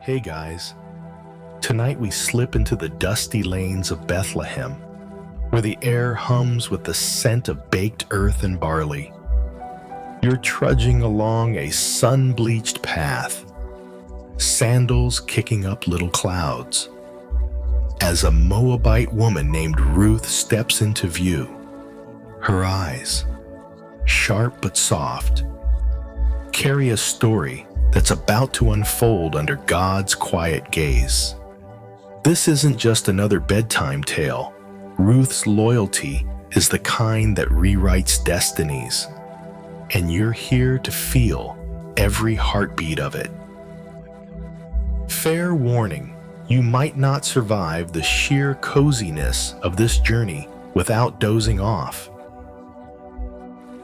Hey guys, tonight we slip into the dusty lanes of Bethlehem, where the air hums with the scent of baked earth and barley. You're trudging along a sun-bleached path, sandals kicking up little clouds, as a Moabite woman named Ruth steps into view. Her eyes, sharp but soft, carry a story that's about to unfold under God's quiet gaze. This isn't just another bedtime tale. Ruth's loyalty is the kind that rewrites destinies, and you're here to feel every heartbeat of it. Fair warning, you might not survive the sheer coziness of this journey without dozing off.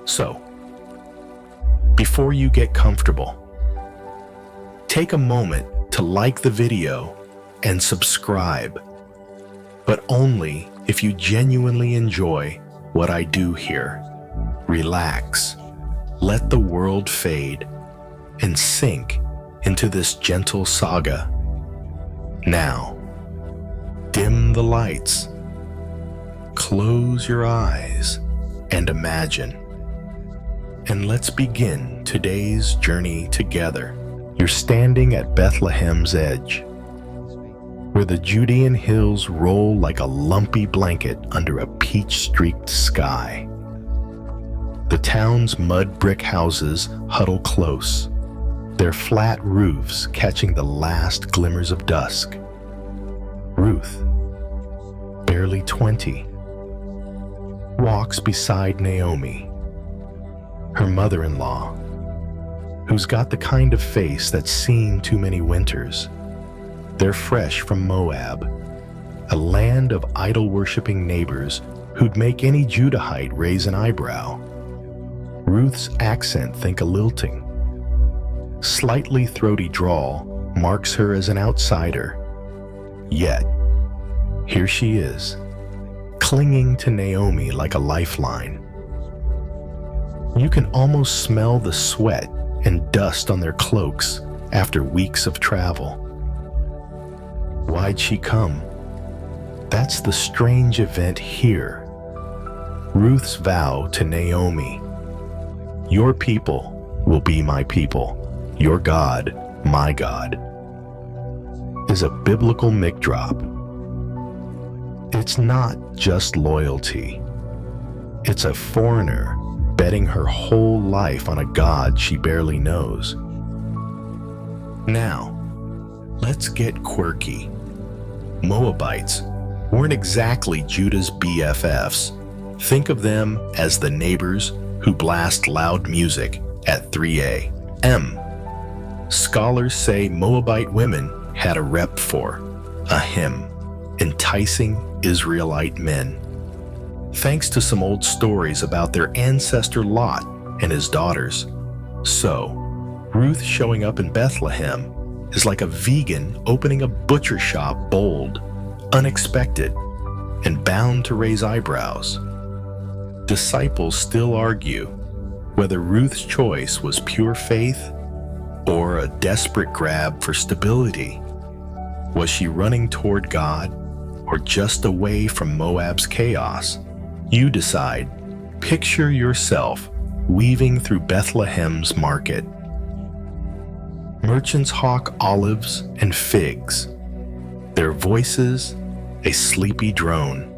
So, before you get comfortable, take a moment to like the video and subscribe, but only if you genuinely enjoy what I do here. Relax, let the world fade, and sink into this gentle saga. Now, dim the lights, close your eyes, and imagine. And let's begin today's journey together. You're standing at Bethlehem's edge, where the Judean hills roll like a lumpy blanket under a peach-streaked sky. The town's mud brick houses huddle close, their flat roofs catching the last glimmers of dusk. Ruth, barely 20, walks beside Naomi, her mother-in-law, who's got the kind of face that's seen too many winters. They're fresh from Moab, a land of idol-worshipping neighbors who'd make any Judahite raise an eyebrow. Ruth's accent, think a lilting, slightly throaty drawl marks her as an outsider. Yet, here she is, clinging to Naomi like a lifeline. You can almost smell the sweat and dust on their cloaks after weeks of travel. Why'd she come? That's the strange event here. Ruth's vow to Naomi. Your people will be my people, your God, my God, is a biblical mic drop. It's not just loyalty. It's a foreigner betting her whole life on a God she barely knows. Now, let's get quirky. Moabites weren't exactly Judah's BFFs. Think of them as the neighbors who blast loud music at 3 a.m. Scholars say Moabite women had a rep for a hymn, enticing Israelite men. Thanks to some old stories about their ancestor Lot and his daughters. So, Ruth showing up in Bethlehem is like a vegan opening a butcher shop, bold, unexpected, and bound to raise eyebrows. Disciples still argue whether Ruth's choice was pure faith or a desperate grab for stability. Was she running toward God or just away from Moab's chaos? You decide. Picture yourself weaving through Bethlehem's market. Merchants hawk olives and figs, their voices a sleepy drone.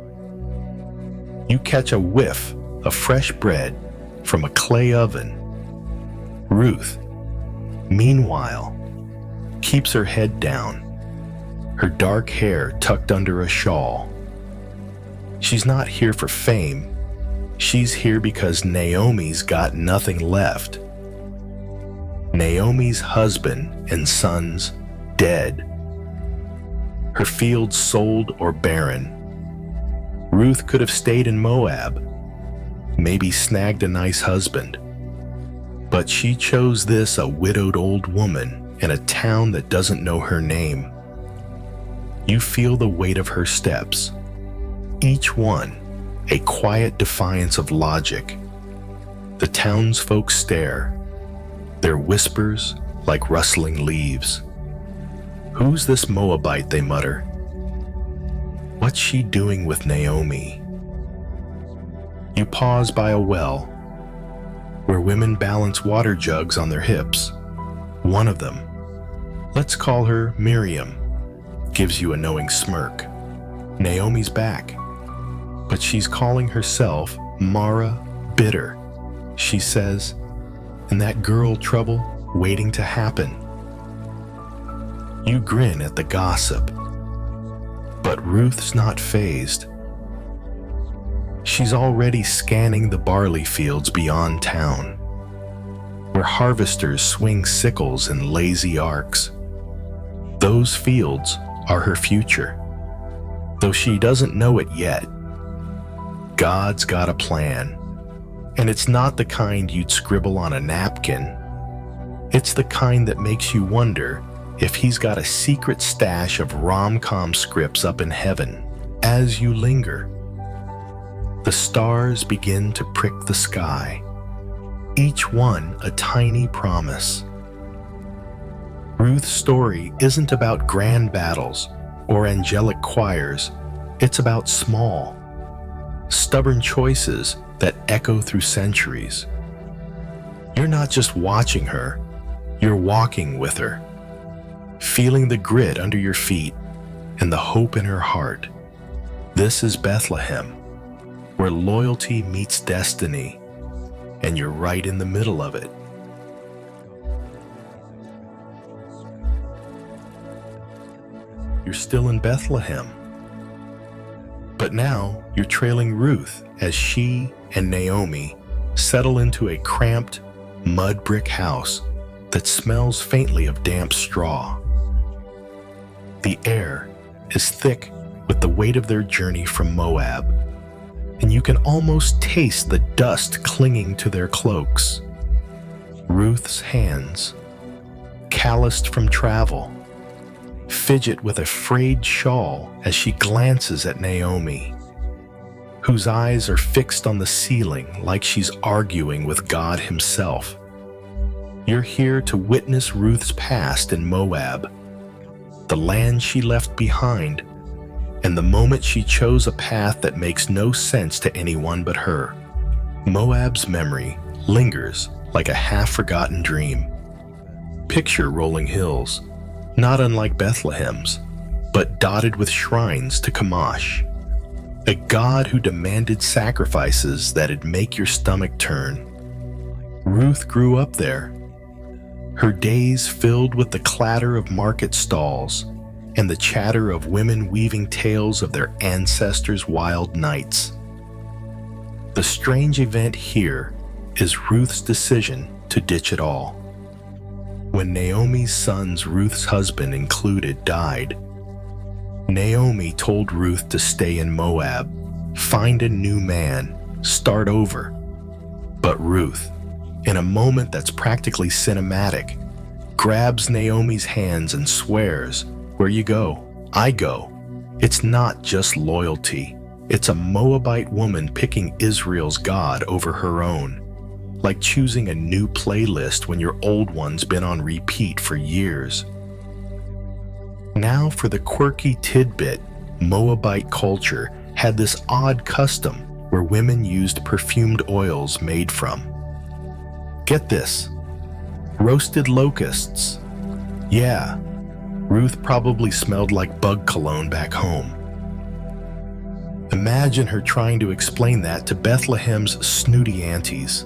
You catch a whiff of fresh bread from a clay oven. Ruth, meanwhile, keeps her head down, her dark hair tucked under a shawl. She's not here for fame. She's here because Naomi's got nothing left. Naomi's husband and sons dead. Her fields sold or barren. Ruth could have stayed in Moab, maybe snagged a nice husband. But she chose this, a widowed old woman in a town that doesn't know her name. You feel the weight of her steps, each one a quiet defiance of logic. The townsfolk stare, their whispers like rustling leaves. Who's this Moabite, they mutter? What's she doing with Naomi? You pause by a well, where women balance water jugs on their hips. One of them, let's call her Miriam, gives you a knowing smirk. Naomi's back, but she's calling herself Mara Bitter. She says, and that girl trouble waiting to happen. You grin at the gossip, but Ruth's not fazed. She's already scanning the barley fields beyond town, where harvesters swing sickles in lazy arcs. Those fields are her future, though she doesn't know it yet. God's got a plan, and it's not the kind you'd scribble on a napkin. It's the kind that makes you wonder if he's got a secret stash of rom-com scripts up in heaven. As you linger, the stars begin to prick the sky, each one a tiny promise. Ruth's story isn't about grand battles or angelic choirs. It's about small, stubborn choices that echo through centuries. You're not just watching her, you're walking with her, feeling the grit under your feet and the hope in her heart. This is Bethlehem, where loyalty meets destiny, and you're right in the middle of it. You're still in Bethlehem, but now you're trailing Ruth as she and Naomi settle into a cramped, mud brick house that smells faintly of damp straw. The air is thick with the weight of their journey from Moab, and you can almost taste the dust clinging to their cloaks. Ruth's hands, calloused from travel, fidget with a frayed shawl as she glances at Naomi, whose eyes are fixed on the ceiling like she's arguing with God himself. You're here to witness Ruth's past in Moab, the land she left behind, and the moment she chose a path that makes no sense to anyone but her. Moab's memory lingers like a half-forgotten dream. Picture rolling hills, not unlike Bethlehem's, but dotted with shrines to Chemosh, a god who demanded sacrifices that'd make your stomach turn. Ruth grew up there, her days filled with the clatter of market stalls and the chatter of women weaving tales of their ancestors' wild nights. The strange event here is Ruth's decision to ditch it all. When Naomi's sons, Ruth's husband included, died, Naomi told Ruth to stay in Moab, find a new man, start over. But Ruth, in a moment that's practically cinematic, grabs Naomi's hands and swears, "Where you go, I go." It's not just loyalty. It's a Moabite woman picking Israel's God over her own, like choosing a new playlist when your old one's been on repeat for years. Now for the quirky tidbit, Moabite culture had this odd custom where women used perfumed oils made from, get this, roasted locusts. Yeah, Ruth probably smelled like bug cologne back home. Imagine her trying to explain that to Bethlehem's snooty aunties.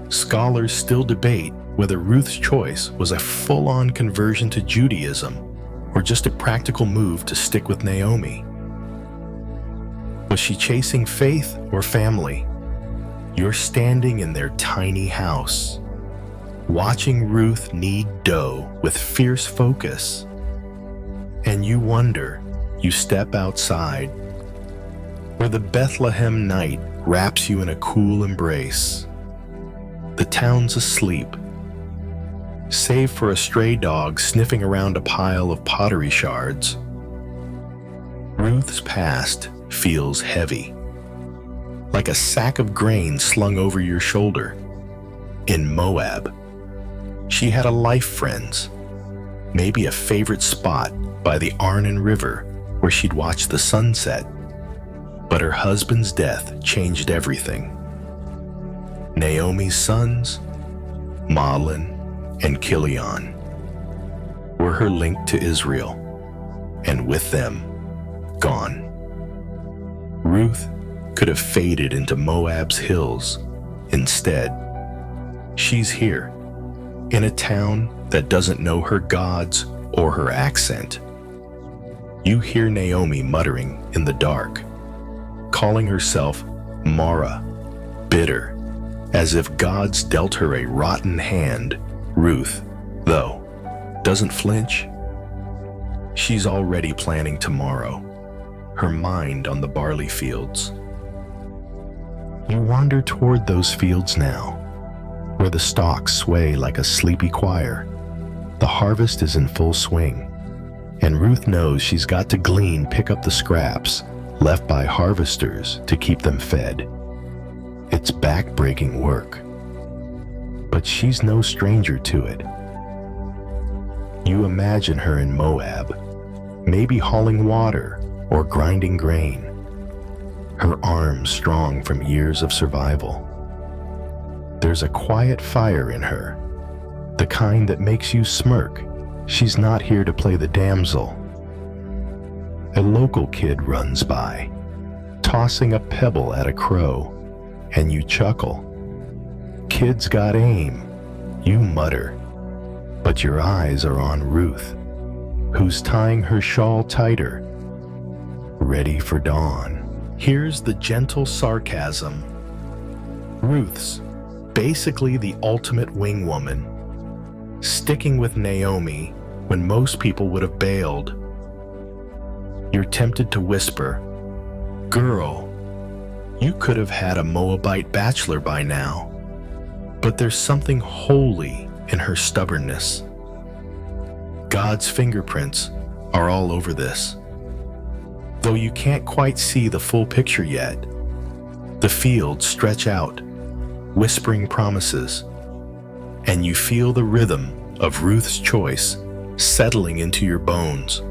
Scholars still debate whether Ruth's choice was a full-on conversion to Judaism or just a practical move to stick with Naomi. Was she chasing faith or family? You're standing in their tiny house, watching Ruth knead dough with fierce focus. And you wonder, you step outside, where the Bethlehem night wraps you in a cool embrace. The town's asleep, save for a stray dog sniffing around a pile of pottery shards. Ruth's past feels heavy, like a sack of grain slung over your shoulder. In Moab, she had a life friends, maybe a favorite spot by the Arnon River where she'd watch the sunset. But her husband's death changed everything. Naomi's sons, Mahlon and Chilion, were her link to Israel, and with them, gone. Ruth could have faded into Moab's hills. Instead, she's here, in a town that doesn't know her gods or her accent. You hear Naomi muttering in the dark, calling herself Mara, bitter, as if God's dealt her a rotten hand. Ruth, though, doesn't flinch. She's already planning tomorrow, her mind on the barley fields. You wander toward those fields now, where the stalks sway like a sleepy choir. The harvest is in full swing, and Ruth knows she's got to pick up the scraps left by harvesters to keep them fed. It's back-breaking work, but she's no stranger to it. You imagine her in Moab, maybe hauling water or grinding grain, her arms strong from years of survival. There's a quiet fire in her, the kind that makes you smirk. She's not here to play the damsel. A local kid runs by, tossing a pebble at a crow, and you chuckle. Kid's got aim, you mutter, but your eyes are on Ruth, who's tying her shawl tighter, ready for dawn. Here's the gentle sarcasm. Ruth's basically the ultimate wing woman, sticking with Naomi when most people would have bailed. You're tempted to whisper, "Girl, you could have had a Moabite bachelor by now." But there's something holy in her stubbornness. God's fingerprints are all over this. Though you can't quite see the full picture yet, the fields stretch out, whispering promises, and you feel the rhythm of Ruth's choice settling into your bones.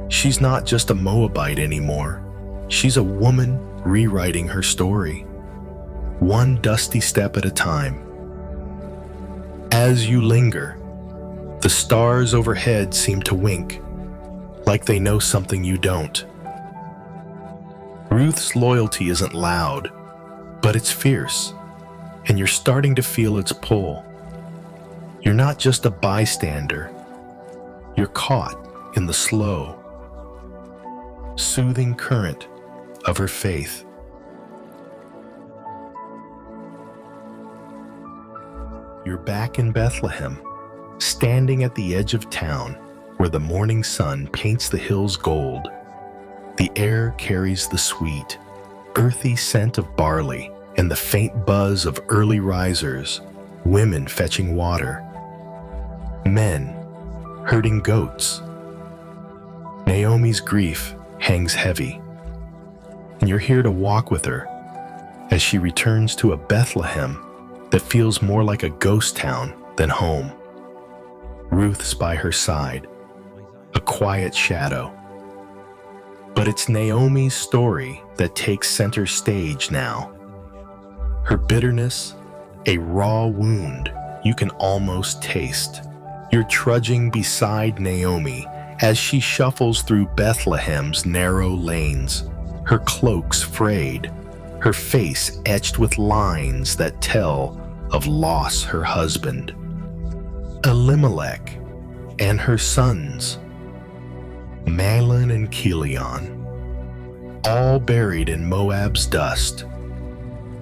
She's not just a Moabite anymore. She's a woman rewriting her story, one dusty step at a time. As you linger, the stars overhead seem to wink, like they know something you don't. Ruth's loyalty isn't loud, but it's fierce, and you're starting to feel its pull. You're not just a bystander. You're caught in the slow, soothing current of her faith. You're back in Bethlehem, standing at the edge of town where the morning sun paints the hills gold. The air carries the sweet, earthy scent of barley and the faint buzz of early risers, women fetching water, men herding goats. Naomi's grief hangs heavy, and you're here to walk with her as she returns to a Bethlehem that feels more like a ghost town than home. Ruth's by her side, a quiet shadow. But it's Naomi's story that takes center stage now. Her bitterness, a raw wound you can almost taste. You're trudging beside Naomi as she shuffles through Bethlehem's narrow lanes, her cloaks frayed, her face etched with lines that tell of loss her husband, Elimelech, and her sons, Mahlon and Chilion, all buried in Moab's dust.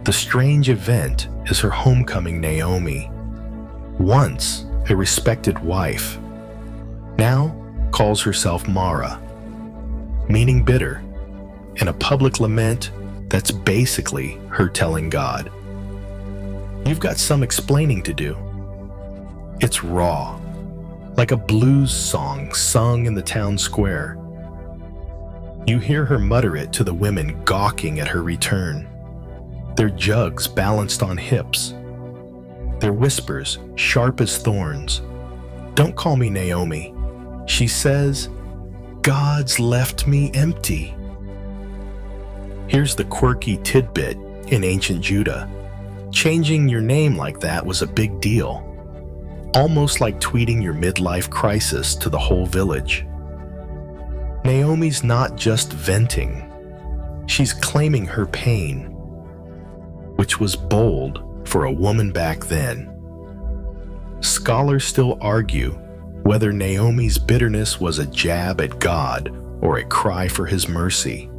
The strange event is her homecoming Naomi, once a respected wife, now calls herself Mara, meaning bitter, and a public lament that's basically her telling God, "You've got some explaining to do." It's raw, like a blues song sung in the town square. You hear her mutter it to the women gawking at her return, their jugs balanced on hips, their whispers sharp as thorns. Don't call me Naomi. She says, God's left me empty. Here's the quirky tidbit in ancient Judah. Changing your name like that was a big deal, almost like tweeting your midlife crisis to the whole village. Naomi's not just venting, she's claiming her pain, which was bold for a woman back then. Scholars still argue whether Naomi's bitterness was a jab at God or a cry for his mercy.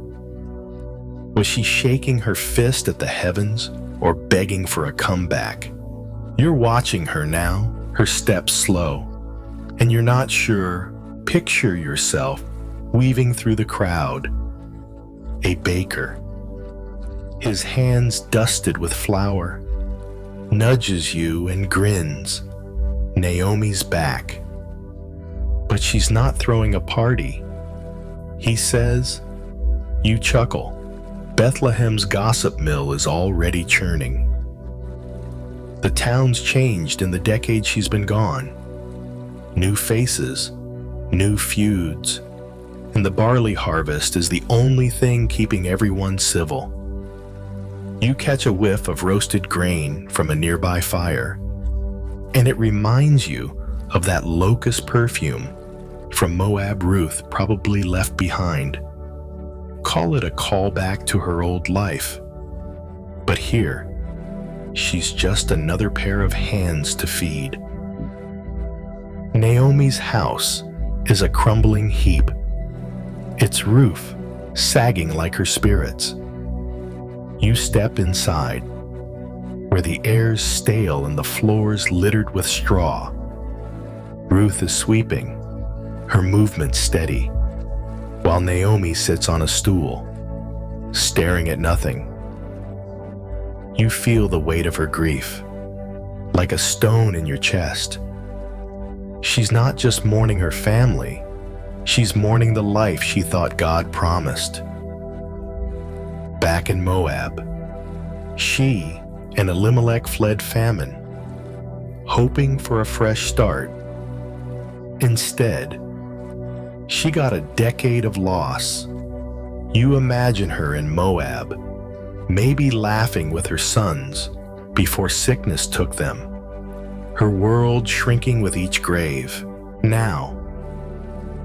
Was she shaking her fist at the heavens or begging for a comeback? You're watching her now, her steps slow, and you're not sure. Picture yourself weaving through the crowd. A baker, his hands dusted with flour, nudges you and grins. Naomi's back. But she's not throwing a party. He says, you chuckle. Bethlehem's gossip mill is already churning. The town's changed in the decade she's been gone. New faces, new feuds, and the barley harvest is the only thing keeping everyone civil. You catch a whiff of roasted grain from a nearby fire, and it reminds you of that locust perfume from Moab Ruth probably left behind. Call it a callback to her old life. But here, she's just another pair of hands to feed. Naomi's house is a crumbling heap, its roof sagging like her spirits. You step inside, where the air's stale and the floor's littered with straw. Ruth is sweeping, her movement steady, while Naomi sits on a stool, staring at nothing. You feel the weight of her grief, like a stone in your chest. She's not just mourning her family, she's mourning the life she thought God promised. Back in Moab, she and Elimelech fled famine, hoping for a fresh start. Instead, she got a decade of loss. You imagine her in Moab, maybe laughing with her sons before sickness took them, her world shrinking with each grave. Now,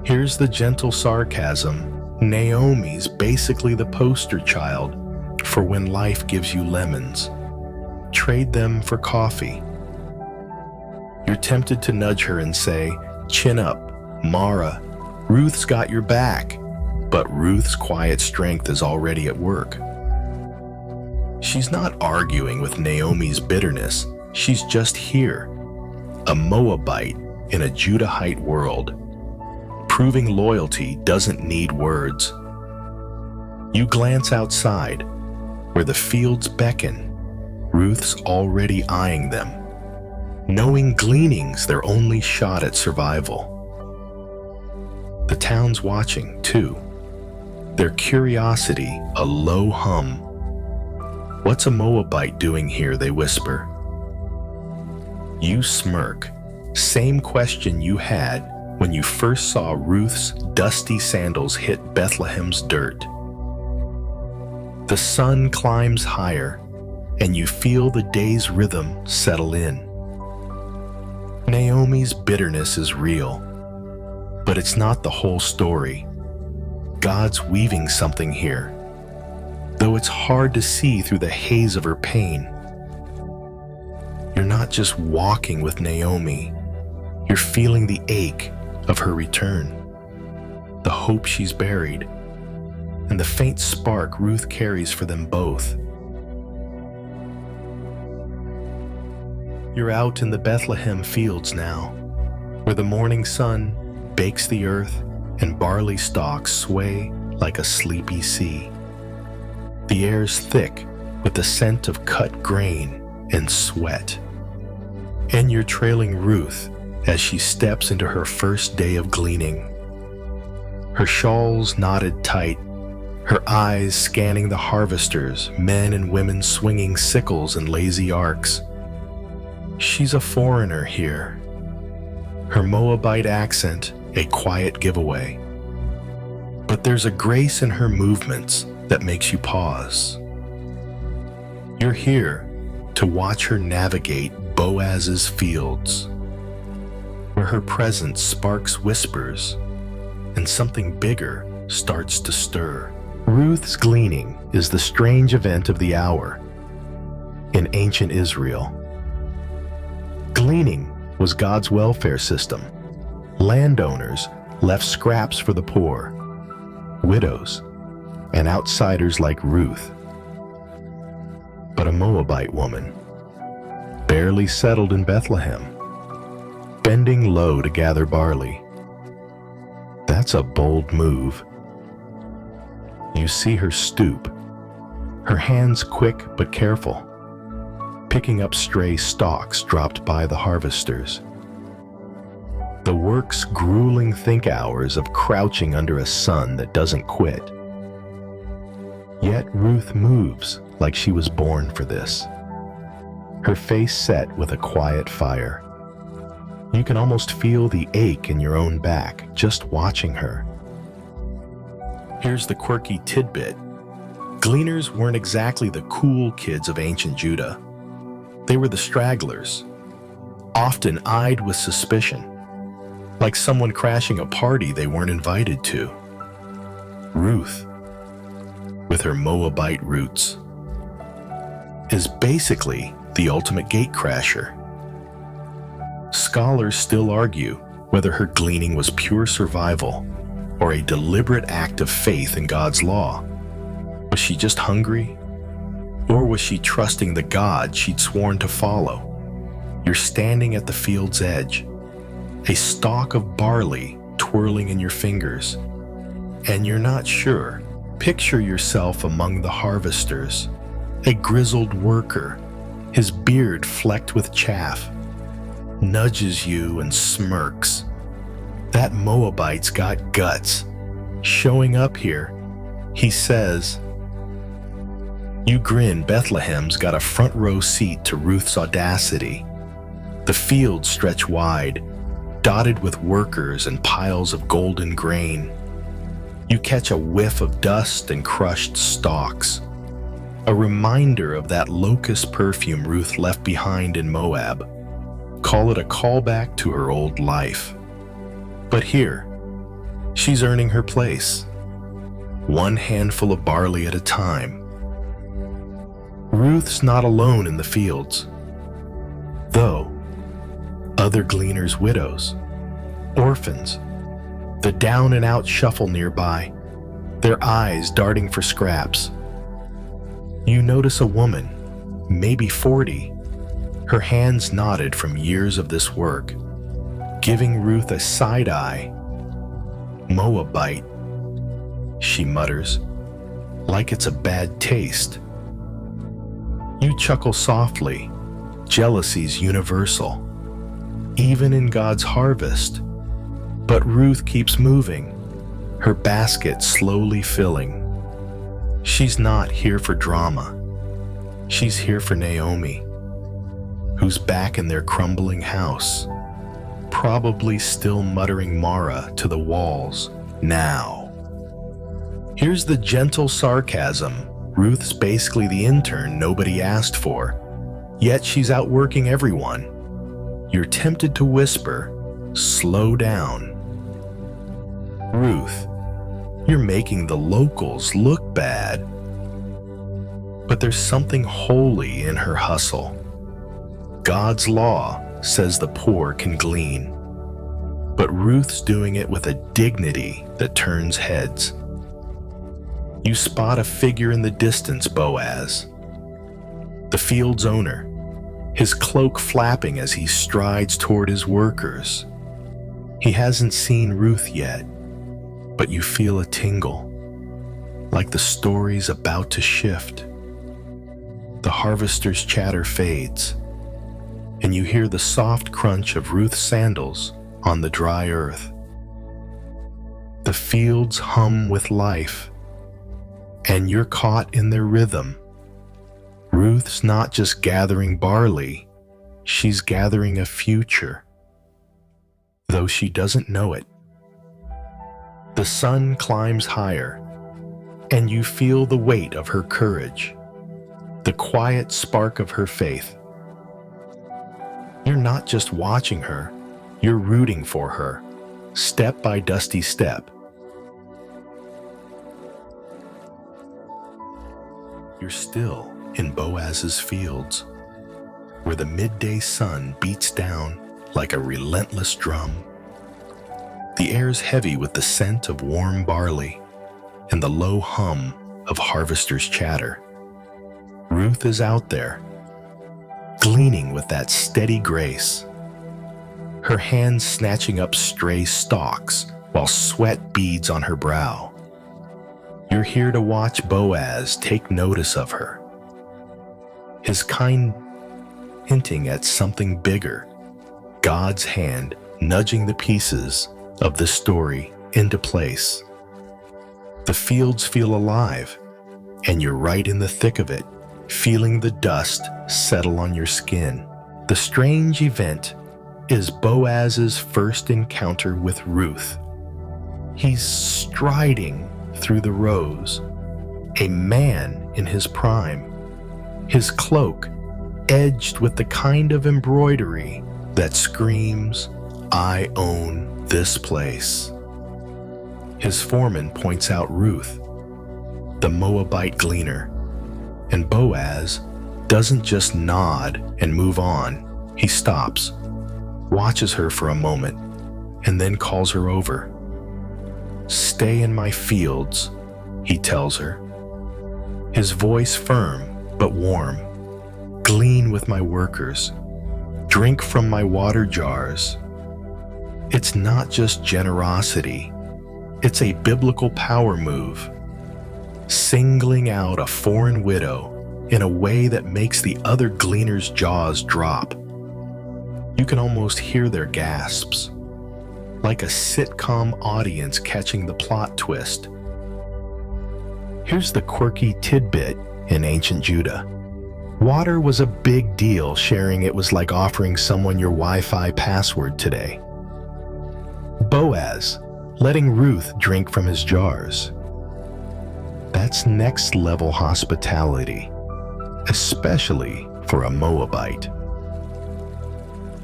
here's the gentle sarcasm. Naomi's basically the poster child for when life gives you lemons. Trade them for coffee. You're tempted to nudge her and say, chin up, Mara, Ruth's got your back. But Ruth's quiet strength is already at work. She's not arguing with Naomi's bitterness. She's just here, a Moabite in a Judahite world. Proving loyalty doesn't need words. You glance outside, where the fields beckon. Ruth's already eyeing them, knowing gleaning's their only shot at survival. The town's watching, too, their curiosity a low hum. What's a Moabite doing here, they whisper. You smirk, same question you had when you first saw Ruth's dusty sandals hit Bethlehem's dirt. The sun climbs higher, and you feel the day's rhythm settle in. Naomi's bitterness is real, but it's not the whole story. God's weaving something here, though it's hard to see through the haze of her pain. You're not just walking with Naomi, you're feeling the ache of her return, the hope she's buried, and the faint spark Ruth carries for them both. You're out in the Bethlehem fields now, where the morning sun bakes the earth and barley stalks sway like a sleepy sea. The air's thick with the scent of cut grain and sweat. And you're trailing Ruth as she steps into her first day of gleaning. Her shawl's knotted tight, her eyes scanning the harvesters, men and women swinging sickles and lazy arcs. She's a foreigner here, her Moabite accent a quiet giveaway. But there's a grace in her movements that makes you pause. You're here to watch her navigate Boaz's fields, where her presence sparks whispers and something bigger starts to stir. Ruth's gleaning is the strange event of the hour in ancient Israel. Gleaning was God's welfare system. Landowners left scraps for the poor, widows, and outsiders like Ruth. But a Moabite woman, barely settled in Bethlehem, bending low to gather barley. That's a bold move. You see her stoop, her hands quick but careful, picking up stray stalks dropped by the harvesters. The work's grueling think hours of crouching under a sun that doesn't quit. Yet Ruth moves like she was born for this, her face set with a quiet fire. You can almost feel the ache in your own back just watching her. Here's the quirky tidbit. Gleaners weren't exactly the cool kids of ancient Judah. They were the stragglers, often eyed with suspicion, like someone crashing a party they weren't invited to. Ruth, with her Moabite roots, is basically the ultimate gatecrasher. Scholars still argue whether her gleaning was pure survival or a deliberate act of faith in God's law. Was she just hungry? Or was she trusting the God she'd sworn to follow? You're standing at the field's edge, a stalk of barley twirling in your fingers, and you're not sure. Picture yourself among the harvesters, a grizzled worker, his beard flecked with chaff, nudges you and smirks. That Moabite's got guts. Showing up here, he says, you grin. Bethlehem's got a front row seat to Ruth's audacity. The fields stretch wide, dotted with workers and piles of golden grain. You catch a whiff of dust and crushed stalks, a reminder of that locust perfume Ruth left behind in Moab. Call it a callback to her old life. But here, she's earning her place, one handful of barley at a time. Ruth's not alone in the fields, though. Other gleaners' widows, orphans, the down-and-out shuffle nearby, their eyes darting for scraps. You notice a woman, maybe 40, her hands knotted from years of this work, giving Ruth a side-eye. Moabite, she mutters, like it's a bad taste. You chuckle softly. Jealousy's universal, even in God's harvest. But Ruth keeps moving, her basket slowly filling. She's not here for drama. She's here for Naomi, who's back in their crumbling house, probably still muttering Mara to the walls now. Here's the gentle sarcasm. Ruth's basically the intern nobody asked for, yet she's outworking everyone. You're tempted to whisper, slow down. Ruth, you're making the locals look bad. But there's something holy in her hustle. God's law says the poor can glean, but Ruth's doing it with a dignity that turns heads. You spot a figure in the distance, Boaz, the field's owner, his cloak flapping as he strides toward his workers. He hasn't seen Ruth yet, but you feel a tingle, like the story's about to shift. The harvester's chatter fades, and you hear the soft crunch of Ruth's sandals on the dry earth. The fields hum with life, and you're caught in their rhythm. Ruth's not just gathering barley, she's gathering a future. though she doesn't know it. The sun climbs higher, and you feel the weight of her courage, the quiet spark of her faith. You're not just watching her, you're rooting for her, step by dusty step. You're still in Boaz's fields, where the midday sun beats down like a relentless drum. The air's heavy with the scent of warm barley and the low hum of harvesters' chatter. Ruth is out there, gleaning with that steady grace, her hands snatching up stray stalks while sweat beads on her brow. You're here to watch Boaz take notice of her, his kind hinting at something bigger, God's hand nudging the pieces of the story into place. The fields feel alive, and you're right in the thick of it, feeling the dust settle on your skin. The strange event is Boaz's first encounter with Ruth. He's striding through the rows, a man in his prime, his cloak edged with the kind of embroidery that screams, "I own this place." His foreman points out Ruth, the Moabite gleaner, and Boaz doesn't just nod and move on. He stops, watches her for a moment, and then calls her over. "Stay in my fields," he tells her, his voice firm but warm. "Glean with my workers. Drink from my water jars." It's not just generosity, it's a biblical power move, singling out a foreign widow in a way that makes the other gleaners' jaws drop. You can almost hear their gasps, like a sitcom audience catching the plot twist. Here's the quirky tidbit in ancient Judah. Water was a big deal. Sharing it was like offering someone your Wi-Fi password today. Boaz letting Ruth drink from his jars. That's next-level hospitality, especially for a Moabite.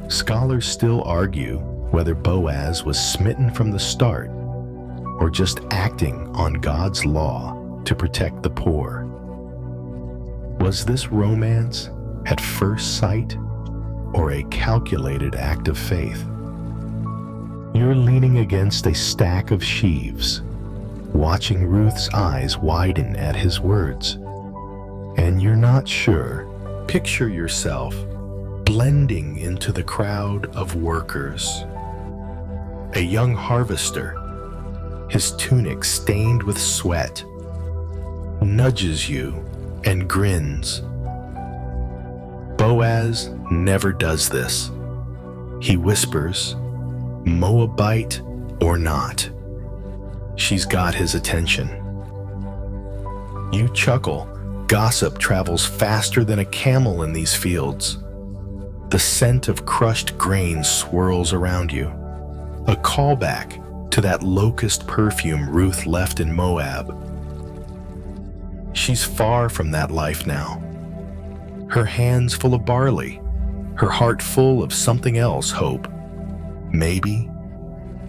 Scholars still argue whether Boaz was smitten from the start or just acting on God's law to protect the poor. Was this romance at first sight or a calculated act of faith? You're leaning against a stack of sheaves, watching Ruth's eyes widen at his words, and you're not sure. Picture yourself blending into the crowd of workers. A young harvester, his tunic stained with sweat, nudges you and grins. Boaz never does this. He whispers, "Moabite or not." She's got his attention. You chuckle. Gossip travels faster than a camel in these fields. The scent of crushed grain swirls around you, a callback to that locust perfume Ruth left in Moab. She's far from that life now. Her hands full of barley, her heart full of something else, hope, maybe,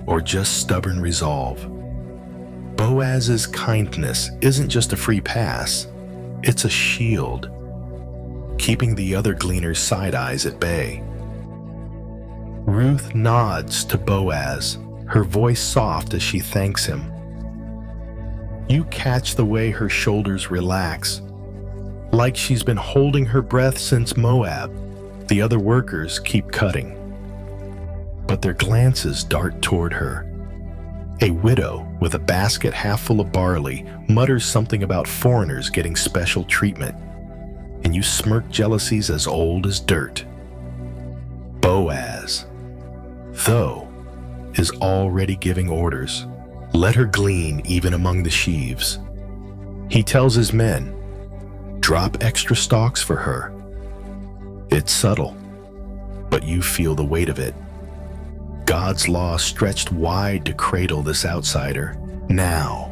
or just stubborn resolve. Boaz's kindness isn't just a free pass, it's a shield, keeping the other gleaners' side eyes at bay. Ruth nods to Boaz, her voice soft as she thanks him. You catch the way her shoulders relax, like she's been holding her breath since Moab. The other workers keep cutting, but their glances dart toward her. A widow with a basket half full of barley mutters something about foreigners getting special treatment, and you smirk jealousies as old as dirt. Boaz, though, is already giving orders. Let her glean even among the sheaves. He tells his men, drop extra stalks for her. It's subtle, but you feel the weight of it. God's law stretched wide to cradle this outsider. Now,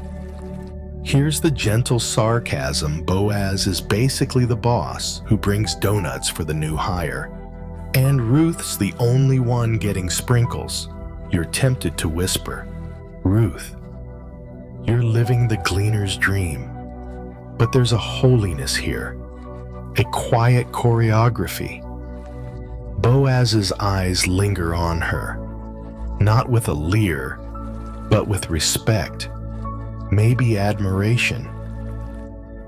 here's the gentle sarcasm. Boaz is basically the boss who brings donuts for the new hire. And Ruth's the only one getting sprinkles. You're tempted to whisper, "Ruth, you're living the gleaner's dream." But there's a holiness here, a quiet choreography. Boaz's eyes linger on her, not with a leer, but with respect, maybe admiration.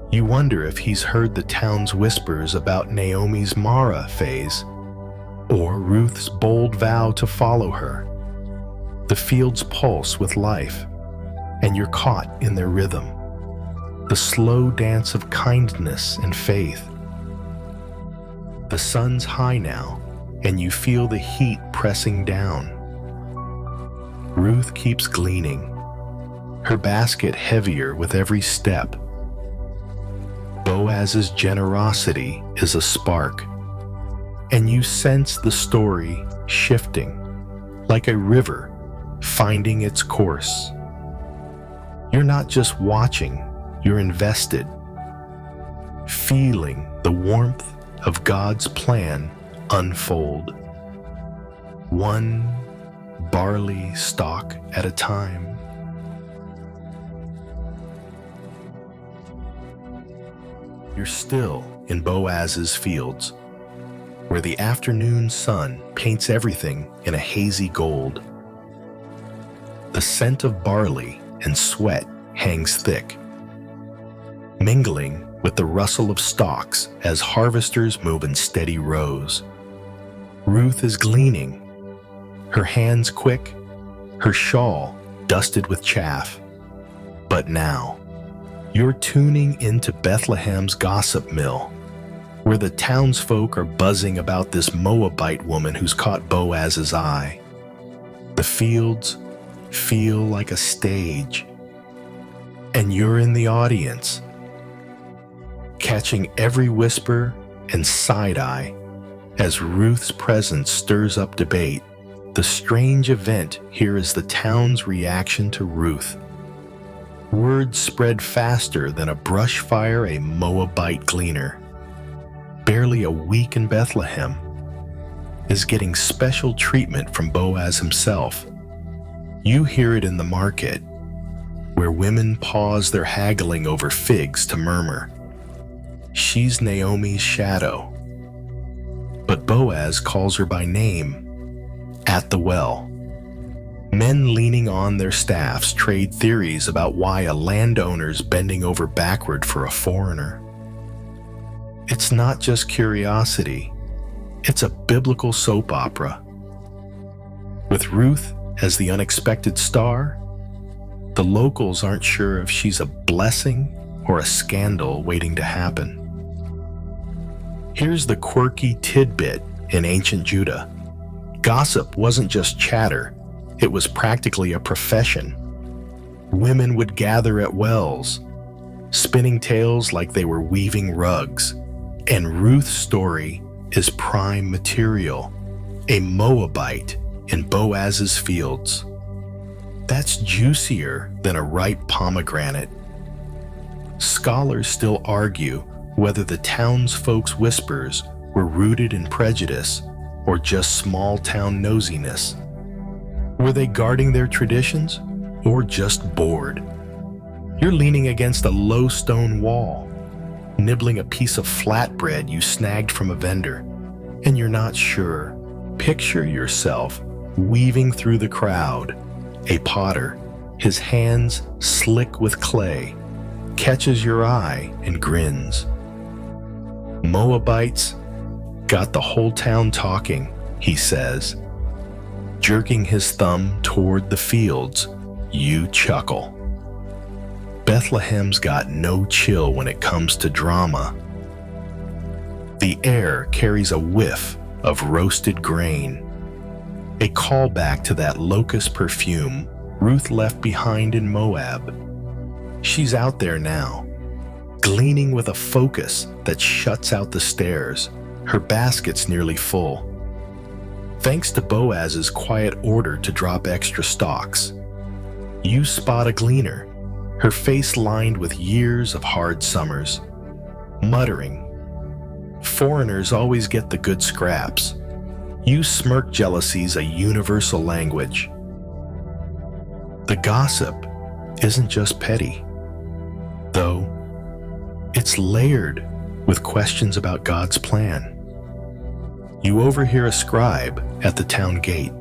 You wonder if he's heard the town's whispers about Naomi's Mara phase, or Ruth's bold vow to follow her. The fields pulse with life, and you're caught in their rhythm, the slow dance of kindness and faith. The sun's high now, and you feel the heat pressing down. Ruth keeps gleaning, her basket heavier with every step. Boaz's generosity is a spark, and you sense the story shifting, like a river finding its course. You're not just watching, you're invested, feeling the warmth of God's plan unfold, one barley stalk at a time. You're still in Boaz's fields, where the afternoon sun paints everything in a hazy gold. The scent of barley and sweat hangs thick, mingling with the rustle of stalks as harvesters move in steady rows. Ruth is gleaning, her hands quick, her shawl dusted with chaff. But now, you're tuning into Bethlehem's gossip mill, where the townsfolk are buzzing about this Moabite woman who's caught Boaz's eye. The fields feel like a stage, and you're in the audience, catching every whisper and side-eye as Ruth's presence stirs up debate. The strange event here is the town's reaction to Ruth. Word spread faster than a brush fire. A Moabite gleaner, barely a week in Bethlehem, is getting special treatment from Boaz himself. You hear it in the market, where women pause their haggling over figs to murmur, "She's Naomi's shadow." But Boaz calls her by name. At the well, men leaning on their staffs trade theories about why a landowner's bending over backward for a foreigner. It's not just curiosity, it's a biblical soap opera. With Ruth as the unexpected star, the locals aren't sure if she's a blessing or a scandal waiting to happen. Here's the quirky tidbit in ancient Judah. Gossip wasn't just chatter, it was practically a profession. Women would gather at wells, spinning tales like they were weaving rugs. And Ruth's story is prime material, a Moabite in Boaz's fields. That's juicier than a ripe pomegranate. Scholars still argue whether the townsfolk's whispers were rooted in prejudice or just small-town nosiness. Were they guarding their traditions or just bored? You're leaning against a low stone wall, nibbling a piece of flatbread you snagged from a vendor, and you're not sure. Picture yourself weaving through the crowd. A potter, his hands slick with clay, catches your eye and grins. "Moabites got the whole town talking," he says. Jerking his thumb toward the fields, you chuckle. Bethlehem's got no chill when it comes to drama. The air carries a whiff of roasted grain, a callback to that locust perfume Ruth left behind in Moab. She's out there now, gleaning with a focus that shuts out the stares. Her basket's nearly full. Thanks to Boaz's quiet order to drop extra stalks, you spot a gleaner, her face lined with years of hard summers, muttering, "Foreigners always get the good scraps." You smirk jealousy's a universal language. The gossip isn't just petty, though it's layered with questions about God's plan. You overhear a scribe at the town gate,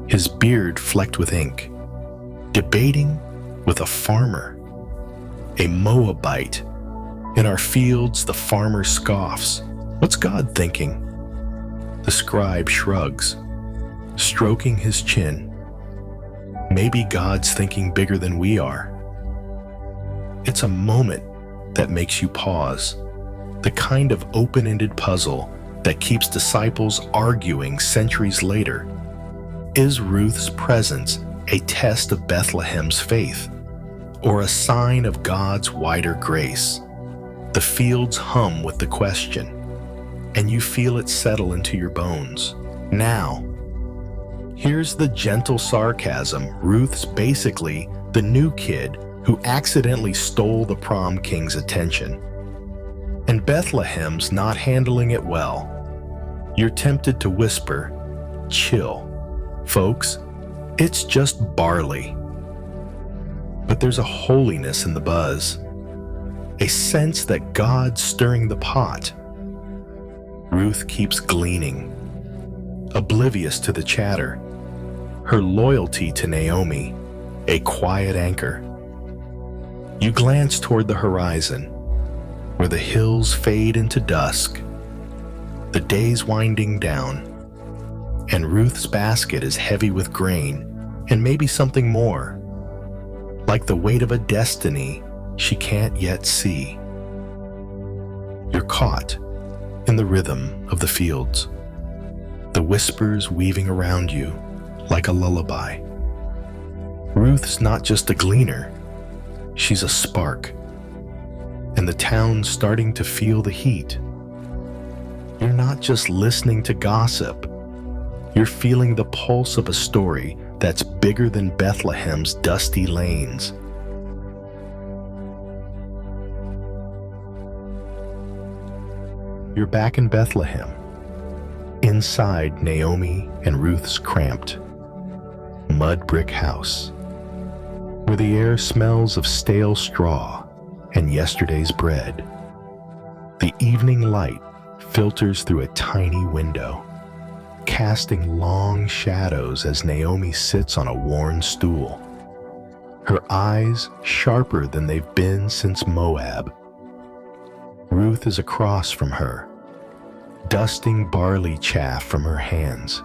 his beard flecked with ink, debating with a farmer, a Moabite. In our fields, the farmer scoffs. What's God thinking? The scribe shrugs, stroking his chin. Maybe God's thinking bigger than we are. It's a moment that makes you pause, the kind of open-ended puzzle that keeps disciples arguing centuries later. Is Ruth's presence a test of Bethlehem's faith, or a sign of God's wider grace? The fields hum with the question, and you feel it settle into your bones. Now, here's the gentle sarcasm. Ruth's basically the new kid who accidentally stole the prom king's attention. And Bethlehem's not handling it well. You're tempted to whisper, "Chill, folks, it's just barley." But there's a holiness in the buzz, a sense that God's stirring the pot. Ruth keeps gleaning, oblivious to the chatter, her loyalty to Naomi, a quiet anchor. You glance toward the horizon, where the hills fade into dusk, the day's winding down, and Ruth's basket is heavy with grain and maybe something more, like the weight of a destiny she can't yet see. You're caught in the rhythm of the fields, the whispers weaving around you like a lullaby. Ruth's not just a gleaner, she's a spark, and the town's starting to feel the heat. You're not just listening to gossip, you're feeling the pulse of a story that's bigger than Bethlehem's dusty lanes. You're back in Bethlehem, inside Naomi and Ruth's cramped, mud brick house, where the air smells of stale straw and yesterday's bread. The evening light filters through a tiny window, casting long shadows as Naomi sits on a worn stool, her eyes sharper than they've been since Moab. Ruth is across from her, dusting barley chaff from her hands,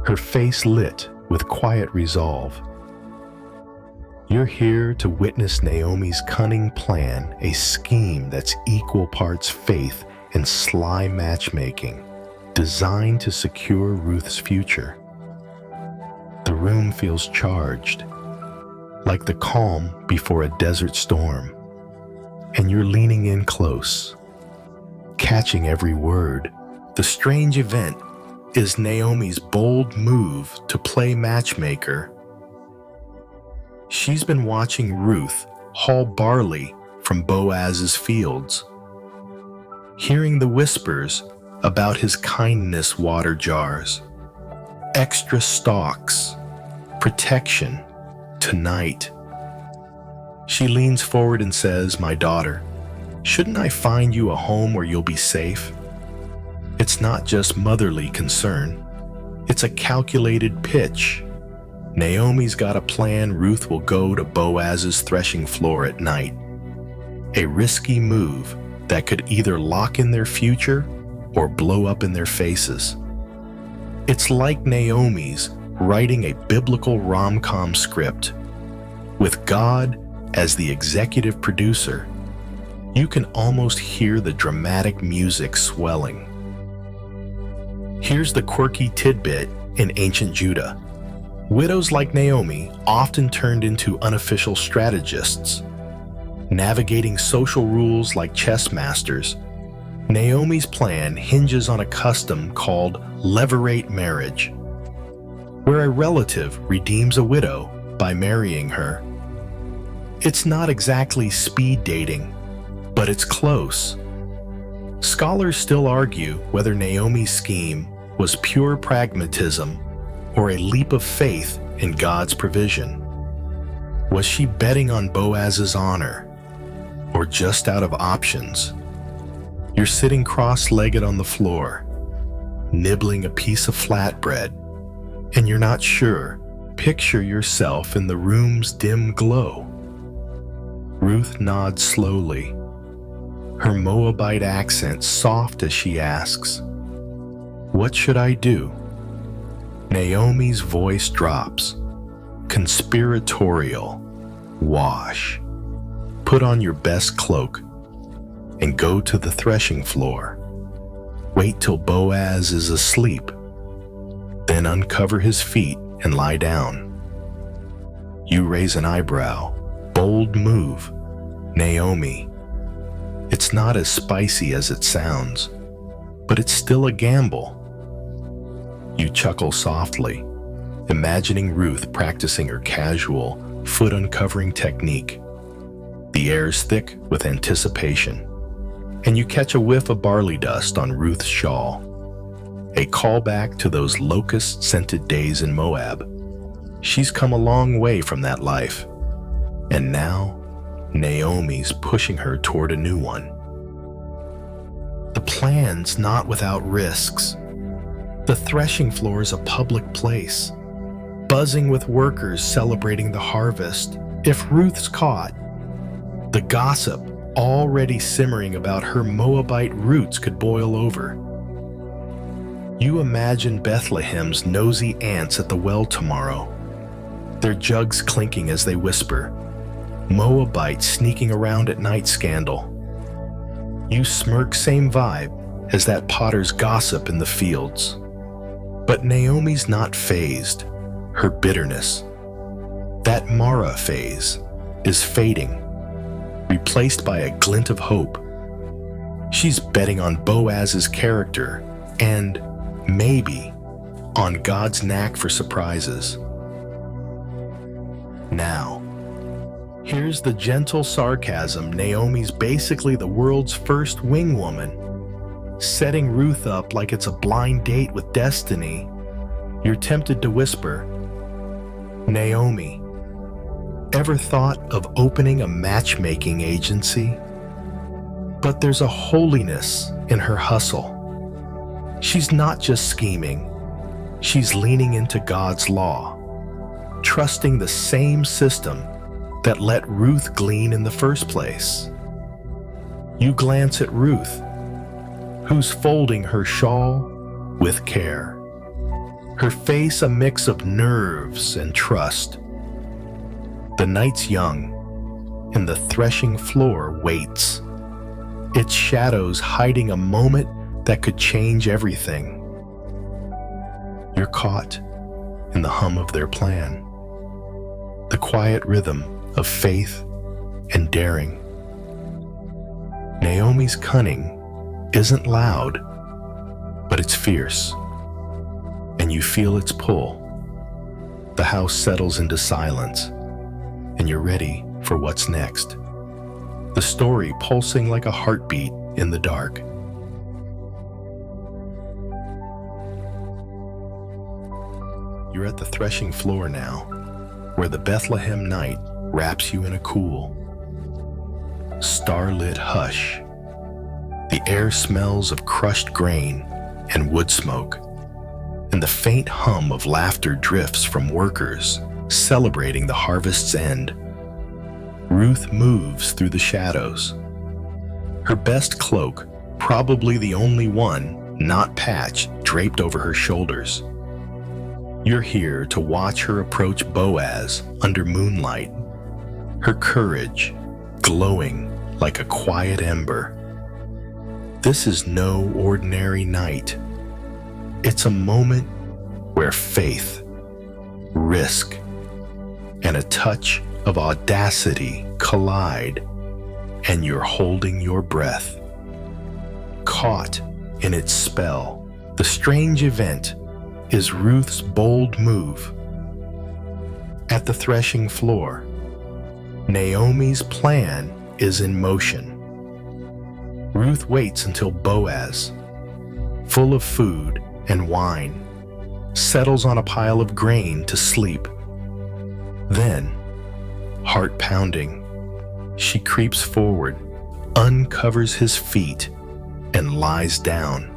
her face lit with quiet resolve. You're here to witness Naomi's cunning plan, a scheme that's equal parts faith and sly matchmaking, designed to secure Ruth's future. The room feels charged, like the calm before a desert storm, and you're leaning in close, catching every word. The strange event is Naomi's bold move to play matchmaker. She's been watching Ruth haul barley from Boaz's fields, hearing the whispers about his kindness water jars, extra stalks, protection, tonight. She leans forward and says, "My daughter, shouldn't I find you a home where you'll be safe?" It's not just motherly concern, it's a calculated pitch. Naomi's got a plan. Ruth will go to Boaz's threshing floor at night. A risky move that could either lock in their future or blow up in their faces. It's like Naomi's writing a biblical rom-com script. With God as the executive producer, you can almost hear the dramatic music swelling. Here's the quirky tidbit in ancient Judah. Widows like Naomi often turned into unofficial strategists, navigating social rules like chess masters. Naomi's plan hinges on a custom called levirate marriage, where a relative redeems a widow by marrying her. It's not exactly speed dating, but it's close. Scholars still argue whether Naomi's scheme was pure pragmatism or a leap of faith in God's provision. Was she betting on Boaz's honor, or just out of options? You're sitting cross-legged on the floor, nibbling a piece of flatbread, and you're not sure. Picture yourself in the room's dim glow. Ruth nods slowly, her Moabite accent soft as she asks, "What should I do?" Naomi's voice drops, conspiratorial. "Wash. Put on your best cloak and go to the threshing floor. Wait till Boaz is asleep, then uncover his feet and lie down." You raise an eyebrow. Bold move, Naomi. It's not as spicy as it sounds, but it's still a gamble. You chuckle softly, imagining Ruth practicing her casual, foot-uncovering technique. The air's thick with anticipation, and you catch a whiff of barley dust on Ruth's shawl, a callback to those locust-scented days in Moab. She's come a long way from that life, and now Naomi's pushing her toward a new one. The plan's not without risks. The threshing floor is a public place, buzzing with workers celebrating the harvest. If Ruth's caught, the gossip already simmering about her Moabite roots could boil over. You imagine Bethlehem's nosy aunts at the well tomorrow, their jugs clinking as they whisper, Moabite sneaking around at night scandal. You smirk, same vibe as that potter's gossip in the fields. But Naomi's not fazed. Her bitterness, that Mara phase, is fading, replaced by a glint of hope. She's betting on Boaz's character and, maybe, on God's knack for surprises. Now, here's the gentle sarcasm. Naomi's basically the world's first wing woman, setting Ruth up like it's a blind date with destiny. You're tempted to whisper, "Naomi, ever thought of opening a matchmaking agency?" But there's a holiness in her hustle. She's not just scheming, she's leaning into God's law, trusting the same system that let Ruth glean in the first place. You glance at Ruth, who's folding her shawl with care, her face a mix of nerves and trust. The night's young, and the threshing floor waits, its shadows hiding a moment that could change everything. You're caught in the hum of their plan, the quiet rhythm of faith and daring. Naomi's cunning isn't loud, but it's fierce, and you feel its pull. The house settles into silence, and you're ready for what's next. The story pulsing like a heartbeat in the dark. You're at the threshing floor now, where the Bethlehem night wraps you in a cool, starlit hush. The air smells of crushed grain and wood smoke, and the faint hum of laughter drifts from workers celebrating the harvest's end. Ruth moves through the shadows, her best cloak, probably the only one not patched, draped over her shoulders. You're here to watch her approach Boaz under moonlight, her courage glowing like a quiet ember. This is no ordinary night. It's a moment where faith, risk, and a touch of audacity collide, and you're holding your breath. caught in its spell. The strange event is Ruth's bold move. At the threshing floor, Naomi's plan is in motion. Ruth waits until Boaz, full of food and wine, settles on a pile of grain to sleep. Then, heart pounding, she creeps forward, uncovers his feet, and lies down.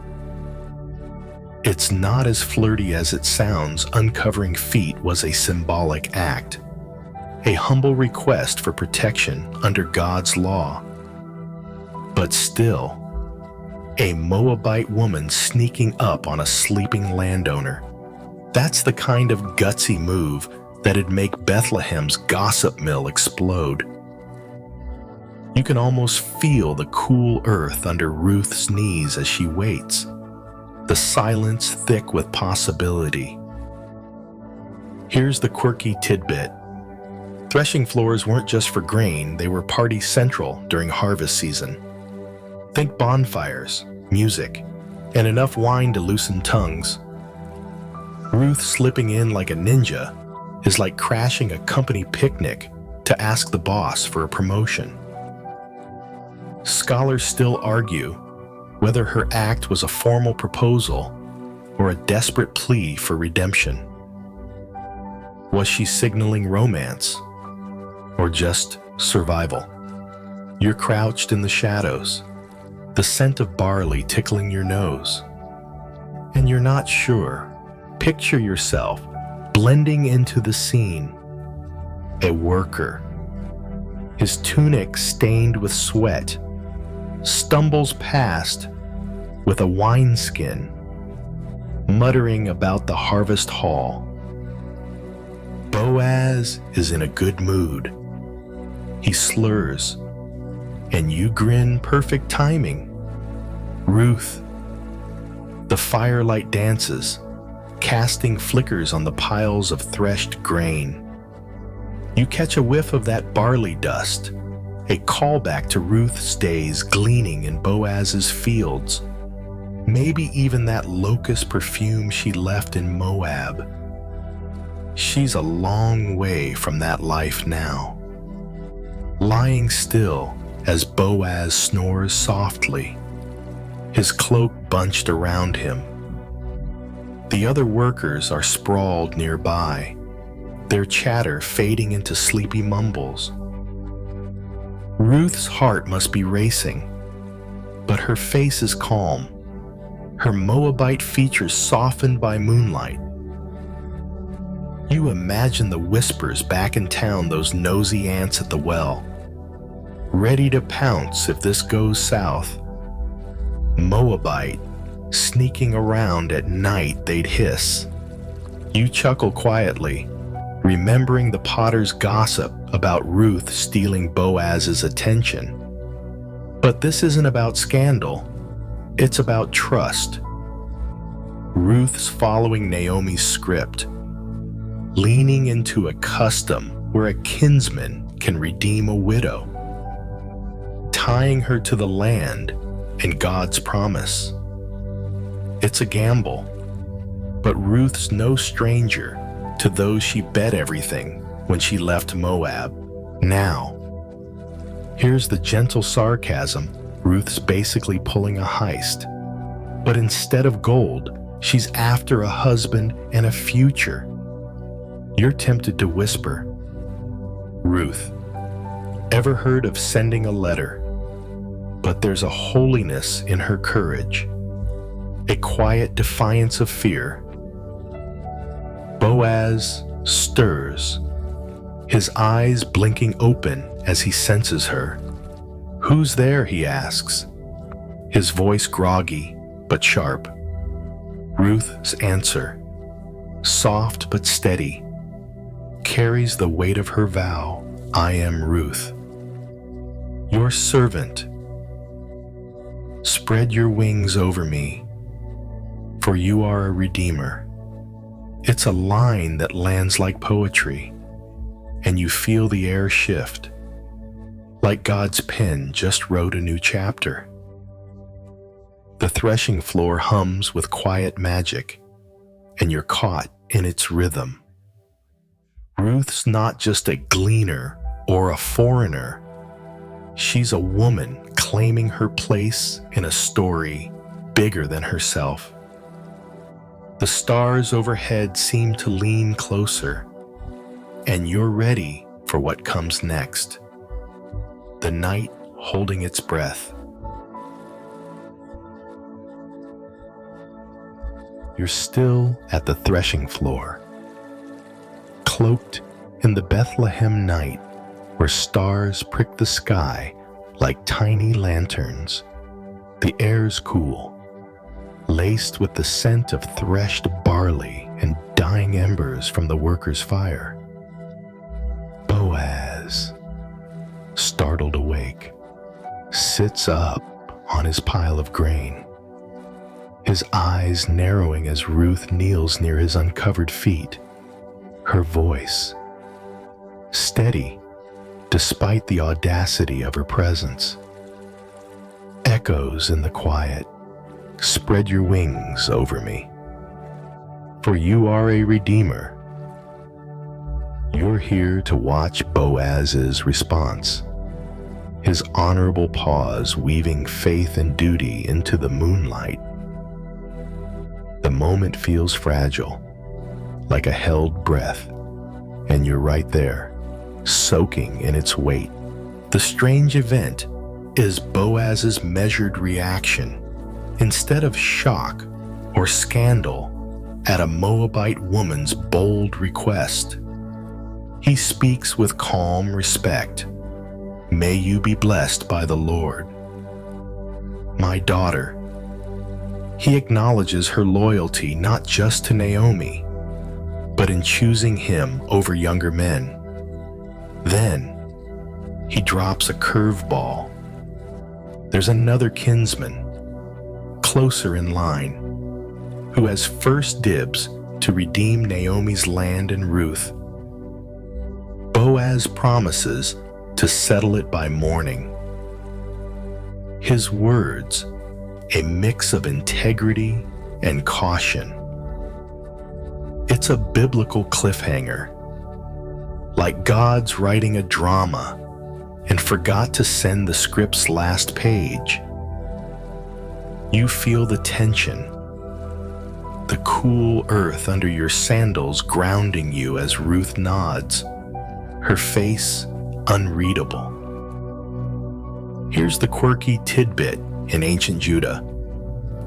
It's not as flirty as it sounds. Uncovering feet was a symbolic act, a humble request for protection under God's law. But still, a Moabite woman sneaking up on a sleeping landowner. That's the kind of gutsy move that'd make Bethlehem's gossip mill explode. You can almost feel the cool earth under Ruth's knees as she waits, the silence thick with possibility. Here's the quirky tidbit. Threshing floors weren't just for grain, they were party central during harvest season. Think bonfires, music, and enough wine to loosen tongues. Ruth slipping in like a ninja is like crashing a company picnic to ask the boss for a promotion. Scholars still argue whether her act was a formal proposal or a desperate plea for redemption. Was she signaling romance or just survival? You're crouched in the shadows, the scent of barley tickling your nose, and you're not sure. Picture yourself blending into the scene. A worker, his tunic stained with sweat, stumbles past with a wineskin, muttering about the harvest haul. Boaz is in a good mood. He slurs, and you grin. Perfect timing. Ruth. The firelight dances, casting flickers on the piles of threshed grain. You catch a whiff of that barley dust, a callback to Ruth's days gleaning in Boaz's fields. Maybe even that locust perfume she left in Moab. She's a long way from that life now. Lying still as Boaz snores softly, his cloak bunched around him. The other workers are sprawled nearby, their chatter fading into sleepy mumbles. Ruth's heart must be racing, but her face is calm, her Moabite features softened by moonlight. You imagine the whispers back in town, those nosy ants at the well, ready to pounce if this goes south. Moabite, sneaking around at night, they'd hiss. You chuckle quietly, remembering the potter's gossip about Ruth stealing Boaz's attention. But this isn't about scandal, it's about trust. Ruth's following Naomi's script, leaning into a custom where a kinsman can redeem a widow, tying her to the land and God's promise. It's a gamble, but Ruth's no stranger to those she bet everything when she left Moab. Now, here's the gentle sarcasm. Ruth's basically pulling a heist, but instead of gold, she's after a husband and a future. You're tempted to whisper, Ruth, ever heard of sending a letter? But there's a holiness in her courage, a quiet defiance of fear. Boaz stirs, his eyes blinking open as he senses her. Who's there, he asks, his voice groggy but sharp. Ruth's answer, soft but steady, carries the weight of her vow. I am Ruth, your servant. Spread your wings over me, for you are a redeemer. It's a line that lands like poetry, and you feel the air shift, like God's pen just wrote a new chapter. The threshing floor hums with quiet magic, and you're caught in its rhythm. Ruth's not just a gleaner or a foreigner. She's a woman claiming her place in a story bigger than herself. The stars overhead seem to lean closer, and you're ready for what comes next. The night holding its breath. You're still at the threshing floor, cloaked in the Bethlehem night where stars prick the sky like tiny lanterns. The air's cool, laced with the scent of threshed barley and dying embers from the workers' fire. Boaz, startled awake, sits up on his pile of grain, his eyes narrowing as Ruth kneels near his uncovered feet. Her voice, steady despite the audacity of her presence, echoes in the quiet. Spread your wings over me, for you are a redeemer. You're here to watch Boaz's response, his honorable pause weaving faith and duty into the moonlight. The moment feels fragile, like a held breath, and you're right there, soaking in its weight. The strange event is Boaz's measured reaction. Instead of shock or scandal at a Moabite woman's bold request, he speaks with calm respect. May you be blessed by the Lord. My daughter. He acknowledges her loyalty not just to Naomi, but in choosing him over younger men. Then, he drops a curveball. There's another kinsman, closer in line, who has first dibs to redeem Naomi's land and Ruth. Boaz promises to settle it by morning. His words, a mix of integrity and caution. It's a biblical cliffhanger, like God's writing a drama and forgot to send the script's last page. You feel the tension, the cool earth under your sandals grounding you as Ruth nods, her face unreadable. Here's the quirky tidbit in ancient Judah.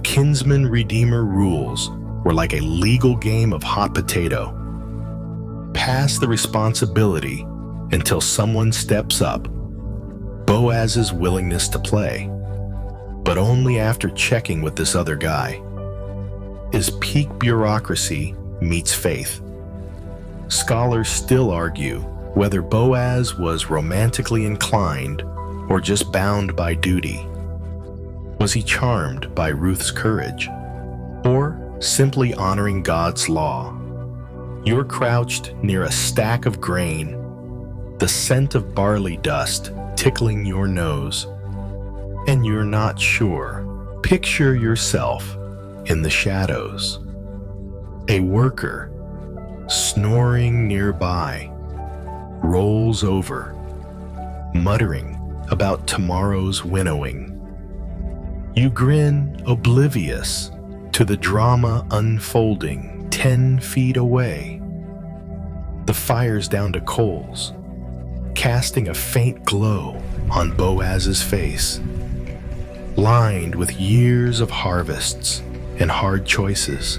Kinsman-redeemer rules were like a legal game of hot potato. Pass the responsibility until someone steps up. Boaz's willingness to play, but only after checking with this other guy. Is peak bureaucracy meets faith. Scholars still argue whether Boaz was romantically inclined or just bound by duty. Was he charmed by Ruth's courage, or simply honoring God's law? You're crouched near a stack of grain, the scent of barley dust tickling your nose, and you're not sure. Picture yourself in the shadows. A worker, snoring nearby, rolls over, muttering about tomorrow's winnowing. You grin, oblivious to the drama unfolding 10 feet away. The fire's down to coals, casting a faint glow on Boaz's face, lined with years of harvests and hard choices.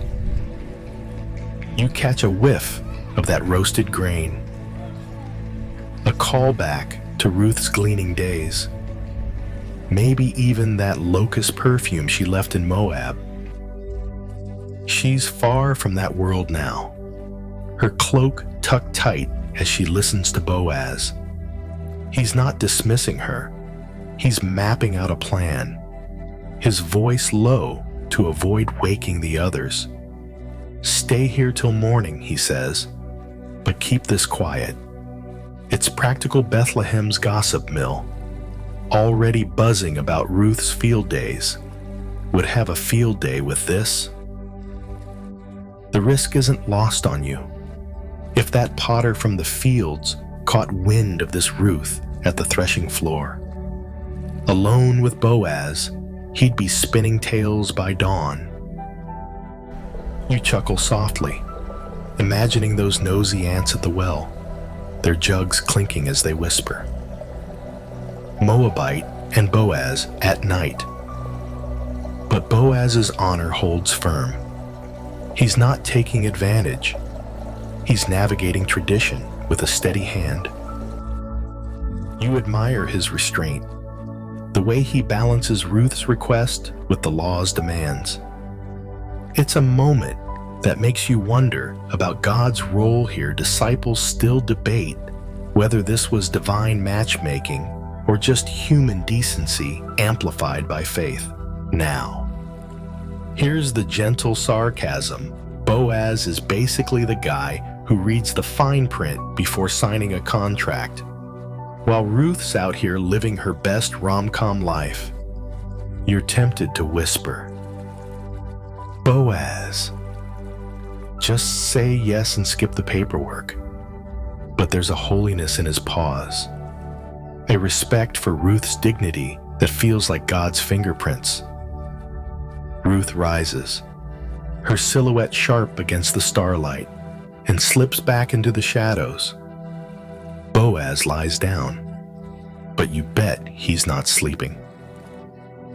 You catch a whiff of that roasted grain, a callback to Ruth's gleaning days, maybe even that locust perfume she left in Moab. She's far from that world now, her cloak tucked tight as she listens to Boaz. He's not dismissing her. He's mapping out a plan, his voice low to avoid waking the others. Stay here till morning, he says, but keep this quiet. It's practical Bethlehem's gossip mill, already buzzing about Ruth's field days. would have a field day with this. The risk isn't lost on you. If that potter from the fields caught wind of this Ruth at the threshing floor, alone with Boaz, he'd be spinning tales by dawn. You chuckle softly, imagining those nosy ants at the well, their jugs clinking as they whisper. Moabite and Boaz at night. But Boaz's honor holds firm. He's not taking advantage. He's navigating tradition with a steady hand. You admire his restraint, the way he balances Ruth's request with the law's demands. It's a moment that makes you wonder about God's role here. Disciples still debate whether this was divine matchmaking or just human decency amplified by faith. Now, here's the gentle sarcasm. Boaz is basically the guy who reads the fine print before signing a contract, while Ruth's out here living her best rom-com life. You're tempted to whisper, "Boaz, just say yes and skip the paperwork." But there's a holiness in his pause, a respect for Ruth's dignity that feels like God's fingerprints. Ruth rises, her silhouette sharp against the starlight, and slips back into the shadows. Boaz lies down, but you bet he's not sleeping.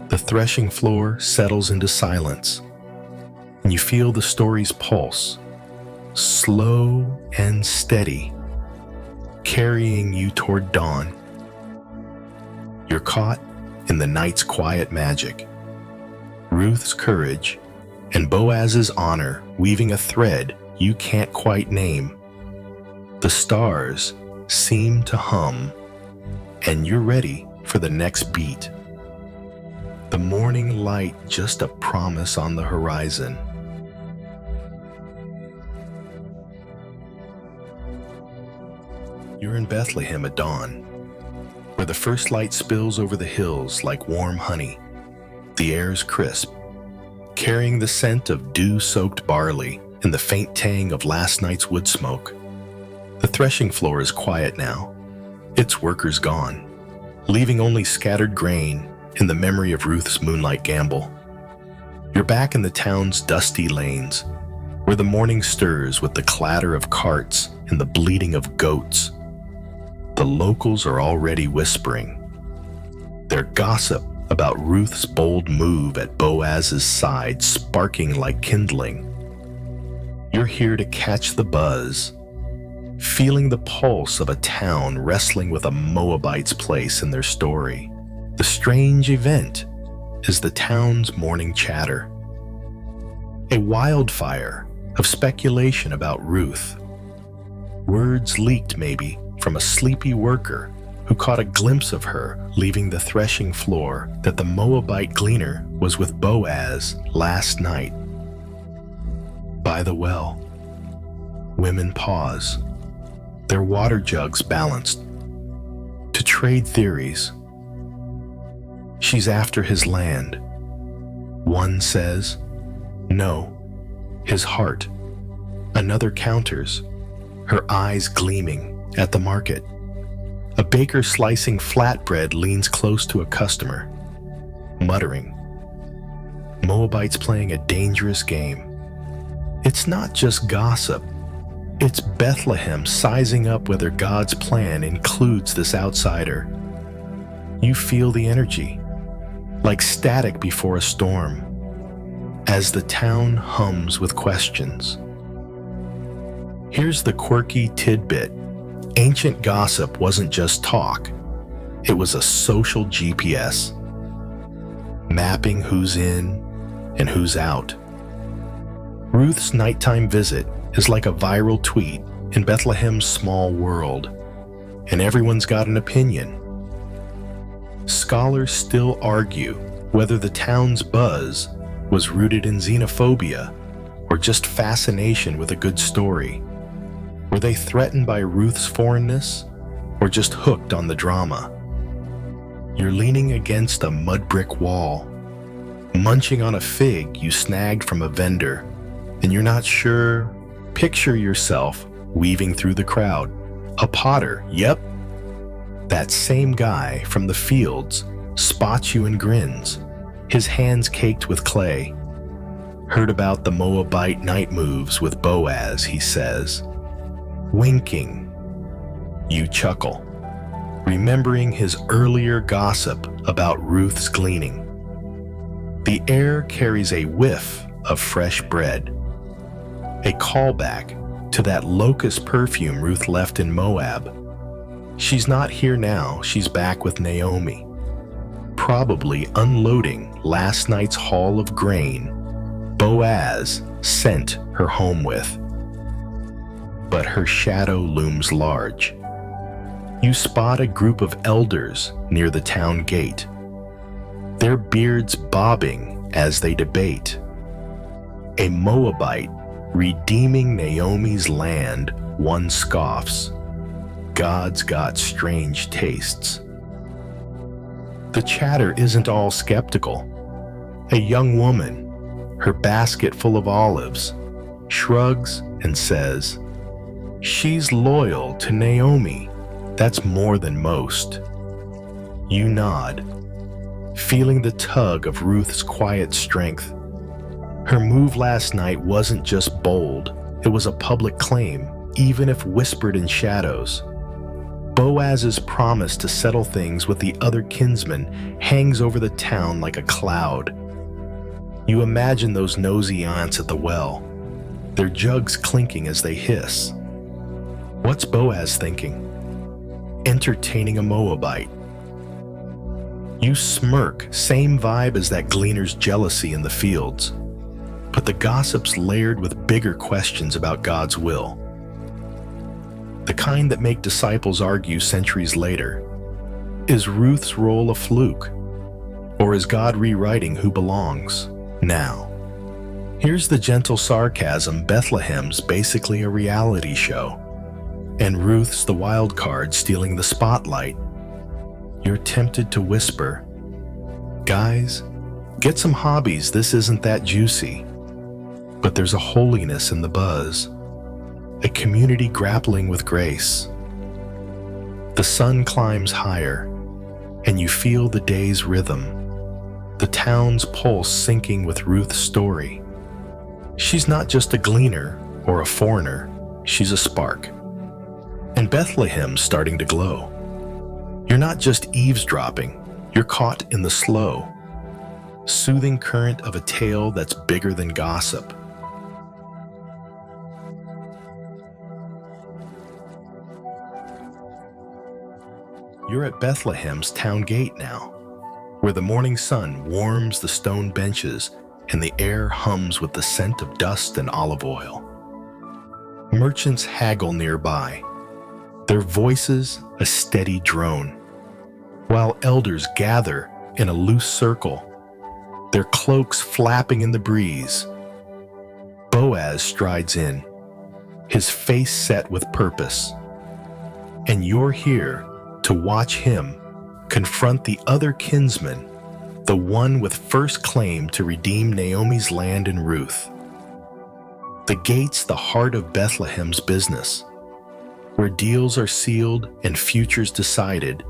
The threshing floor settles into silence, and you feel the story's pulse, slow and steady, carrying you toward dawn. You're caught in the night's quiet magic, Ruth's courage and Boaz's honor weaving a thread you can't quite name. The stars seem to hum, and you're ready for the next beat. The morning light just a promise on the horizon. You're in Bethlehem at dawn, where the first light spills over the hills like warm honey. The air's crisp, carrying the scent of dew-soaked barley and the faint tang of last night's wood smoke. The threshing floor is quiet now, its workers gone, leaving only scattered grain in the memory of Ruth's moonlight gamble. You're back in the town's dusty lanes, where the morning stirs with the clatter of carts and the bleating of goats. The locals are already whispering. Their gossip about Ruth's bold move at Boaz's side sparking like kindling. You're here to catch the buzz, feeling the pulse of a town wrestling with a Moabite's place in their story. The strange event is the town's morning chatter, a wildfire of speculation about Ruth. Words leaked maybe from a sleepy worker who caught a glimpse of her leaving the threshing floor that the Moabite gleaner was with Boaz last night. By the well, women pause, their water jugs balanced, to trade theories. She's after his land. One says, no, his heart. Another counters, her eyes gleaming at the market. A baker slicing flatbread leans close to a customer, muttering. Moabites playing a dangerous game. It's not just gossip. It's Bethlehem sizing up whether God's plan includes this outsider. You feel the energy, like static before a storm, as the town hums with questions. Here's the quirky tidbit. Ancient gossip wasn't just talk. It was a social GPS, mapping who's in and who's out. Ruth's nighttime visit is like a viral tweet in Bethlehem's small world, and everyone's got an opinion. Scholars still argue whether the town's buzz was rooted in xenophobia or just fascination with a good story. Were they threatened by Ruth's foreignness or just hooked on the drama? You're leaning against a mud brick wall, munching on a fig you snagged from a vendor, and you're not sure. Picture yourself weaving through the crowd. A potter, yep. That same guy from the fields spots you and grins, his hands caked with clay. Heard about the Moabite night moves with Boaz, he says. Winking. You chuckle, remembering his earlier gossip about Ruth's gleaning. The air carries a whiff of fresh bread, a callback to that locust perfume Ruth left in Moab. She's not here now, she's back with Naomi, probably unloading last night's haul of grain Boaz sent her home with. But her shadow looms large. You spot a group of elders near the town gate, their beards bobbing as they debate. A Moabite redeeming Naomi's land, one scoffs. God's got strange tastes. The chatter isn't all skeptical. A young woman, her basket full of olives, shrugs and says, "She's loyal to Naomi. That's more than most." You nod, feeling the tug of Ruth's quiet strength. Her move last night wasn't just bold, it was a public claim, even if whispered in shadows. Boaz's promise to settle things with the other kinsmen hangs over the town like a cloud. You imagine those nosy aunts at the well, their jugs clinking as they hiss. What's Boaz thinking? Entertaining a Moabite. You smirk, same vibe as that gleaner's jealousy in the fields. But the gossip's layered with bigger questions about God's will. The kind that make disciples argue centuries later. Is Ruth's role a fluke? Or is God rewriting who belongs now? Here's the gentle sarcasm. Bethlehem's basically a reality show, and Ruth's the wild card stealing the spotlight. You're tempted to whisper, "Guys, get some hobbies, this isn't that juicy." But there's a holiness in the buzz, a community grappling with grace. The sun climbs higher, and you feel the day's rhythm, the town's pulse syncing with Ruth's story. She's not just a gleaner or a foreigner, she's a spark. And Bethlehem's starting to glow. You're not just eavesdropping, you're caught in the slow, soothing current of a tale that's bigger than gossip. You're at Bethlehem's town gate now, where the morning sun warms the stone benches and the air hums with the scent of dust and olive oil. Merchants haggle nearby, their voices a steady drone, while elders gather in a loose circle, their cloaks flapping in the breeze. Boaz strides in, his face set with purpose, and you're here to watch him confront the other kinsman, the one with first claim to redeem Naomi's land in Ruth. The gate's the heart of Bethlehem's business, where deals are sealed and futures decided,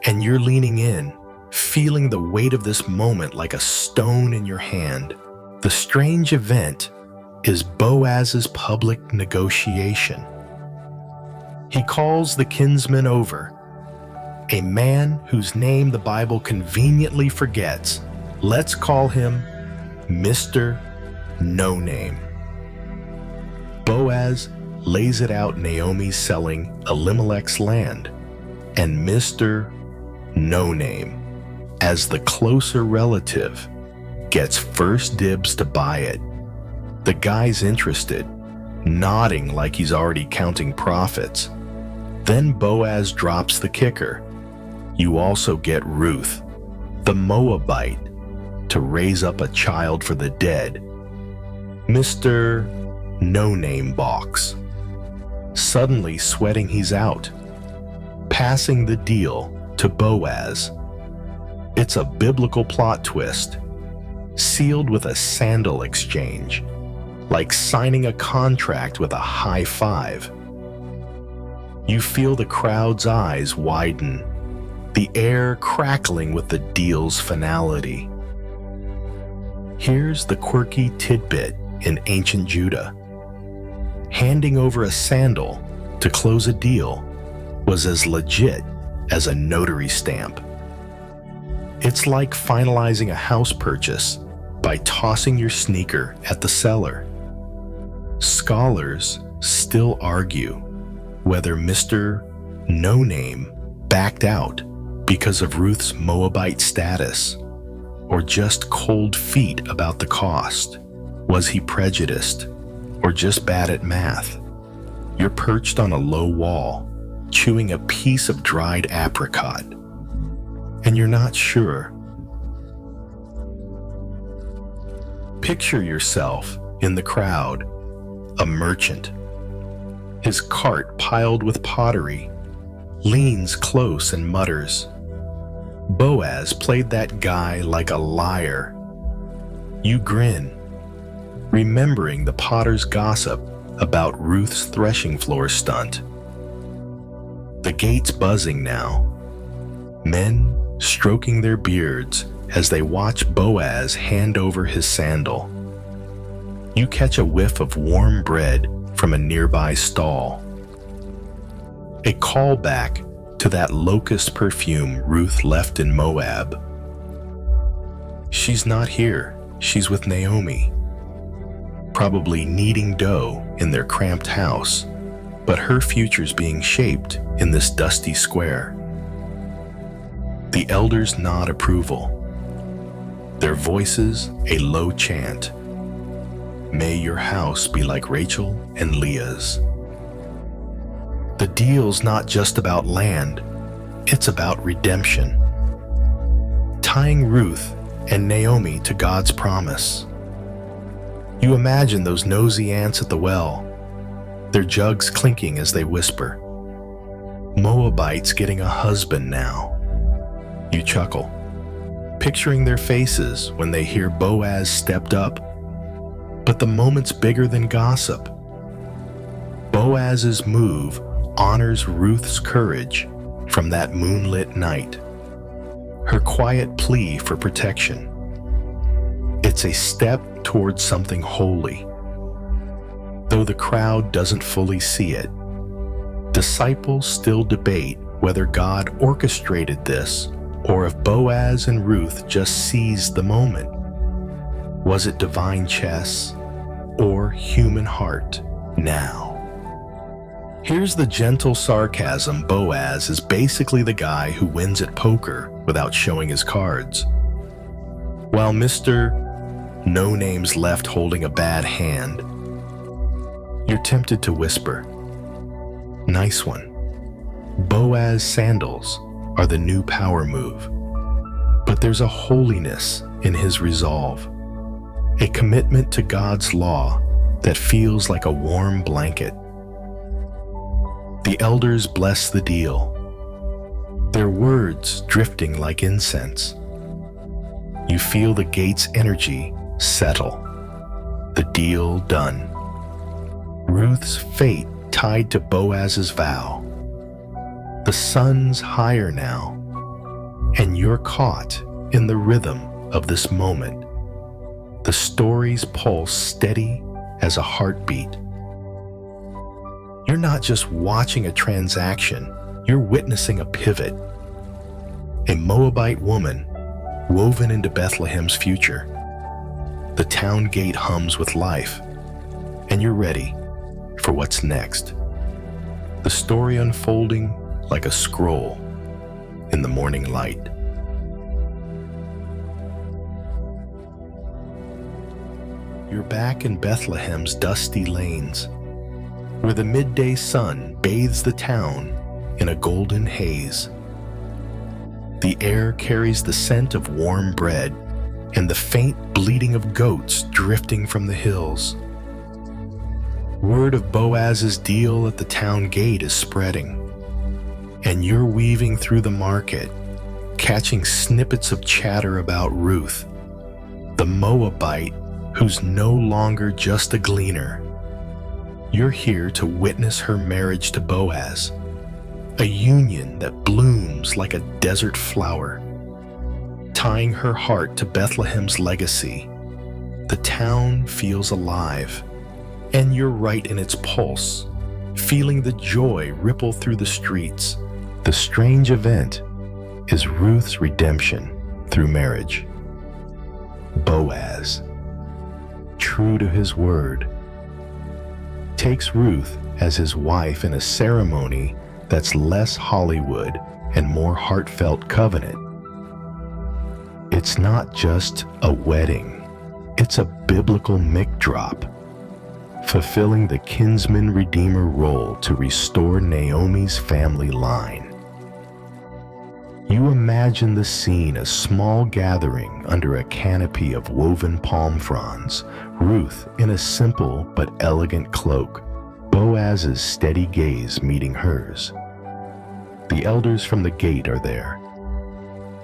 and you're leaning in, feeling the weight of this moment like a stone in your hand. The strange event is Boaz's public negotiation. He calls the kinsman over, a man whose name the Bible conveniently forgets. Let's call him Mr. No Name. Boaz lays it out Naomi's selling Elimelech's land, and Mr. No Name, as the closer relative, gets first dibs to buy it. The guy's interested, nodding like he's already counting profits. Then Boaz drops the kicker. You also get Ruth, the Moabite, to raise up a child for the dead. Mr. No Name balks, suddenly sweating he's out, passing the deal to Boaz. It's a biblical plot twist. sealed with a sandal exchange, like signing a contract with a high five. You feel the crowd's eyes widen, the air crackling with the deal's finality. Here's the quirky tidbit in ancient Judah. Handing over a sandal to close a deal was as legit as a notary stamp. It's like finalizing a house purchase by tossing your sneaker at the seller. Scholars still argue whether Mr. No Name backed out because of Ruth's Moabite status, or just cold feet about the cost. Was he prejudiced, or just bad at math? You're perched on a low wall, chewing a piece of dried apricot, and you're not sure. Picture yourself in the crowd, a merchant. His cart piled with pottery, leans close and mutters. Boaz played that guy like a liar. You grin, remembering the potter's gossip about Ruth's threshing floor stunt. The gate's buzzing now, men stroking their beards as they watch Boaz hand over his sandal. You catch a whiff of warm bread from a nearby stall. A callback to that locust perfume Ruth left in Moab. She's not here, she's with Naomi, probably kneading dough in their cramped house, but her future's being shaped in this dusty square. The elders nod approval, their voices a low chant. May your house be like Rachel and Leah's. The deal's not just about land, it's about redemption. Tying Ruth and Naomi to God's promise. You imagine those nosy ants at the well, their jugs clinking as they whisper. Moabites getting a husband now. You chuckle, picturing their faces when they hear Boaz stepped up. But the moment's bigger than gossip. Boaz's move honors Ruth's courage from that moonlit night, her quiet plea for protection. It's a step towards something holy. Though the crowd doesn't fully see it, disciples still debate whether God orchestrated this or if Boaz and Ruth just seized the moment. Was it divine chess or human heart now? Here's the gentle sarcasm. Boaz is basically the guy who wins at poker without showing his cards, while Mr. No Name's left holding a bad hand. You're tempted to whisper, "Nice one." Boaz's sandals are the new power move, but there's a holiness in his resolve, a commitment to God's law that feels like a warm blanket. The elders bless the deal, their words drifting like incense. You feel the gate's energy settle, the deal done. Ruth's fate tied to Boaz's vow. The sun's higher now, and you're caught in the rhythm of this moment. The story's pulse steady as a heartbeat. You're not just watching a transaction, you're witnessing a pivot. A Moabite woman woven into Bethlehem's future. The town gate hums with life, and you're ready for what's next. The story unfolding like a scroll in the morning light. You're back in Bethlehem's dusty lanes, where the midday sun bathes the town in a golden haze. The air carries the scent of warm bread and the faint bleating of goats drifting from the hills. Word of Boaz's deal at the town gate is spreading, and you're weaving through the market, catching snippets of chatter about Ruth, the Moabite who's no longer just a gleaner. You're here to witness her marriage to Boaz, a union that blooms like a desert flower, tying her heart to Bethlehem's legacy. The town feels alive, and you're right in its pulse, feeling the joy ripple through the streets. The strange event is Ruth's redemption through marriage. Boaz, true to his word, takes Ruth as his wife in a ceremony that's less Hollywood and more heartfelt covenant. It's not just a wedding, it's a biblical mic drop, fulfilling the kinsman redeemer role to restore Naomi's family line. You imagine the scene, a small gathering under a canopy of woven palm fronds, Ruth in a simple but elegant cloak, Boaz's steady gaze meeting hers. The elders from the gate are there.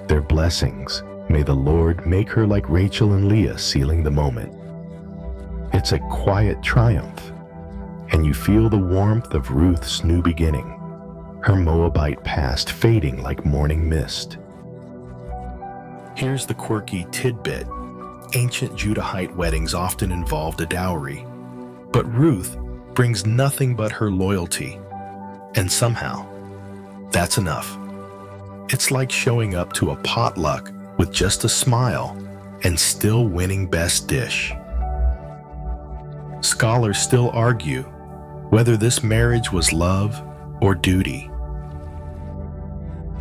Their blessings, may the Lord make her like Rachel and Leah, sealing the moment. It's a quiet triumph, and you feel the warmth of Ruth's new beginning, her Moabite past fading like morning mist. Here's the quirky tidbit. Ancient Judahite weddings often involved a dowry, but Ruth brings nothing but her loyalty, and somehow, that's enough. It's like showing up to a potluck with just a smile and still winning best dish. Scholars still argue whether this marriage was love or duty.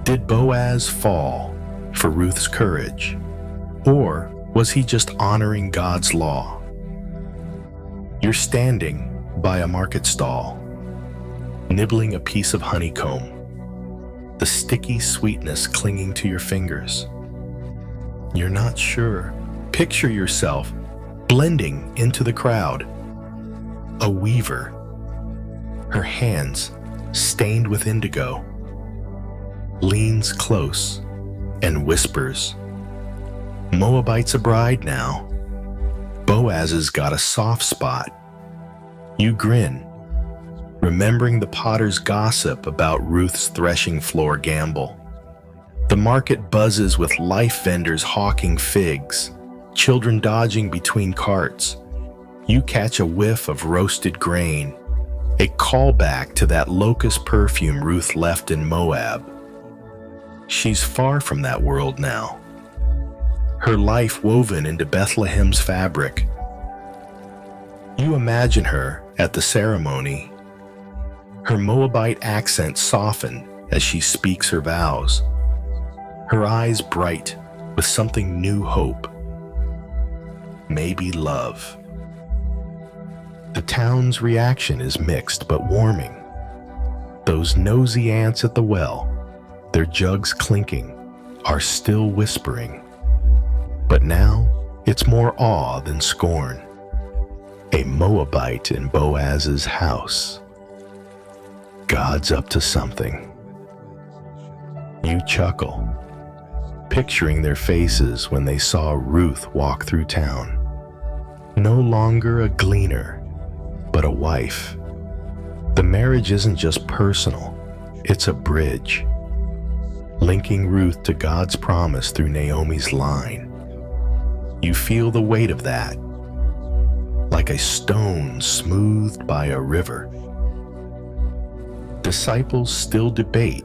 Did Boaz fall for Ruth's courage, or was he just honoring God's law? You're standing by a market stall, nibbling a piece of honeycomb, the sticky sweetness clinging to your fingers. You're not sure. Picture yourself blending into the crowd. A weaver, her hands stained with indigo, leans close and whispers, "Moabite's a bride now. Boaz has got a soft spot." You grin, remembering the potter's gossip about Ruth's threshing floor gamble. The market buzzes with life vendors hawking figs, children dodging between carts. You catch a whiff of roasted grain, a callback to that locust perfume Ruth left in Moab. She's far from that world now, her life woven into Bethlehem's fabric. You imagine her at the ceremony, her Moabite accent softened as she speaks her vows, her eyes bright with something new hope, maybe love. The town's reaction is mixed but warming. Those nosy ants at the well, their jugs clinking, are still whispering. But now it's more awe than scorn. A Moabite in Boaz's house. God's up to something. You chuckle, picturing their faces when they saw Ruth walk through town. No longer a gleaner, but a wife. The marriage isn't just personal, it's a bridge, linking Ruth to God's promise through Naomi's line. You feel the weight of that, like a stone smoothed by a river. Disciples still debate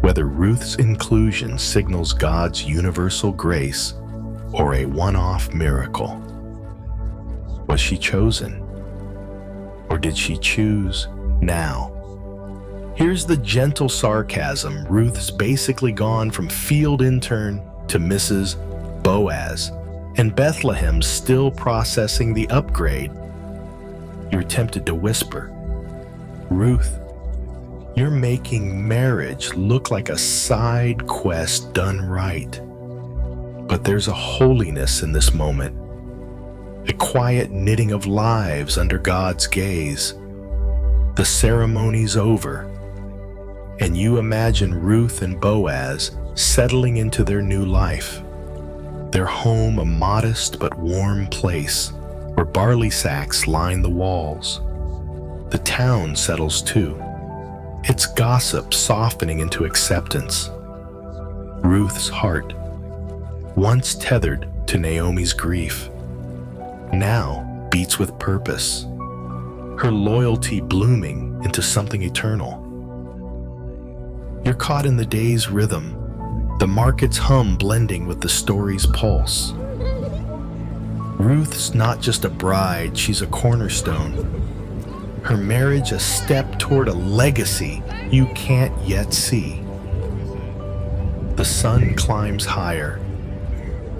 whether Ruth's inclusion signals God's universal grace or a one-off miracle. Was she chosen? Or did she choose now? Here's the gentle sarcasm. Ruth's basically gone from field intern to Mrs. Boaz, and Bethlehem's still processing the upgrade. You're tempted to whisper, "Ruth, you're making marriage look like a side quest done right." But there's a holiness in this moment, a quiet knitting of lives under God's gaze. The ceremony's over, and you imagine Ruth and Boaz settling into their new life. their home a modest but warm place where barley sacks line the walls. The town settles too, its gossip softening into acceptance. Ruth's heart, once tethered to Naomi's grief, now beats with purpose, her loyalty blooming into something eternal. You're caught in the day's rhythm, the market's hum blending with the story's pulse. Ruth's not just a bride, she's a cornerstone. Her marriage a step toward a legacy you can't yet see. The sun climbs higher,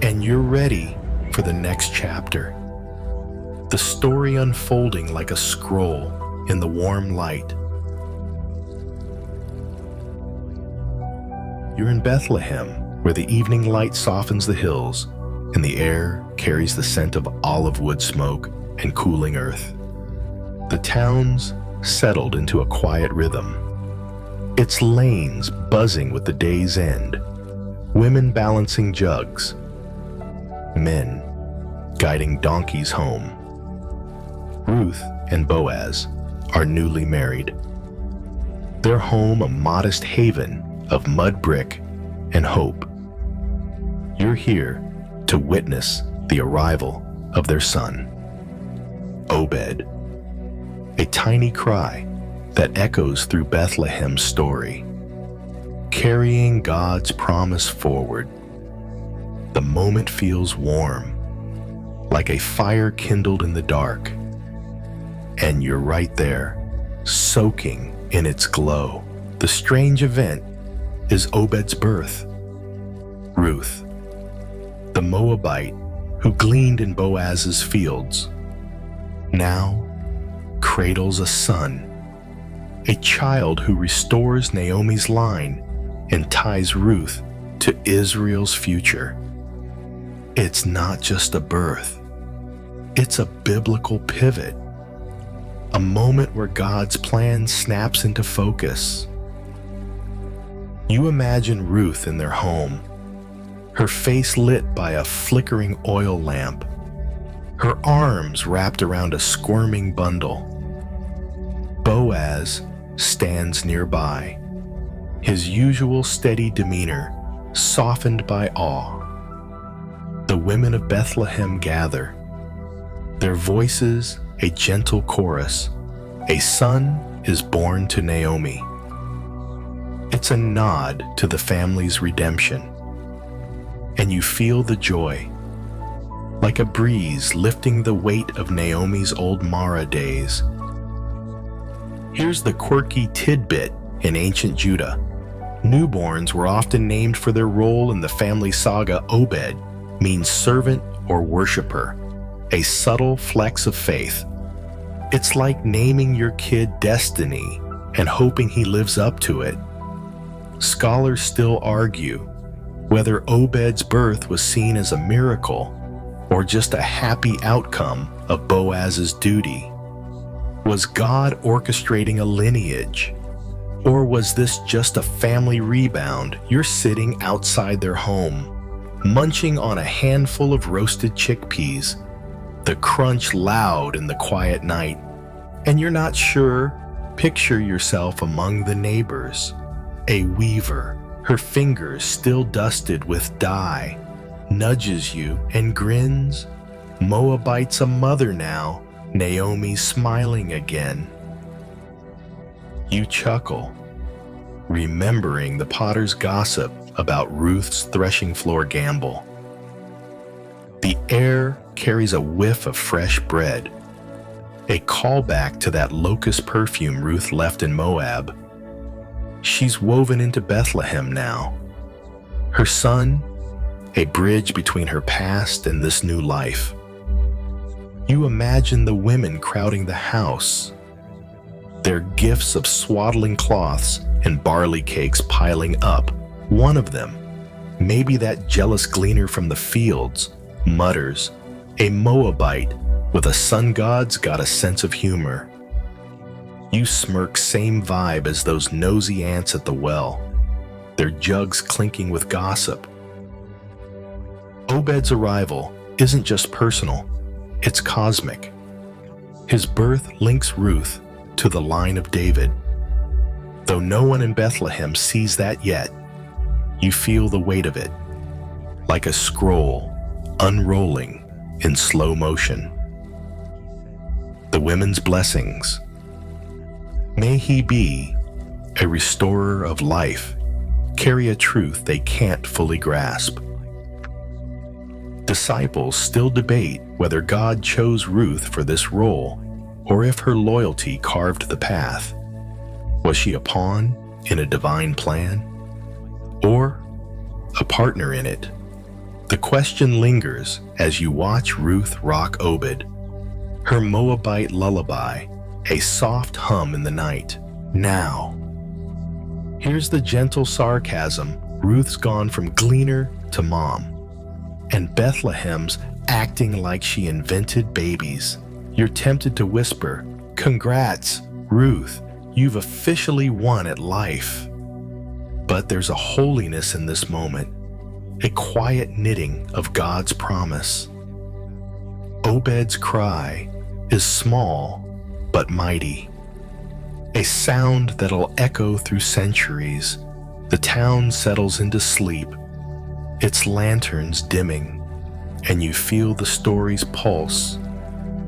and you're ready for the next chapter. The story unfolding like a scroll in the warm light. You're in Bethlehem, where the evening light softens the hills, and the air carries the scent of olive wood smoke and cooling earth. The town's settled into a quiet rhythm, its lanes buzzing with the day's end, women balancing jugs, men guiding donkeys home. Ruth and Boaz are newly married. Their home a modest haven of mud brick and hope. You're here to witness the arrival of their son, Obed, a tiny cry that echoes through Bethlehem's story, carrying God's promise forward. The moment feels warm, like a fire kindled in the dark, and you're right there, soaking in its glow. The strange event is Obed's birth. Ruth, the Moabite who gleaned in Boaz's fields, now cradles a son, a child who restores Naomi's line and ties Ruth to Israel's future. It's not just a birth, it's a biblical pivot, a moment where God's plan snaps into focus. You imagine Ruth in their home, her face lit by a flickering oil lamp, her arms wrapped around a squirming bundle. Boaz stands nearby, his usual steady demeanor softened by awe. The women of Bethlehem gather, their voices a gentle chorus. A son is born to Naomi. It's a nod to the family's redemption, and you feel the joy, like a breeze lifting the weight of Naomi's old Mara days. Here's the quirky tidbit in ancient Judah. Newborns were often named for their role in the family saga. Obed means servant or worshiper, a subtle flex of faith. It's like naming your kid Destiny and hoping he lives up to it. Scholars still argue whether Obed's birth was seen as a miracle or just a happy outcome of Boaz's duty. Was God orchestrating a lineage? Or was this just a family rebound? You're sitting outside their home, munching on a handful of roasted chickpeas, the crunch loud in the quiet night, and you're not sure. Picture yourself among the neighbors. A weaver, her fingers still dusted with dye, nudges you and grins. Moabite's a mother now, Naomi's smiling again. You chuckle, remembering the potter's gossip about Ruth's threshing floor gamble. The air carries a whiff of fresh bread, a callback to that locust perfume Ruth left in Moab. She's woven into Bethlehem now. Her son, a bridge between her past and this new life. You imagine the women crowding the house, their gifts of swaddling cloths and barley cakes piling up. One of them, maybe that jealous gleaner from the fields, mutters, "A Moabite with a sun god's got a sense of humor." You smirk, same vibe as those nosy ants at the well, their jugs clinking with gossip. Obed's arrival isn't just personal, it's cosmic. His birth links Ruth to the line of David. Though no one in Bethlehem sees that yet, you feel the weight of it, like a scroll unrolling in slow motion. The women's blessings. May he be a restorer of life, carry a truth they can't fully grasp. Disciples still debate whether God chose Ruth for this role or if her loyalty carved the path. Was she a pawn in a divine plan or a partner in it? The question lingers as you watch Ruth rock Obed, her Moabite lullaby, a soft hum in the night. Now, here's the gentle sarcasm. Ruth's gone from gleaner to mom, and Bethlehem's acting like she invented babies. You're tempted to whisper, "Congrats, Ruth, you've officially won at life." But there's a holiness in this moment, a quiet knitting of God's promise. Obed's cry is small but mighty, a sound that'll echo through centuries. The town settles into sleep, its lanterns dimming, and you feel the story's pulse,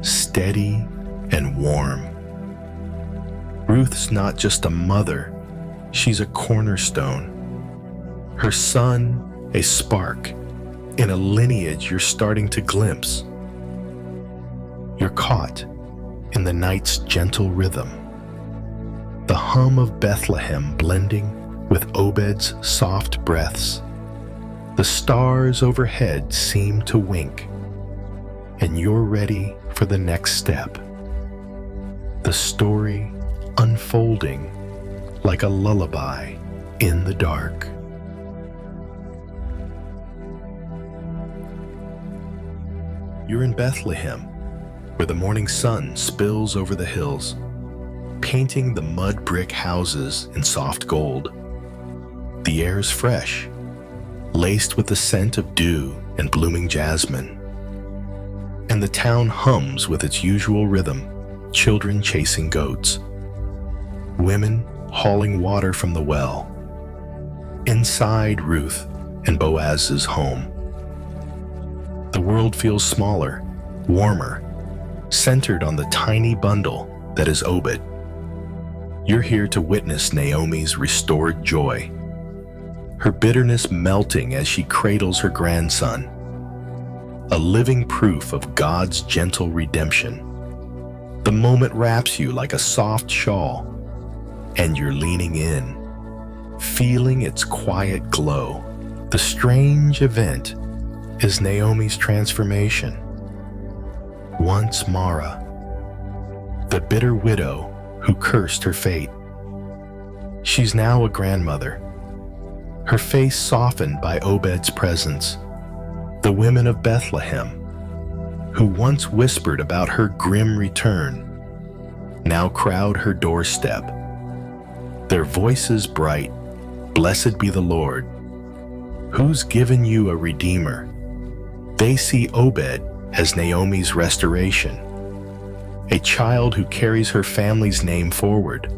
steady and warm. Ruth's not just a mother, she's a cornerstone. Her son, a spark, in a lineage you're starting to glimpse. You're caught in the night's gentle rhythm, the hum of Bethlehem blending with Obed's soft breaths. The stars overhead seem to wink, and you're ready for the next step. The story unfolding like a lullaby in the dark. You're in Bethlehem, where the morning sun spills over the hills, painting the mud brick houses in soft gold. The air's fresh, laced with the scent of dew and blooming jasmine. And the town hums with its usual rhythm, children chasing goats, women hauling water from the well. Inside Ruth and Boaz's home, the world feels smaller, warmer, centered on the tiny bundle that is Obed. You're here to witness Naomi's restored joy, her bitterness melting as she cradles her grandson, a living proof of God's gentle redemption. The moment wraps you like a soft shawl, and you're leaning in, feeling its quiet glow. The strange event is Naomi's transformation. Once Mara, the bitter widow who cursed her fate, she's now a grandmother, her face softened by Obed's presence. The women of Bethlehem, who once whispered about her grim return, now crowd her doorstep, their voices bright. Blessed be the Lord, who's given you a redeemer. They see Obed as Naomi's restoration, a child who carries her family's name forward.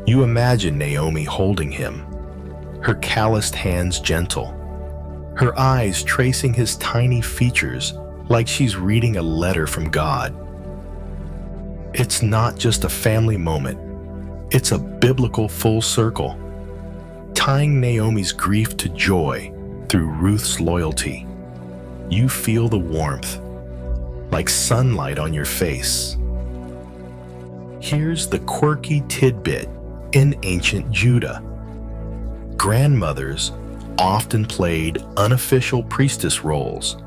You imagine Naomi holding him, her calloused hands gentle, her eyes tracing his tiny features like she's reading a letter from God. It's not just a family moment, it's a biblical full circle, tying Naomi's grief to joy through Ruth's loyalty. You feel the warmth, like sunlight on your face. Here's the quirky tidbit in ancient Judah. Grandmothers often played unofficial priestess roles,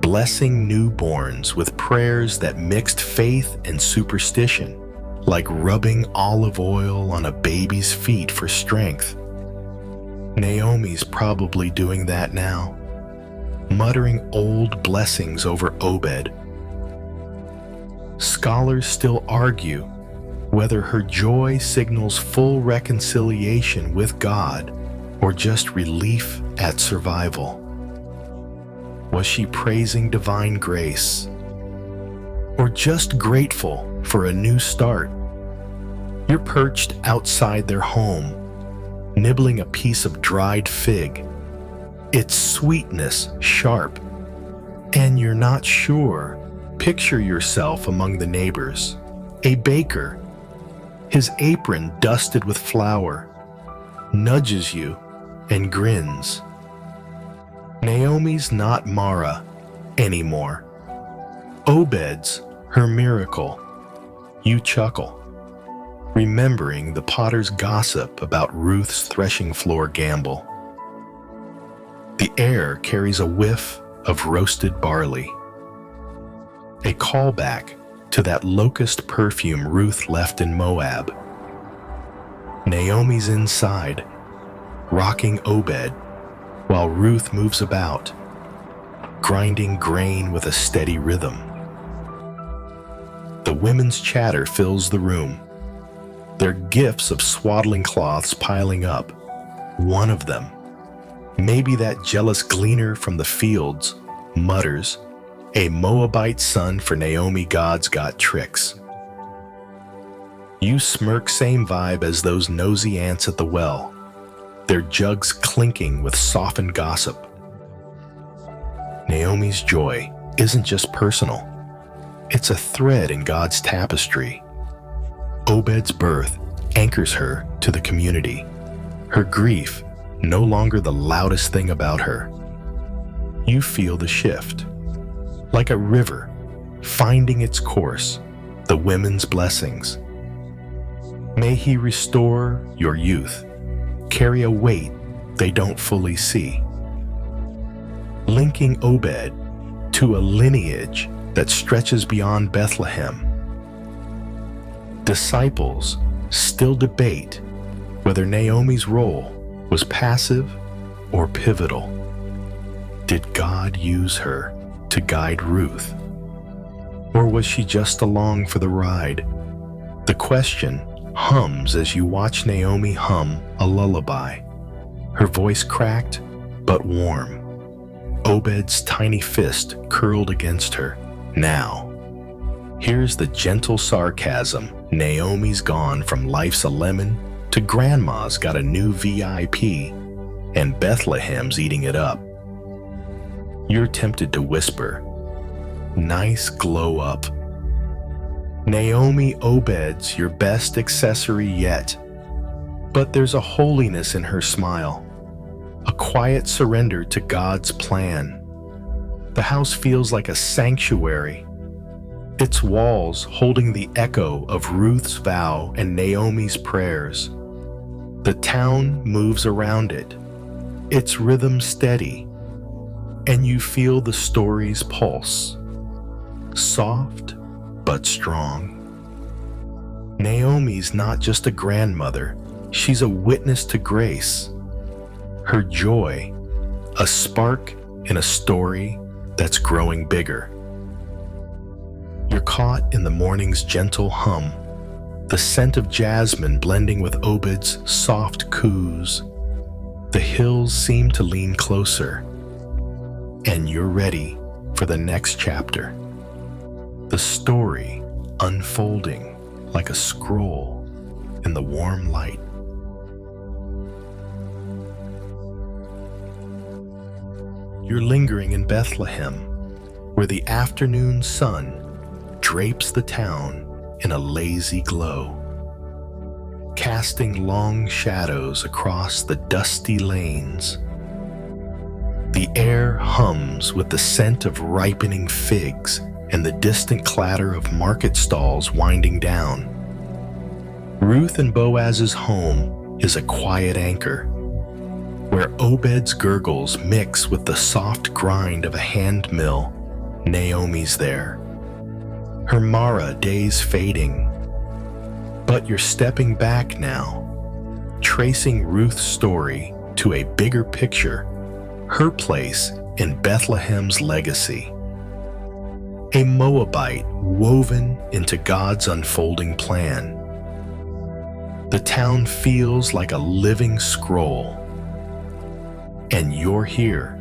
blessing newborns with prayers that mixed faith and superstition, like rubbing olive oil on a baby's feet for strength. Naomi's probably doing that now, muttering old blessings over Obed. Scholars still argue whether her joy signals full reconciliation with God or just relief at survival. Was she praising divine grace? Or just grateful for a new start? You're perched outside their home, nibbling a piece of dried fig, its sweetness sharp, and you're not sure. Picture yourself among the neighbors, a baker, his apron dusted with flour, nudges you and grins. Naomi's not Mara anymore. Obed's her miracle. You chuckle, remembering the potter's gossip about Ruth's threshing floor gamble. The air carries a whiff of roasted barley, a callback to that locust perfume Ruth left in Moab. Naomi's inside, rocking Obed, while Ruth moves about, grinding grain with a steady rhythm. The women's chatter fills the room, their gifts of swaddling cloths piling up. One of them, maybe that jealous gleaner from the fields, mutters, "A Moabite son for Naomi, God's got tricks." You smirk, same vibe as those nosy ants at the well, their jugs clinking with softened gossip. Naomi's joy isn't just personal. It's a thread in God's tapestry. Obed's birth anchors her to the community. Her grief no longer the loudest thing about her. You feel the shift, like a river finding its course, the women's blessings. May he restore your youth, carry a weight they don't fully see. Linking Obed to a lineage that stretches beyond Bethlehem. Disciples still debate whether Naomi's role was passive or pivotal. Did God use her to guide Ruth? Or was she just along for the ride? The question hums as you watch Naomi hum a lullaby, her voice cracked but warm. Obed's tiny fist curled against her. Now, here's the gentle sarcasm. Naomi's gone from life's a lemon to grandma's got a new VIP, and Bethlehem's eating it up. You're tempted to whisper, "Nice glow up." Naomi, Obed's your best accessory yet. But there's a holiness in her smile, a quiet surrender to God's plan. The house feels like a sanctuary, its walls holding the echo of Ruth's vow and Naomi's prayers. The town moves around it, its rhythm steady, and you feel the story's pulse, soft but strong. Naomi's not just a grandmother, she's a witness to grace. Her joy, a spark in a story that's growing bigger. You're caught in the morning's gentle hum, the scent of jasmine blending with Obed's soft coos. The hills seem to lean closer, and you're ready for the next chapter. The story unfolding like a scroll in the warm light. You're lingering in Bethlehem, where the afternoon sun drapes the town in a lazy glow, casting long shadows across the dusty lanes. The air hums with the scent of ripening figs and the distant clatter of market stalls winding down. Ruth and Boaz's home is a quiet anchor, where Obed's gurgles mix with the soft grind of a hand mill. Naomi's there, her Mara days fading. But you're stepping back now, tracing Ruth's story to a bigger picture, her place in Bethlehem's legacy. A Moabite woven into God's unfolding plan. The town feels like a living scroll, and you're here,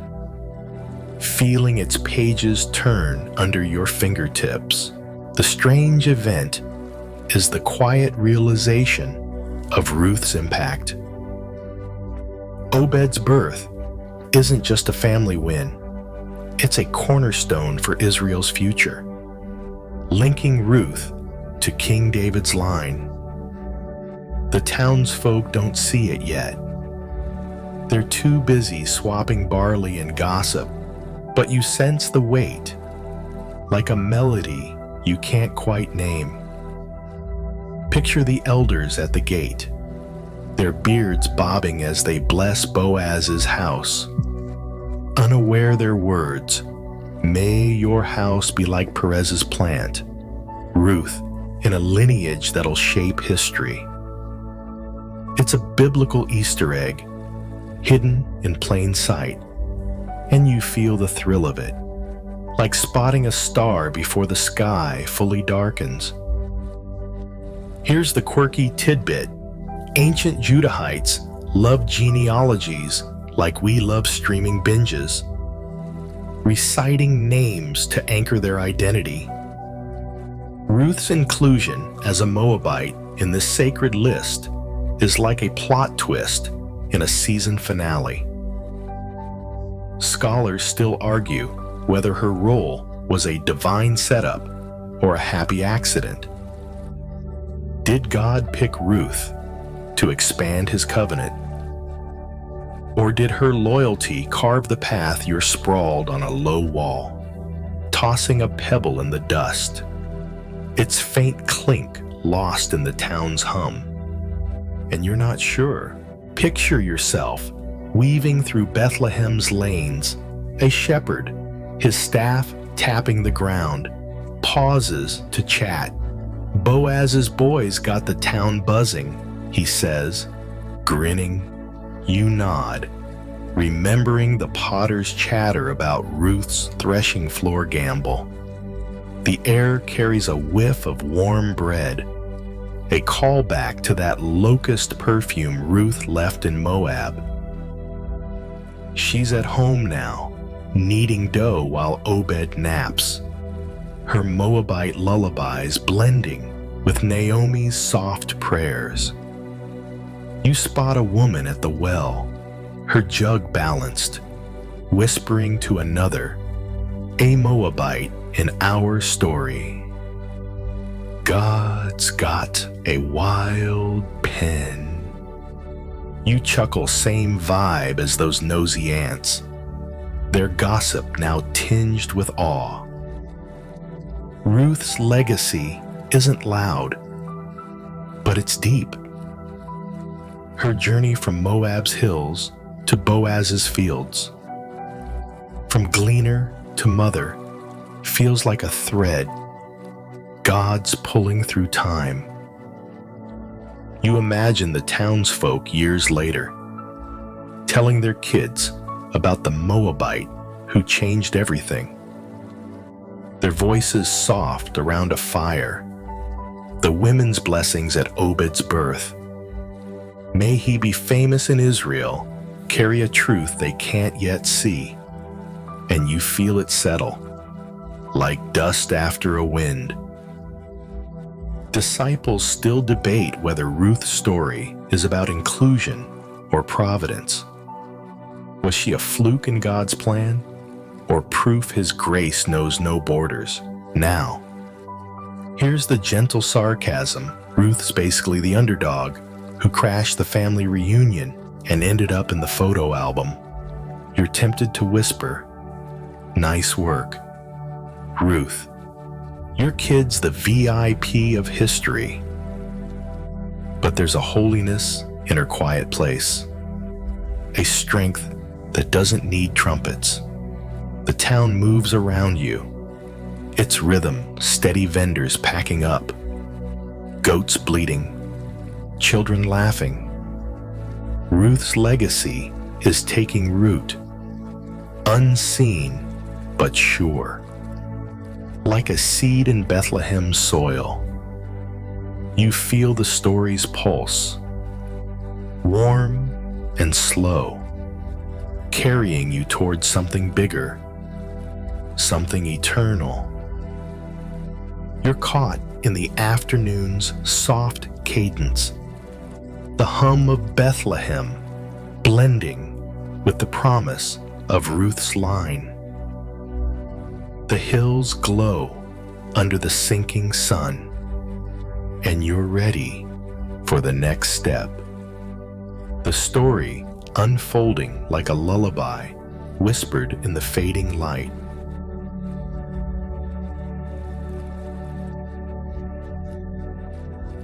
feeling its pages turn under your fingertips. The strange event is the quiet realization of Ruth's impact. Obed's birth isn't just a family win, it's a cornerstone for Israel's future, linking Ruth to King David's line. The townsfolk don't see it yet. They're too busy swapping barley and gossip, but you sense the weight, like a melody you can't quite name. Picture the elders at the gate, their beards bobbing as they bless Boaz's house. Unaware their words, "May your house be like Perez's plant," Ruth, in a lineage that'll shape history. It's a biblical Easter egg, hidden in plain sight, and you feel the thrill of it, like spotting a star before the sky fully darkens. Here's the quirky tidbit. Ancient Judahites loved genealogies like we love streaming binges, reciting names to anchor their identity. Ruth's inclusion as a Moabite in this sacred list is like a plot twist in a season finale. Scholars still argue whether her role was a divine setup or a happy accident. Did God pick Ruth to expand his covenant? Or did her loyalty carve the path you're sprawled on a low wall, tossing a pebble in the dust, its faint clink lost in the town's hum? And you're not sure. Picture yourself weaving through Bethlehem's lanes, a shepherd, his staff tapping the ground, pauses to chat. "Boaz's boys got the town buzzing," he says, grinning. You nod, remembering the potter's chatter about Ruth's threshing floor gamble. The air carries a whiff of warm bread, a callback to that locust perfume Ruth left in Moab. She's at home now, kneading dough while Obed naps, her Moabite lullabies blending with Naomi's soft prayers. You spot a woman at the well, her jug balanced, whispering to another, a Moabite in our story. God's got a wild pen. You chuckle, same vibe as those nosy ants, their gossip now tinged with awe. Ruth's legacy isn't loud, but it's deep. Her journey from Moab's hills to Boaz's fields, from gleaner to mother, feels like a thread God's pulling through time. You imagine the townsfolk years later, telling their kids about the Moabite who changed everything. Their voices soft around a fire, the women's blessings at Obed's birth. May he be famous in Israel, carry a truth they can't yet see, and you feel it settle, like dust after a wind. Disciples still debate whether Ruth's story is about inclusion or providence. Was she a fluke in God's plan, or proof his grace knows no borders? Now, here's the gentle sarcasm. Ruth's basically the underdog who crashed the family reunion and ended up in the photo album. You're tempted to whisper, "Nice work, Ruth. Your kid's the VIP of history." But there's a holiness in her quiet place, a strength that doesn't need trumpets. The town moves around you, its rhythm steady, vendors packing up, goats bleating, children laughing. Ruth's legacy is taking root, unseen but sure, like a seed in Bethlehem's soil. You feel the story's pulse, warm and slow, carrying you towards something bigger something eternal. You're caught in the afternoon's soft cadence, the hum of Bethlehem blending with the promise of Ruth's line. The hills glow under the sinking sun, and you're ready for the next step. The story unfolding like a lullaby whispered in the fading light.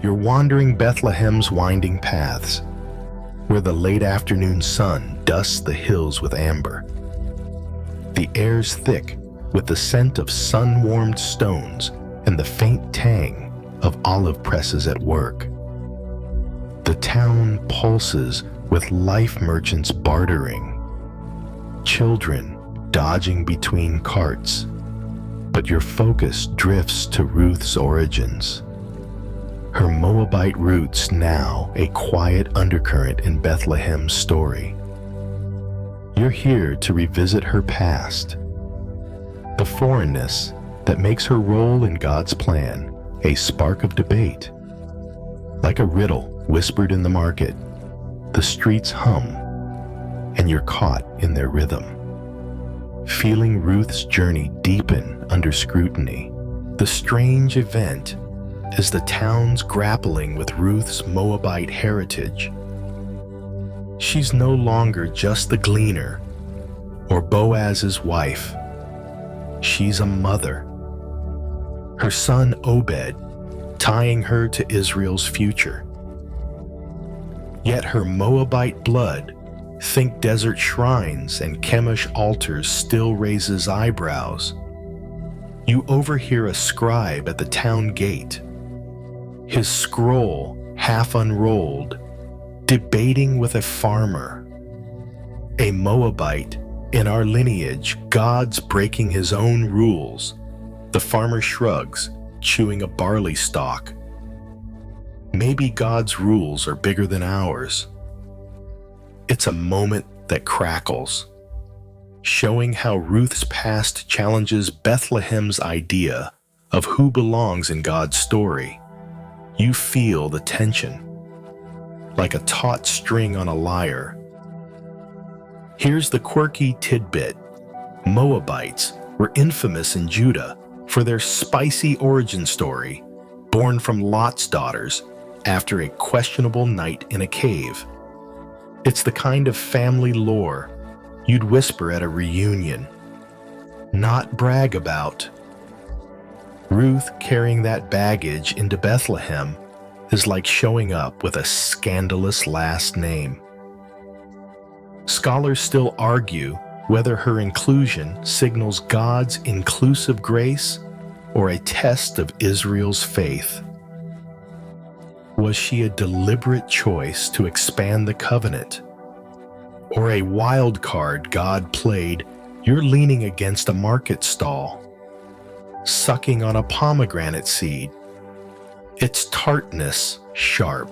You're wandering Bethlehem's winding paths, where the late afternoon sun dusts the hills with amber. The air's thick with the scent of sun-warmed stones and the faint tang of olive presses at work. The town pulses with life merchants bartering, children dodging between carts, but your focus drifts to Ruth's origins. Her Moabite roots now a quiet undercurrent in Bethlehem's story. You're here to revisit her past, the foreignness that makes her role in God's plan a spark of debate. Like a riddle whispered in the market, the streets hum, and you're caught in their rhythm. Feeling Ruth's journey deepen under scrutiny, the strange event is the town's grappling with Ruth's Moabite heritage. She's no longer just the gleaner or Boaz's wife. She's a mother. Her son Obed tying her to Israel's future. Yet her Moabite blood, think desert shrines and Chemosh altars, still raises eyebrows. You overhear a scribe at the town gate, his scroll half unrolled, debating with a farmer. A Moabite in our lineage, God's breaking his own rules. The farmer shrugs, chewing a barley stalk. Maybe God's rules are bigger than ours. It's a moment that crackles, showing how Ruth's past challenges Bethlehem's idea of who belongs in God's story. You feel the tension, like a taut string on a lyre. Here's the quirky tidbit. Moabites were infamous in Judah for their spicy origin story, born from Lot's daughters after a questionable night in a cave. It's the kind of family lore you'd whisper at a reunion, not brag about. Ruth carrying that baggage into Bethlehem is like showing up with a scandalous last name. Scholars still argue whether her inclusion signals God's inclusive grace or a test of Israel's faith. Was she a deliberate choice to expand the covenant, or a wild card God played, you're leaning against a market stall, sucking on a pomegranate seed, its tartness sharp?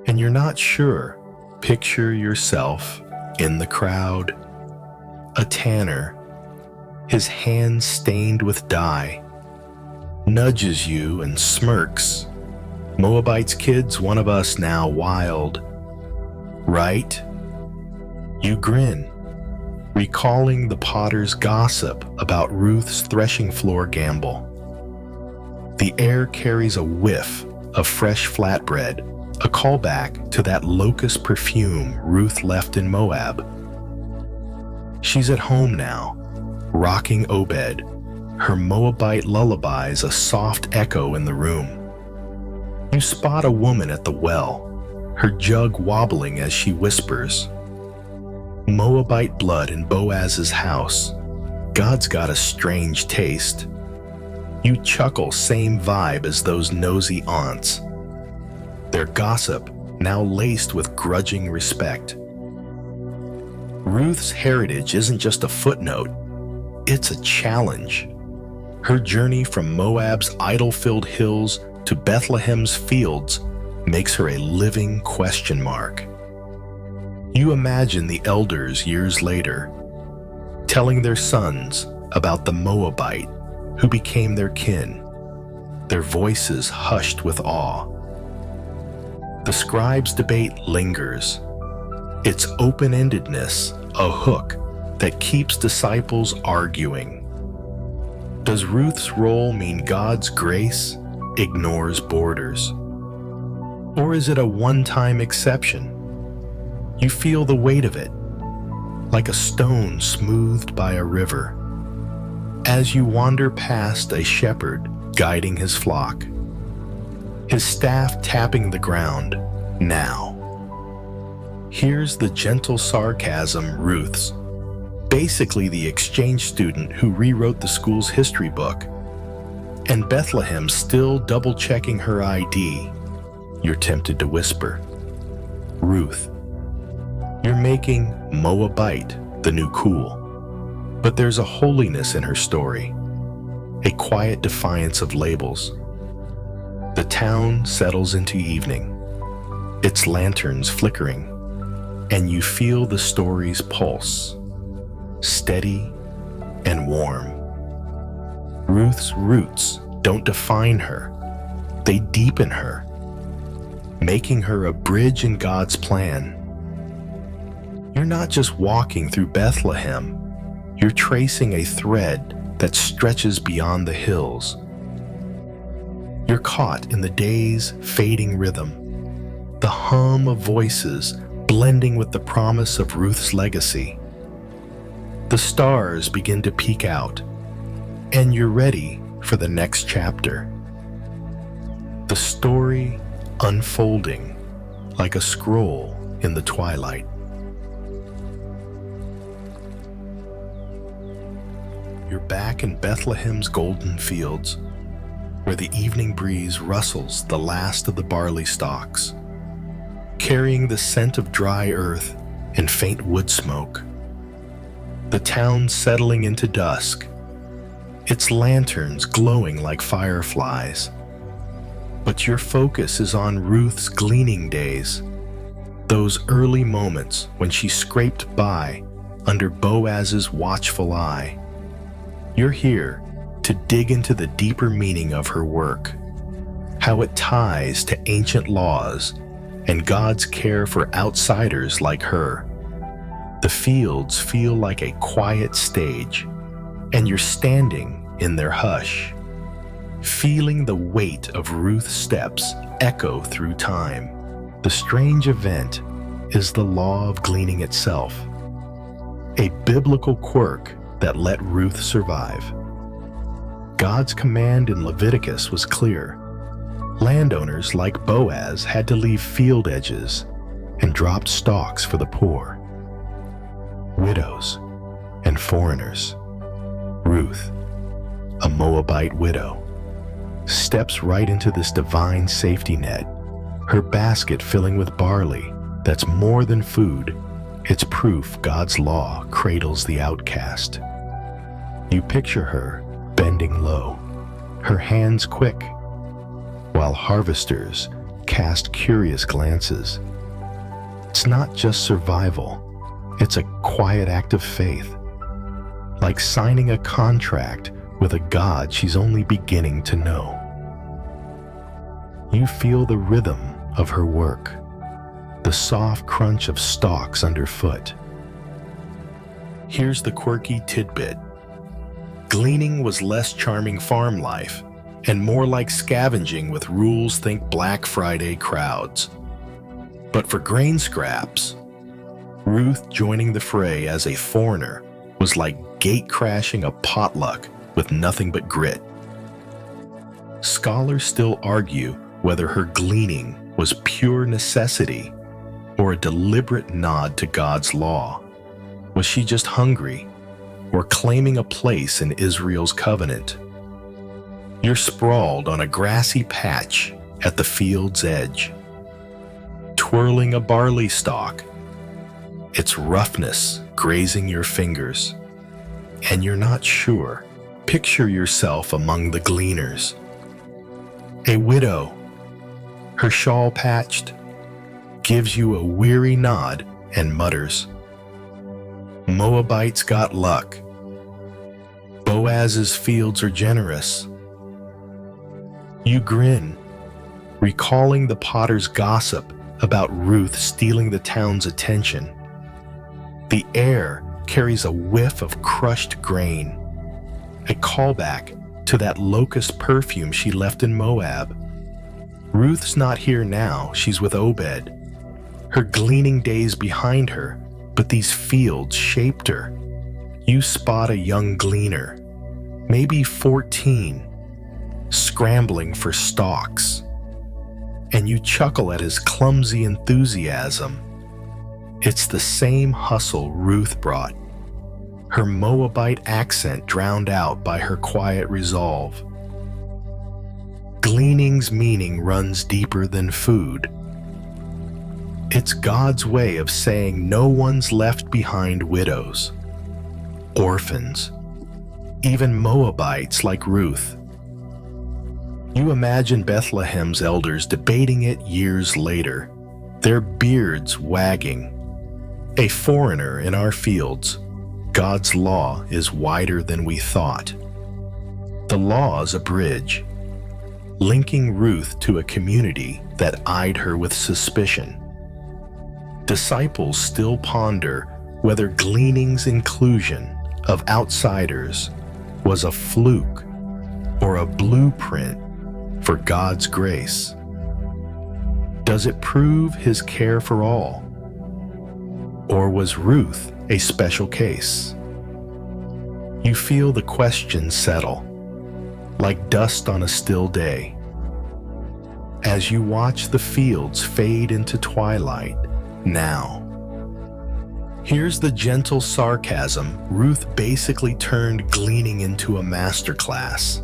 And you're not sure. Picture yourself in the crowd, a tanner, his hands stained with dye, nudges you and smirks. Moabite's kid's one of us now, wild, right? You grin, recalling the potter's gossip about Ruth's threshing floor gamble. The air carries a whiff of fresh flatbread, a callback to that locust perfume Ruth left in Moab. She's at home now, rocking Obed, her Moabite lullabies a soft echo in the room. You spot a woman at the well, her jug wobbling as she whispers, "Moabite blood in Boaz's house. God's got a strange taste." You chuckle, same vibe as those nosy aunts. Their gossip now laced with grudging respect. Ruth's heritage isn't just a footnote, it's a challenge. Her journey from Moab's idol-filled hills to Bethlehem's fields makes her a living question mark. You imagine the elders years later, telling their sons about the Moabite who became their kin, their voices hushed with awe. The scribes' debate lingers, its open-endedness a hook that keeps disciples arguing. Does Ruth's role mean God's grace ignores borders? Or is it a one-time exception? You feel the weight of it, like a stone smoothed by a river, as you wander past a shepherd guiding his flock, his staff tapping the ground. Now, here's the gentle sarcasm Ruth's, basically the exchange student who rewrote the school's history book, and Bethlehem still double-checking her ID. You're tempted to whisper, Ruth, you're making Moabite the new cool. But there's a holiness in her story, a quiet defiance of labels. The town settles into evening, its lanterns flickering, and you feel the story's pulse, steady and warm. Ruth's roots don't define her, they deepen her, making her a bridge in God's plan. You're not just walking through Bethlehem, you're tracing a thread that stretches beyond the hills. You're caught in the day's fading rhythm, the hum of voices blending with the promise of Ruth's legacy. The stars begin to peek out, and you're ready for the next chapter. The story unfolding like a scroll in the twilight. You're back in Bethlehem's golden fields, where the evening breeze rustles the last of the barley stalks, carrying the scent of dry earth and faint wood smoke. The town settling into dusk, its lanterns glowing like fireflies. But your focus is on Ruth's gleaning days, those early moments when she scraped by under Boaz's watchful eye. You're here to dig into the deeper meaning of her work, how it ties to ancient laws and God's care for outsiders like her. The fields feel like a quiet stage, and you're standing in their hush, feeling the weight of Ruth's steps echo through time. The strange event is the law of gleaning itself, a biblical quirk that let Ruth survive. God's command in Leviticus was clear. Landowners like Boaz had to leave field edges and dropped stalks for the poor, widows, and foreigners. Ruth, a Moabite widow, steps right into this divine safety net, her basket filling with barley that's more than food. It's proof God's law cradles the outcast. You picture her bending low, her hands quick, while harvesters cast curious glances. It's not just survival, it's a quiet act of faith, like signing a contract with a God she's only beginning to know. You feel the rhythm of her work, the soft crunch of stalks underfoot. Here's the quirky tidbit. Gleaning was less charming farm life and more like scavenging with rules think Black Friday crowds. But for grain scraps, Ruth joining the fray as a foreigner was like gate-crashing a potluck with nothing but grit. Scholars still argue whether her gleaning was pure necessity or a deliberate nod to God's law. Was she just hungry or claiming a place in Israel's covenant? You're sprawled on a grassy patch at the field's edge, twirling a barley stalk, its roughness grazing your fingers, and you're not sure. Picture yourself among the gleaners. A widow, her shawl patched, gives you a weary nod and mutters, Moabites got luck. Boaz's fields are generous. You grin, recalling the potter's gossip about Ruth stealing the town's attention. The air carries a whiff of crushed grain, a callback to that locust perfume she left in Moab. Ruth's not here now, she's with Obed. Her gleaning days behind her, but these fields shaped her. You spot a young gleaner, maybe 14, scrambling for stalks, and you chuckle at his clumsy enthusiasm. It's the same hustle Ruth brought, her Moabite accent drowned out by her quiet resolve. Gleaning's meaning runs deeper than food. It's God's way of saying no one's left behind widows, orphans, even Moabites like Ruth. You imagine Bethlehem's elders debating it years later, their beards wagging. A foreigner in our fields, God's law is wider than we thought. The law is a bridge, linking Ruth to a community that eyed her with suspicion. Disciples still ponder whether Gleaning's inclusion of outsiders was a fluke or a blueprint for God's grace. Does it prove his care for all? Or was Ruth a special case? You feel the questions settle, like dust on a still day. As you watch the fields fade into twilight, now. Here's the gentle sarcasm. Ruth basically turned gleaning into a masterclass,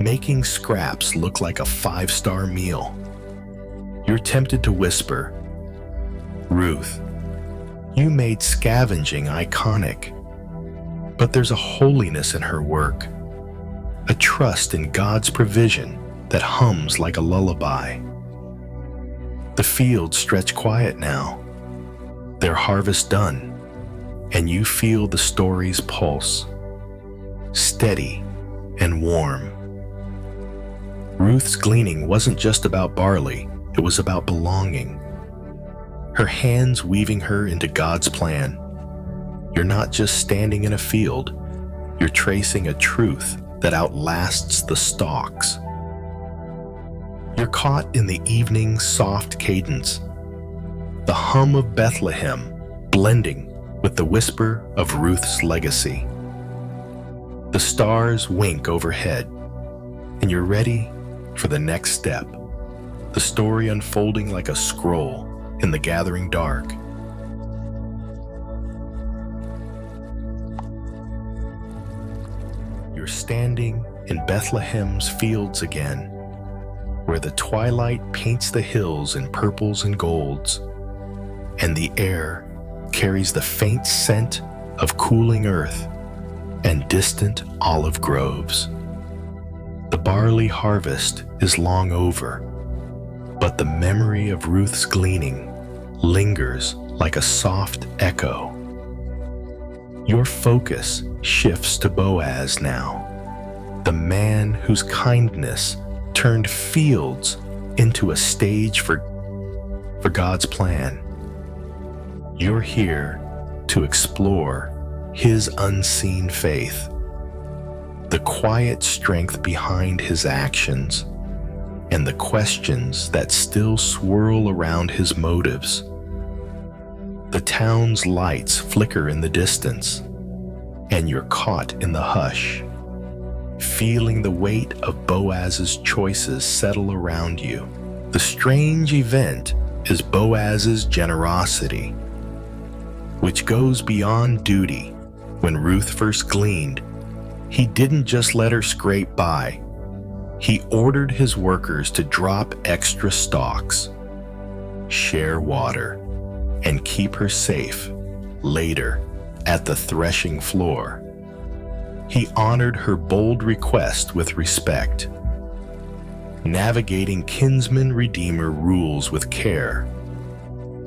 making scraps look like a 5-star meal. You're tempted to whisper, Ruth, you made scavenging iconic. But there's a holiness in her work, a trust in God's provision that hums like a lullaby. The fields stretch quiet now, their harvest done, and you feel the story's pulse, steady and warm. Ruth's gleaning wasn't just about barley, it was about belonging. Her hands weaving her into God's plan. You're not just standing in a field, you're tracing a truth that outlasts the stalks. You're caught in the evening's soft cadence, the hum of Bethlehem blending with the whisper of Ruth's legacy. The stars wink overhead, and you're ready for the next step, the story unfolding like a scroll in the gathering dark. You're standing in Bethlehem's fields again, where the twilight paints the hills in purples and golds, and the air carries the faint scent of cooling earth and distant olive groves. The barley harvest is long over, but the memory of Ruth's gleaning lingers like a soft echo. Your focus shifts to Boaz now, the man whose kindness turned fields into a stage for God's plan. You're here to explore his unseen faith, the quiet strength behind his actions, and the questions that still swirl around his motives. The town's lights flicker in the distance, and you're caught in the hush, feeling the weight of Boaz's choices settle around you. The strange event is Boaz's generosity, which goes beyond duty. When Ruth first gleaned, he didn't just let her scrape by. He ordered his workers to drop extra stalks, share water, and keep her safe later at the threshing floor. He honored her bold request with respect, navigating kinsman-redeemer rules with care.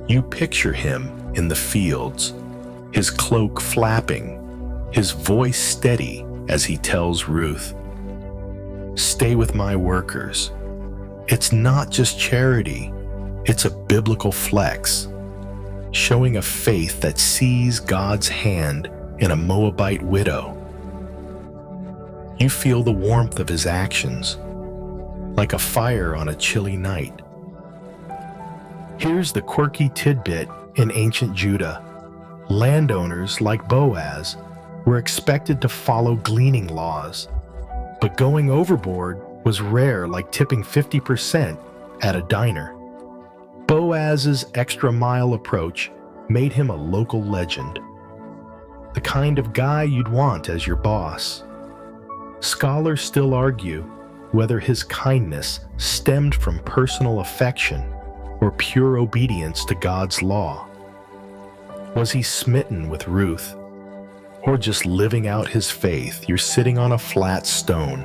You picture him in the fields, his cloak flapping, his voice steady as he tells Ruth, "Stay with my workers." It's not just charity, it's a biblical flex, showing a faith that sees God's hand in a Moabite widow. You feel the warmth of his actions, like a fire on a chilly night. Here's the quirky tidbit in ancient Judah. Landowners like Boaz were expected to follow gleaning laws, but going overboard was rare, like tipping 50% at a diner. Boaz's extra-mile approach made him a local legend, the kind of guy you'd want as your boss. Scholars still argue whether his kindness stemmed from personal affection or pure obedience to God's law. Was he smitten with Ruth, or just living out his faith? You're sitting on a flat stone,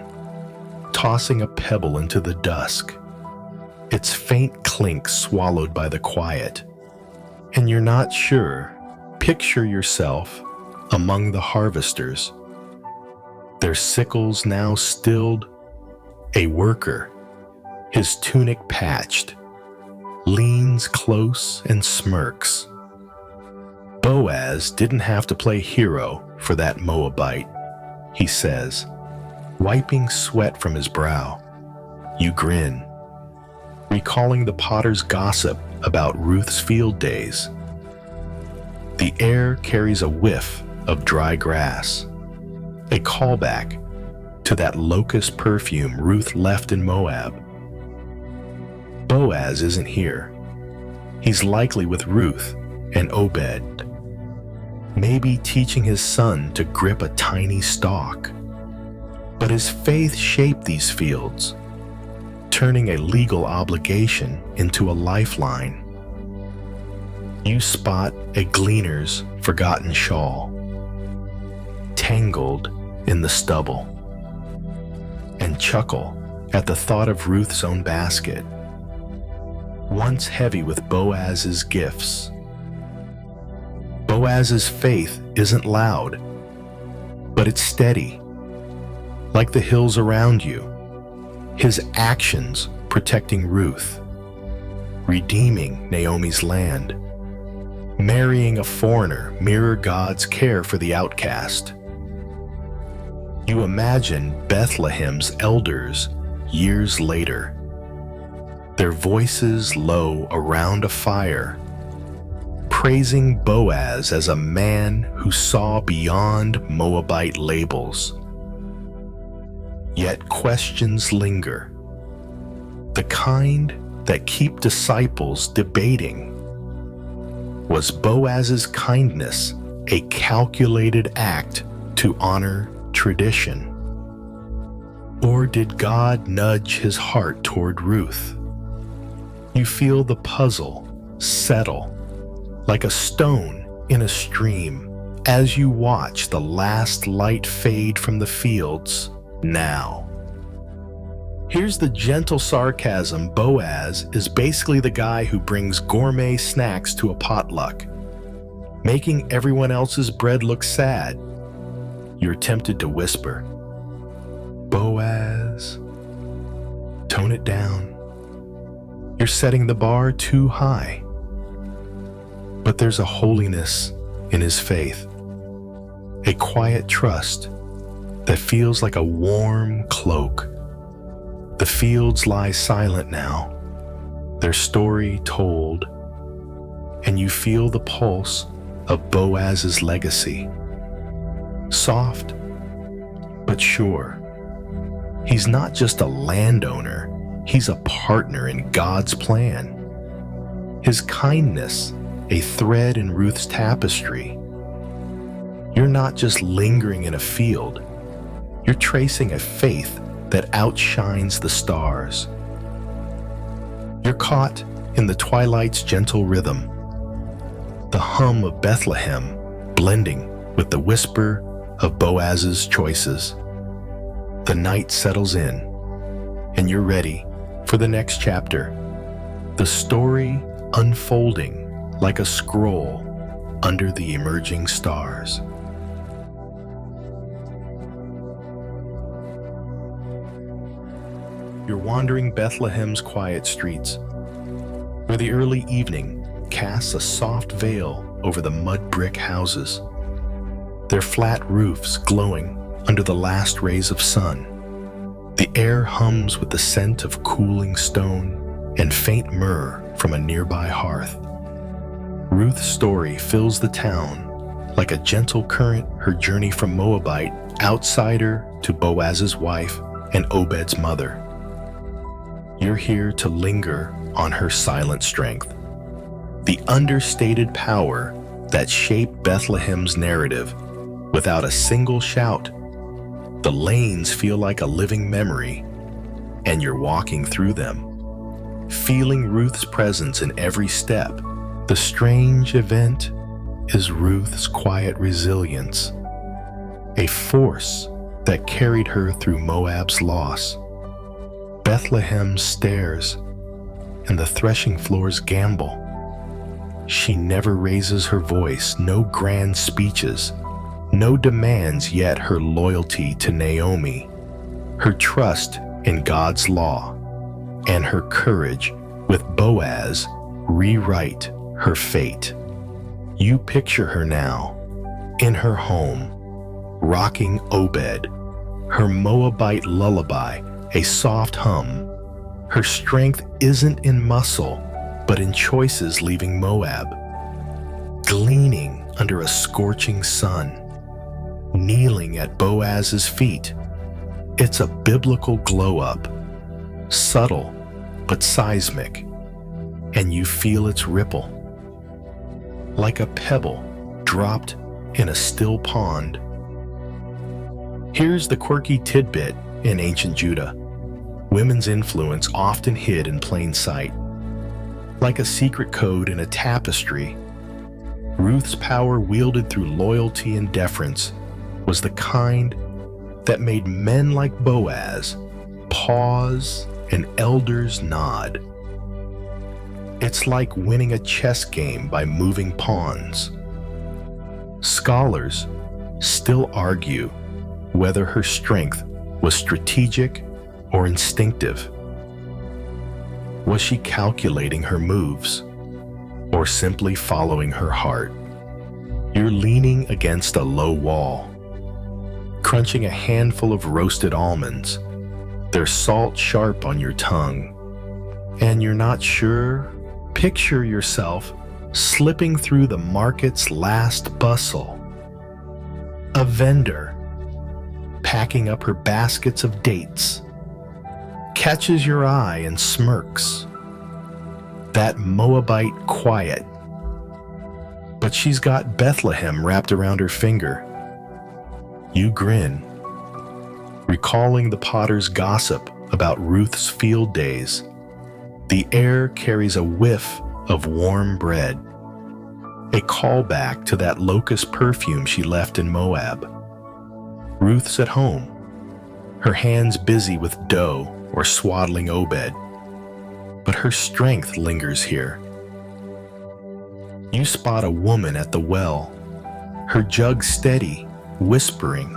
tossing a pebble into the dusk, its faint clink swallowed by the quiet, and you're not sure. Picture yourself among the harvesters, their sickles now stilled, a worker, his tunic patched, leans close and smirks. Boaz didn't have to play hero for that Moabite, he says, wiping sweat from his brow. You grin, recalling the potter's gossip about Ruth's field days. The air carries a whiff of dry grass, a callback to that locust perfume Ruth left in Moab. Boaz isn't here. He's likely with Ruth and Obed, maybe teaching his son to grip a tiny stalk. But his faith shaped these fields, turning a legal obligation into a lifeline. You spot a gleaner's forgotten shawl, tangled in the stubble, and chuckle at the thought of Ruth's own basket, once heavy with Boaz's gifts. Boaz's faith isn't loud, but it's steady, like the hills around you. His actions protecting Ruth, redeeming Naomi's land, marrying a foreigner mirror God's care for the outcast. You imagine Bethlehem's elders years later, their voices low around a fire, praising Boaz as a man who saw beyond Moabite labels. Yet questions linger, the kind that keep disciples debating. Was Boaz's kindness a calculated act to honor tradition? Or did God nudge his heart toward Ruth? You feel the puzzle settle like a stone in a stream as you watch the last light fade from the fields. Now, here's the gentle sarcasm. Boaz is basically the guy who brings gourmet snacks to a potluck, making everyone else's bread look sad. You're tempted to whisper, "Boaz, tone it down. You're setting the bar too high." But there's a holiness in his faith, a quiet trust that feels like a warm cloak. The fields lie silent now, their story told, and you feel the pulse of Boaz's legacy. Soft, but sure. He's not just a landowner, he's a partner in God's plan. His kindness, a thread in Ruth's tapestry. You're not just lingering in a field, you're tracing a faith that outshines the stars. You're caught in the twilight's gentle rhythm, the hum of Bethlehem blending with the whisper of Boaz's choices. The night settles in, and you're ready for the next chapter. The story unfolding like a scroll, under the emerging stars. You're wandering Bethlehem's quiet streets, where the early evening casts a soft veil over the mud brick houses, their flat roofs glowing under the last rays of sun. The air hums with the scent of cooling stone and faint myrrh from a nearby hearth. Ruth's story fills the town like a gentle current, her journey from Moabite outsider to Boaz's wife and Obed's mother. You're here to linger on her silent strength, the understated power that shaped Bethlehem's narrative. Without a single shout, the lanes feel like a living memory, and you're walking through them, feeling Ruth's presence in every step. The strange event is Ruth's quiet resilience, a force that carried her through Moab's loss, Bethlehem's stairs, and the threshing floor's gamble. She never raises her voice, no grand speeches, no demands, yet her loyalty to Naomi, her trust in God's law, and her courage with Boaz rewrite her fate. You picture her now, in her home, rocking Obed, her Moabite lullaby, a soft hum. Her strength isn't in muscle, but in choices leaving Moab, gleaning under a scorching sun, kneeling at Boaz's feet. It's a biblical glow-up, subtle but seismic, and you feel its ripple. Like a pebble dropped in a still pond. Here's the quirky tidbit in ancient Judah. Women's influence often hid in plain sight. Like a secret code in a tapestry, Ruth's power wielded through loyalty and deference was the kind that made men like Boaz pause and elders nod. It's like winning a chess game by moving pawns. Scholars still argue whether her strength was strategic or instinctive. Was she calculating her moves or simply following her heart? You're leaning against a low wall, crunching a handful of roasted almonds, their salt sharp on your tongue, and you're not sure. Picture yourself slipping through the market's last bustle. A vendor, packing up her baskets of dates, catches your eye and smirks. That Moabite quiet, but she's got Bethlehem wrapped around her finger. You grin, recalling the potter's gossip about Ruth's field days. The air carries a whiff of warm bread, a callback to that locust perfume she left in Moab. Ruth's at home, her hands busy with dough or swaddling Obed, but her strength lingers here. You spot a woman at the well, her jug steady, whispering.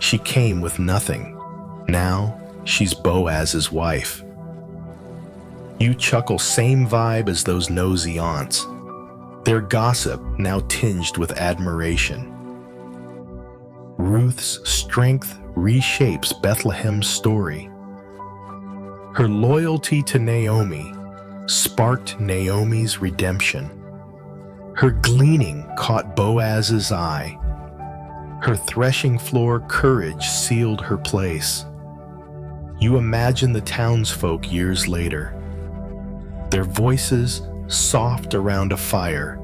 She came with nothing. Now she's Boaz's wife. You chuckle, same vibe as those nosy aunts, their gossip now tinged with admiration. Ruth's strength reshapes Bethlehem's story. Her loyalty to Naomi sparked Naomi's redemption. Her gleaning caught Boaz's eye. Her threshing floor courage sealed her place. You imagine the townsfolk years later, their voices soft around a fire,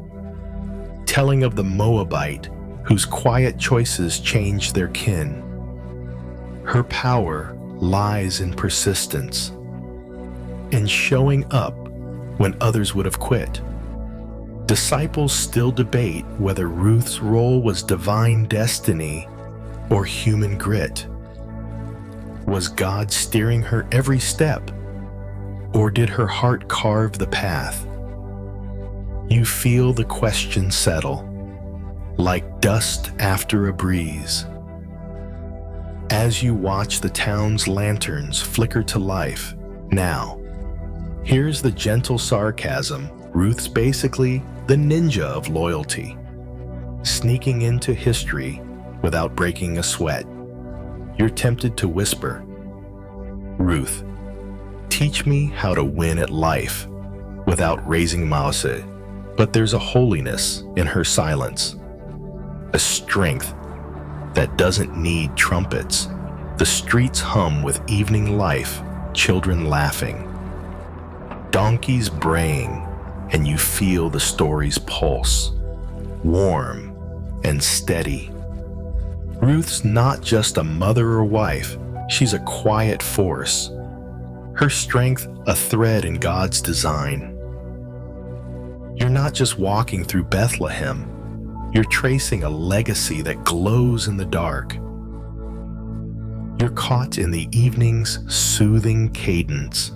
telling of the Moabite whose quiet choices changed their kin. Her power lies in persistence, in showing up when others would have quit. Disciples still debate whether Ruth's role was divine destiny or human grit. Was God steering her every step, or did her heart carve the path? You feel the question settle. like dust after a breeze. As you watch the town's lanterns flicker to life, now, here's the gentle sarcasm. Ruth's basically the ninja of loyalty, sneaking into history without breaking a sweat. You're tempted to whisper, "Ruth, teach me how to win at life without raising Mause." But there's a holiness in her silence, a strength that doesn't need trumpets. The streets hum with evening life, children laughing, donkeys braying, and you feel the story's pulse, warm and steady. Ruth's not just a mother or wife, she's a quiet force. Her strength, a thread in God's design. You're not just walking through Bethlehem, you're tracing a legacy that glows in the dark. You're caught in the evening's soothing cadence,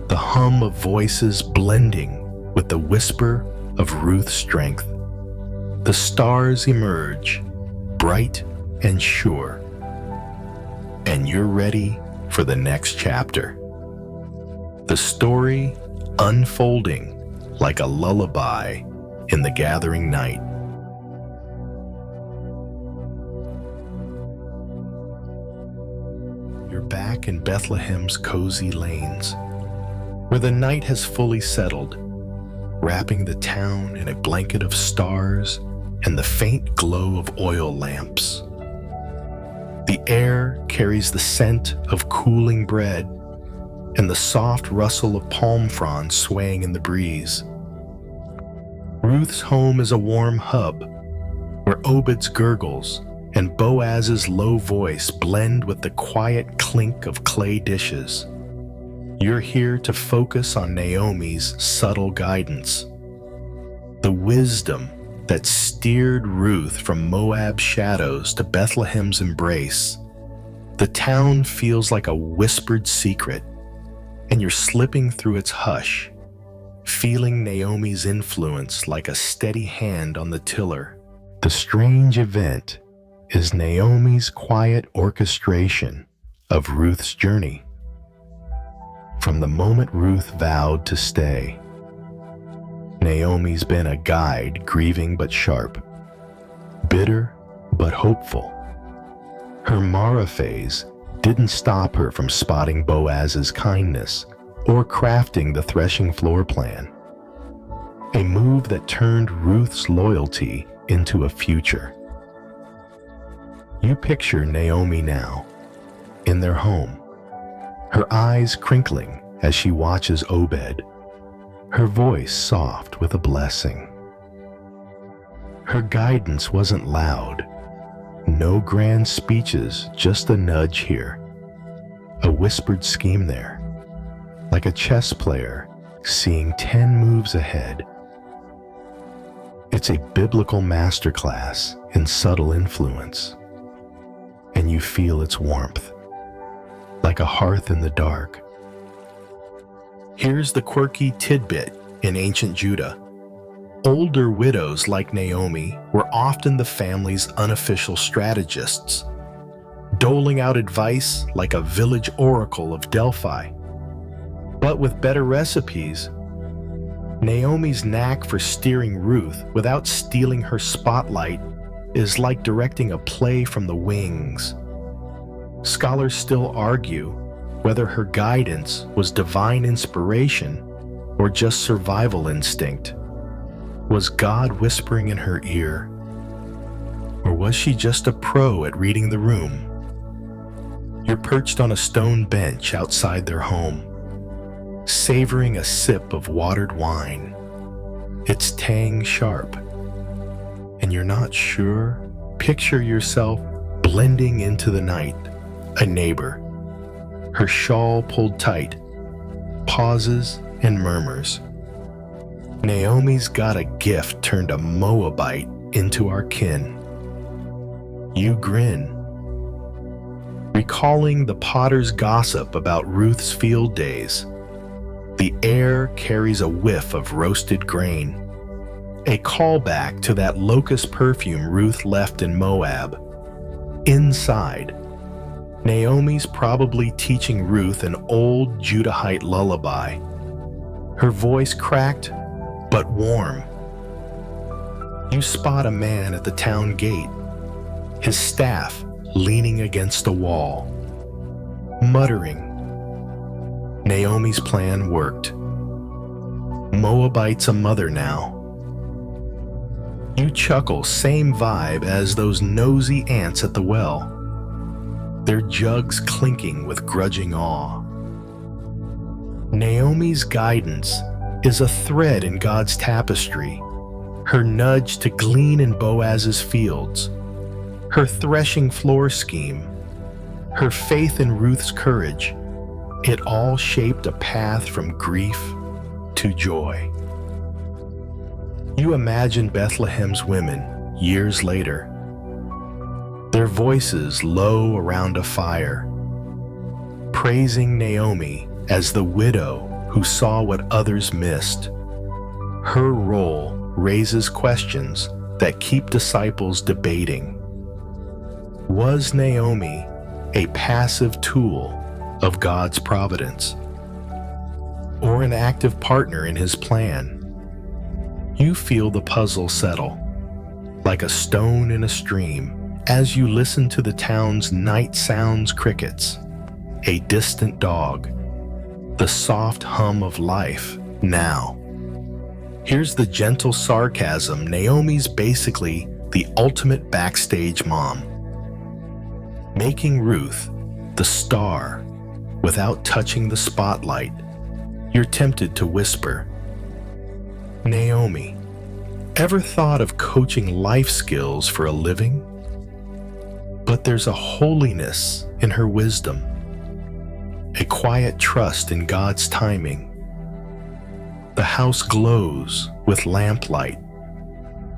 the hum of voices blending with the whisper of Ruth's strength. The stars emerge, bright and sure, and you're ready for the next chapter. The story unfolding like a lullaby in the gathering night. You're back in Bethlehem's cozy lanes, where the night has fully settled, wrapping the town in a blanket of stars and the faint glow of oil lamps. The air carries the scent of cooling bread and the soft rustle of palm fronds swaying in the breeze. Ruth's home is a warm hub, where Obed's gurgles and Boaz's low voice blend with the quiet clink of clay dishes. You're here to focus on Naomi's subtle guidance, the wisdom that steered Ruth from Moab's shadows to Bethlehem's embrace. The town feels like a whispered secret, and you're slipping through its hush, feeling Naomi's influence like a steady hand on the tiller. The strange event is Naomi's quiet orchestration of Ruth's journey. From the moment Ruth vowed to stay, Naomi's been a guide, grieving but sharp, bitter but hopeful. Her Mara phase didn't stop her from spotting Boaz's kindness or crafting the threshing floor plan, a move that turned Ruth's loyalty into a future. You picture Naomi now, in their home, her eyes crinkling as she watches Obed, her voice soft with a blessing. Her guidance wasn't loud, no grand speeches, just a nudge here, a whispered scheme there, like a chess player seeing 10 moves ahead. It's a biblical masterclass in subtle influence, and you feel its warmth, like a hearth in the dark. Here's the quirky tidbit in ancient Judah. Older widows like Naomi were often the family's unofficial strategists, doling out advice like a village oracle of Delphi. But with better recipes, Naomi's knack for steering Ruth without stealing her spotlight is like directing a play from the wings. Scholars still argue whether her guidance was divine inspiration or just survival instinct. Was God whispering in her ear? Or was she just a pro at reading the room? You're perched on a stone bench outside their home, savoring a sip of watered wine. Its tang sharp, and you're not sure. Picture yourself blending into the night, a neighbor, her shawl pulled tight, pauses and murmurs. Naomi's got a gift turned a Moabite into our kin. You grin, recalling the potter's gossip about Ruth's field days. The air carries a whiff of roasted grain, a callback to that locust perfume Ruth left in Moab. Inside, Naomi's probably teaching Ruth an old Judahite lullaby. Her voice cracked, but warm. You spot a man at the town gate, his staff leaning against a wall, muttering. Naomi's plan worked. Moabite's a mother now. You chuckle, same vibe as those nosy ants at the well, their jugs clinking with grudging awe. Naomi's guidance is a thread in God's tapestry, her nudge to glean in Boaz's fields, her threshing floor scheme, her faith in Ruth's courage. It all shaped a path from grief to joy. You imagine Bethlehem's women years later, their voices low around a fire, praising Naomi as the widow who saw what others missed. Her role raises questions that keep disciples debating. Was Naomi a passive tool of God's providence, or an active partner in his plan? You feel the puzzle settle, like a stone in a stream, as you listen to the town's night sounds crickets, a distant dog, the soft hum of life now. Here's the gentle sarcasm. Naomi's basically the ultimate backstage mom, making Ruth the star without touching the spotlight. You're tempted to whisper, Naomi, ever thought of coaching life skills for a living? But there's a holiness in her wisdom, a quiet trust in God's timing. The house glows with lamplight,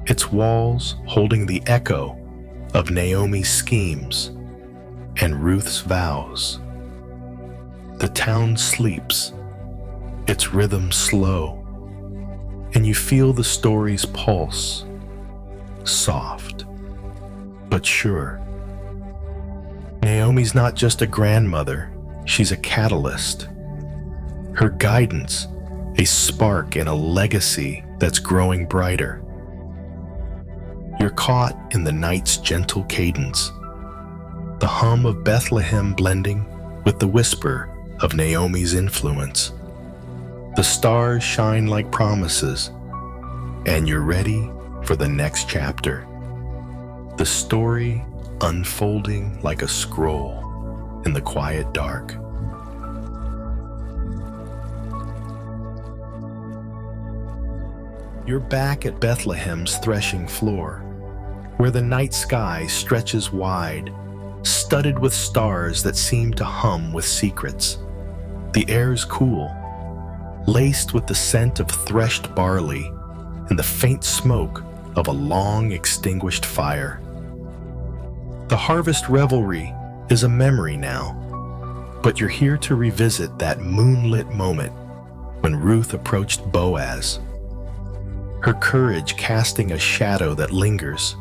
its walls holding the echo of Naomi's schemes and Ruth's vows. The town sleeps, its rhythm slow, and you feel the story's pulse, soft but sure. Naomi's not just a grandmother, she's a catalyst. Her guidance, a spark in a legacy that's growing brighter. You're caught in the night's gentle cadence, the hum of Bethlehem blending with the whisper of Naomi's influence. The stars shine like promises, and you're ready for the next chapter. The story unfolding like a scroll in the quiet dark. You're back at Bethlehem's threshing floor, where the night sky stretches wide, studded with stars that seem to hum with secrets. The air's cool, laced with the scent of threshed barley and the faint smoke of a long extinguished fire. The harvest revelry is a memory now, but you're here to revisit that moonlit moment when Ruth approached Boaz, her courage casting a shadow that lingers.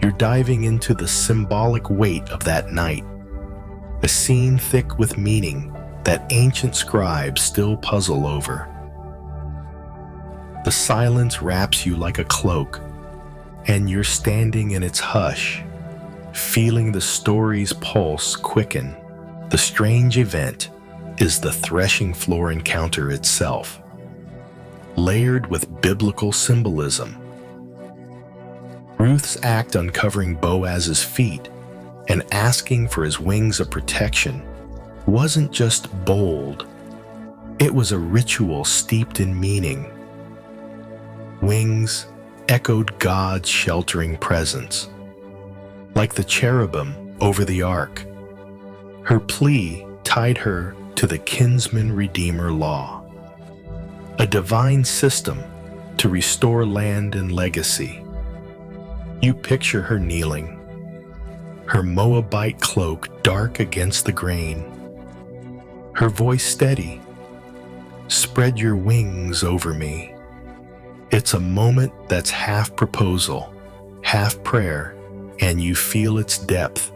You're diving into the symbolic weight of that night, a scene thick with meaning that ancient scribes still puzzle over. The silence wraps you like a cloak, and you're standing in its hush, feeling the story's pulse quicken. The strange event is the threshing floor encounter itself, layered with biblical symbolism. Ruth's act uncovering Boaz's feet and asking for his wings of protection wasn't just bold, it was a ritual steeped in meaning. Wings echoed God's sheltering presence, like the cherubim over the ark. Her plea tied her to the kinsman-redeemer law, a divine system to restore land and legacy. You picture her kneeling, her Moabite cloak dark against the grain, her voice steady, "Spread your wings over me." It's a moment that's half proposal, half prayer, and you feel its depth,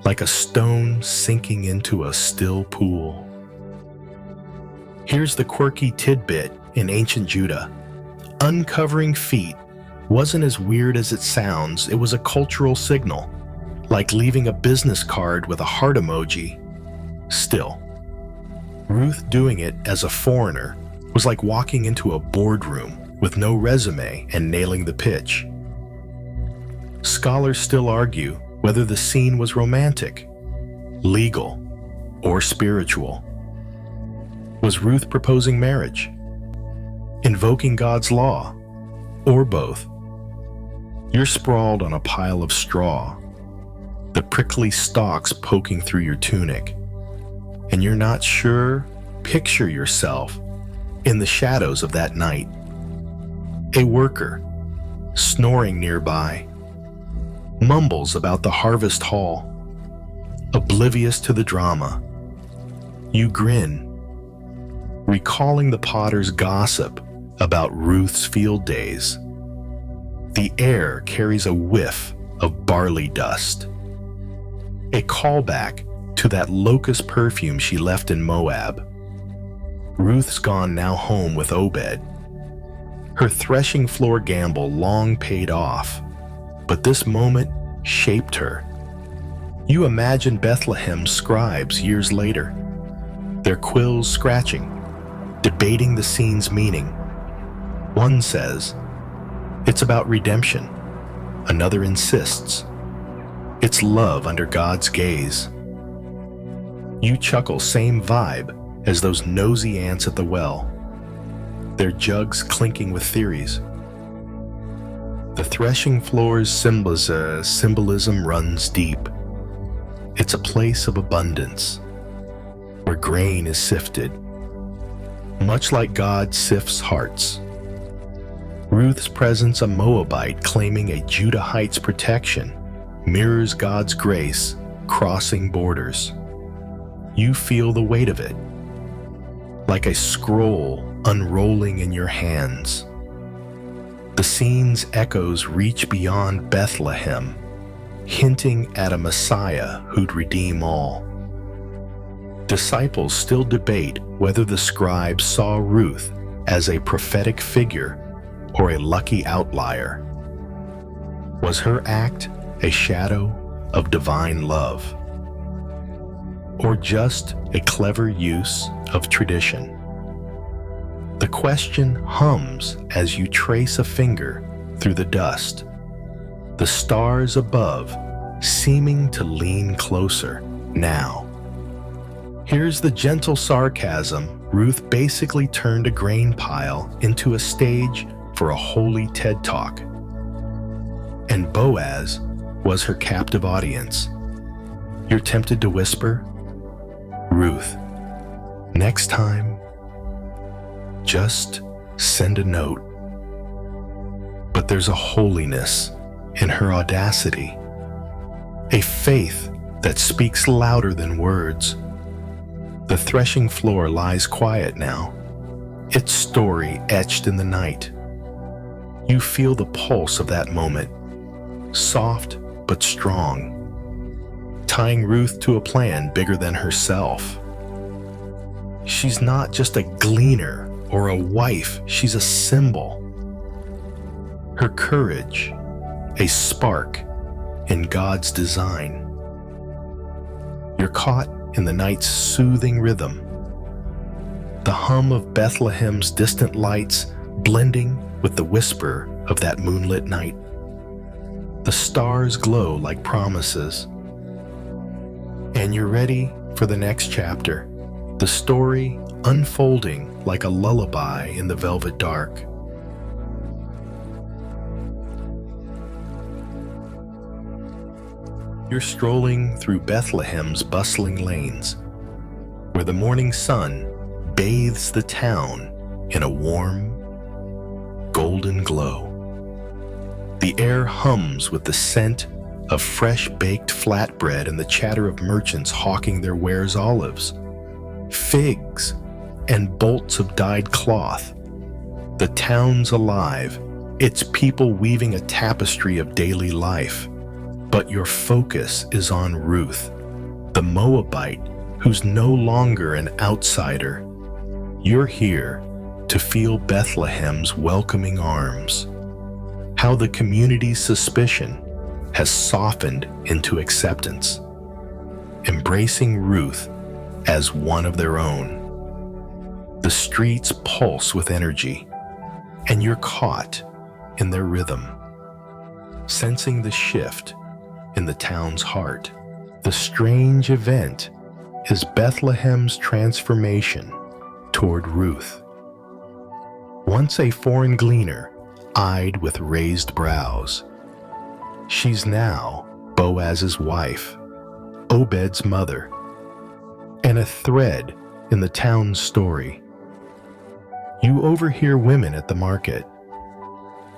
like a stone sinking into a still pool. Here's the quirky tidbit in ancient Judah. Uncovering feet wasn't as weird as it sounds. It was a cultural signal, like leaving a business card with a heart emoji. Still, Ruth doing it as a foreigner was like walking into a boardroom with no resume and nailing the pitch. Scholars still argue whether the scene was romantic, legal, or spiritual. Was Ruth proposing marriage, invoking God's law, or both? You're sprawled on a pile of straw, the prickly stalks poking through your tunic, and you're not sure. Picture yourself in the shadows of that night. A worker, snoring nearby, mumbles about the harvest hall, oblivious to the drama. You grin, recalling the potter's gossip about Ruth's field days. The air carries a whiff of barley dust, a callback to that locust perfume she left in Moab. Ruth's gone now home with Obed. Her threshing floor gamble long paid off, but this moment shaped her. You imagine Bethlehem's scribes years later, their quills scratching, debating the scene's meaning. One says, it's about redemption. Another insists, it's love under God's gaze. You chuckle, same vibe as those nosy ants at the well, their jugs clinking with theories. The threshing floor's symbolism runs deep. It's a place of abundance, where grain is sifted, much like God sifts hearts. Ruth's presence, a Moabite claiming a Judahite's protection, mirrors God's grace crossing borders. You feel the weight of it, like a scroll unrolling in your hands. The scene's echoes reach beyond Bethlehem, hinting at a Messiah who'd redeem all. Disciples still debate whether the scribes saw Ruth as a prophetic figure or a lucky outlier. Was her act a shadow of divine love, or just a clever use of tradition? The question hums as you trace a finger through the dust, the stars above seeming to lean closer now. Here's the gentle sarcasm. Ruth basically turned a grain pile into a stage for a holy TED Talk. And Boaz was her captive audience. You're tempted to whisper, Ruth, next time, just send a note. But there's a holiness in her audacity, a faith that speaks louder than words. The threshing floor lies quiet now, its story etched in the night. You feel the pulse of that moment, soft but strong, tying Ruth to a plan bigger than herself. She's not just a gleaner or a wife, she's a symbol. Her courage, a spark in God's design. You're caught in the night's soothing rhythm, the hum of Bethlehem's distant lights blending with the whisper of that moonlit night. The stars glow like promises. And you're ready for the next chapter, the story unfolding like a lullaby in the velvet dark. You're strolling through Bethlehem's bustling lanes, where the morning sun bathes the town in a warm, golden glow. The air hums with the scent of fresh-baked flatbread and the chatter of merchants hawking their wares: olives, figs, and bolts of dyed cloth. The town's alive. It's people weaving a tapestry of daily life. But your focus is on Ruth, the Moabite, who's no longer an outsider. You're here to feel Bethlehem's welcoming arms. How the community's suspicion has softened into acceptance, embracing Ruth as one of their own. The streets pulse with energy, and you're caught in their rhythm, sensing the shift in the town's heart. The strange event is Bethlehem's transformation toward Ruth. Once a foreign gleaner, eyed with raised brows, she's now Boaz's wife, Obed's mother, and a thread in the town's story. You overhear women at the market,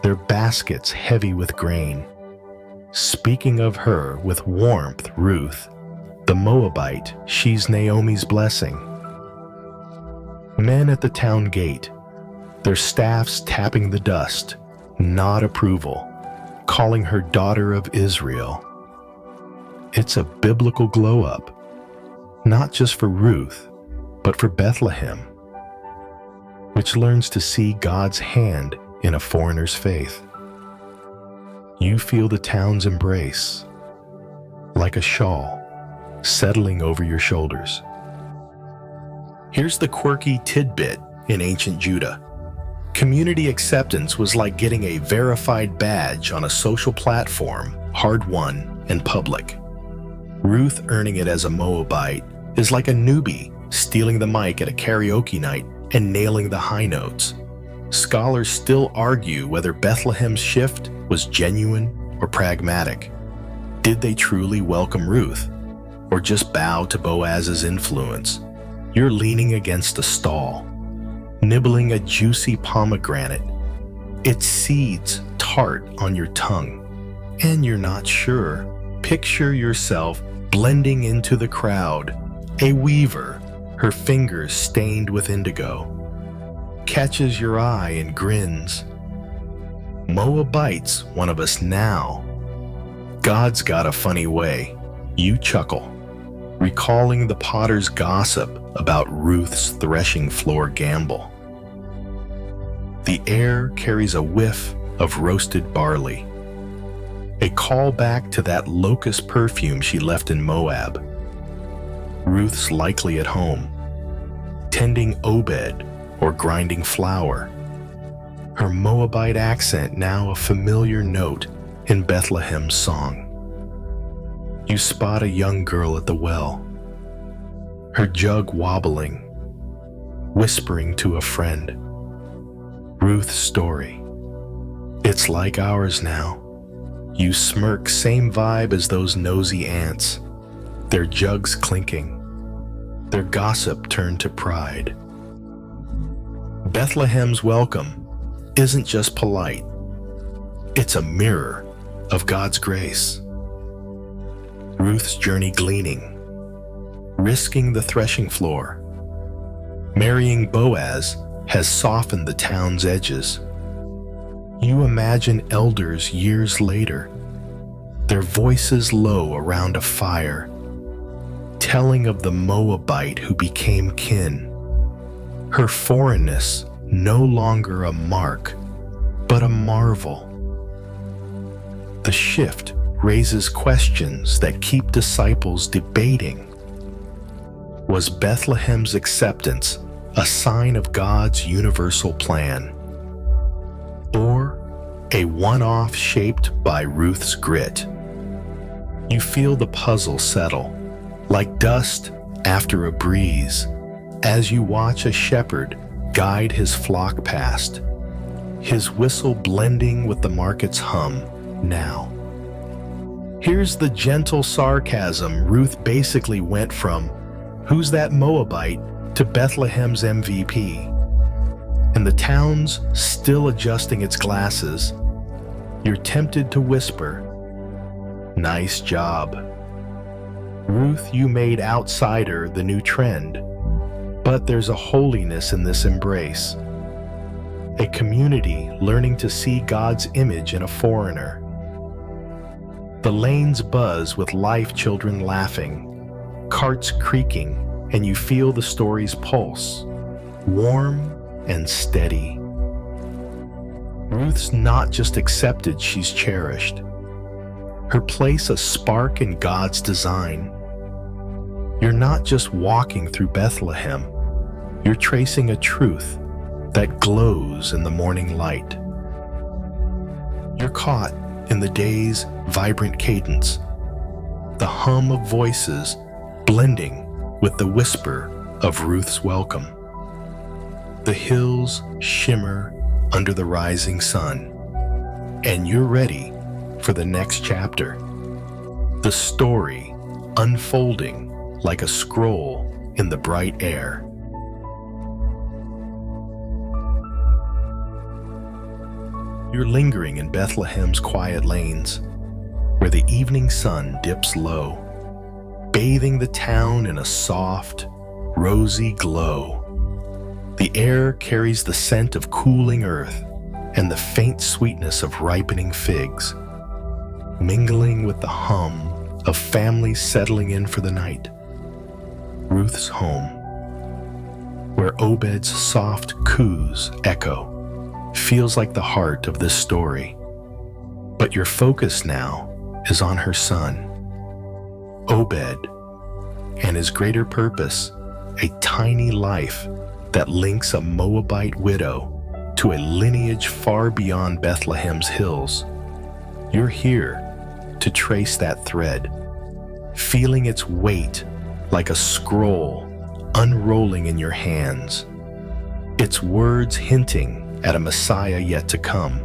their baskets heavy with grain, speaking of her with warmth. Ruth, the Moabite, she's Naomi's blessing. Men at the town gate, their staffs tapping the dust, nod approval, calling her daughter of Israel. It's a biblical glow-up, not just for Ruth, but for Bethlehem, which learns to see God's hand in a foreigner's faith. You feel the town's embrace, like a shawl, settling over your shoulders. Here's the quirky tidbit in ancient Judah. Community acceptance was like getting a verified badge on a social platform, hard-won and public. Ruth earning it as a Moabite is like a newbie stealing the mic at a karaoke night and nailing the high notes. Scholars still argue whether Bethlehem's shift was genuine or pragmatic. Did they truly welcome Ruth, or just bow to Boaz's influence? You're leaning against a stall, nibbling a juicy pomegranate, its seeds tart on your tongue, and you're not sure. Picture yourself blending into the crowd, a weaver, her fingers stained with indigo, catches your eye and grins. Moabites, one of us now. God's got a funny way. You chuckle, recalling the potter's gossip about Ruth's threshing floor gamble. The air carries a whiff of roasted barley, a callback to that locust perfume she left in Moab. Ruth's likely at home, tending Obed or grinding flour, her Moabite accent now a familiar note in Bethlehem's song. You spot a young girl at the well, her jug wobbling, whispering to a friend. Ruth's story. It's like ours now. You smirk, same vibe as those nosy ants, their jugs clinking, their gossip turned to pride. Bethlehem's welcome isn't just polite, it's a mirror of God's grace. Ruth's journey gleaning, risking the threshing floor, marrying Boaz has softened the town's edges. You imagine elders years later, their voices low around a fire, telling of the Moabite who became kin. Her foreignness no longer a mark, but a marvel. The shift raises questions that keep disciples debating. Was Bethlehem's acceptance a sign of God's universal plan, or a one-off shaped by Ruth's grit? You feel the puzzle settle, like dust after a breeze, as you watch a shepherd guide his flock past, his whistle blending with the market's hum now. Here's the gentle sarcasm. Ruth basically went from, "Who's that Moabite?" to Bethlehem's MVP. And the town's still adjusting its glasses. You're tempted to whisper, "Nice job." Ruth, you made outsider the new trend, but there's a holiness in this embrace. a community learning to see God's image in a foreigner. The lanes buzz with life children laughing, carts creaking, and you feel the story's pulse, warm and steady. Ruth's not just accepted, she's cherished. Her place a spark in God's design. You're not just walking through Bethlehem, you're tracing a truth that glows in the morning light. You're caught in the day's vibrant cadence, the hum of voices blending with the whisper of Ruth's welcome. The hills shimmer under the rising sun, and you're ready for the next chapter. The story unfolding like a scroll in the bright air. You're lingering in Bethlehem's quiet lanes, where the evening sun dips low, bathing the town in a soft, rosy glow. The air carries the scent of cooling earth and the faint sweetness of ripening figs, mingling with the hum of families settling in for the night. Ruth's home, where Obed's soft coos echo, feels like the heart of this story. But your focus now is on her son, Obed, and his greater purpose, a tiny life that links a Moabite widow to a lineage far beyond Bethlehem's hills. You're here to trace that thread, feeling its weight like a scroll unrolling in your hands, its words hinting at a Messiah yet to come.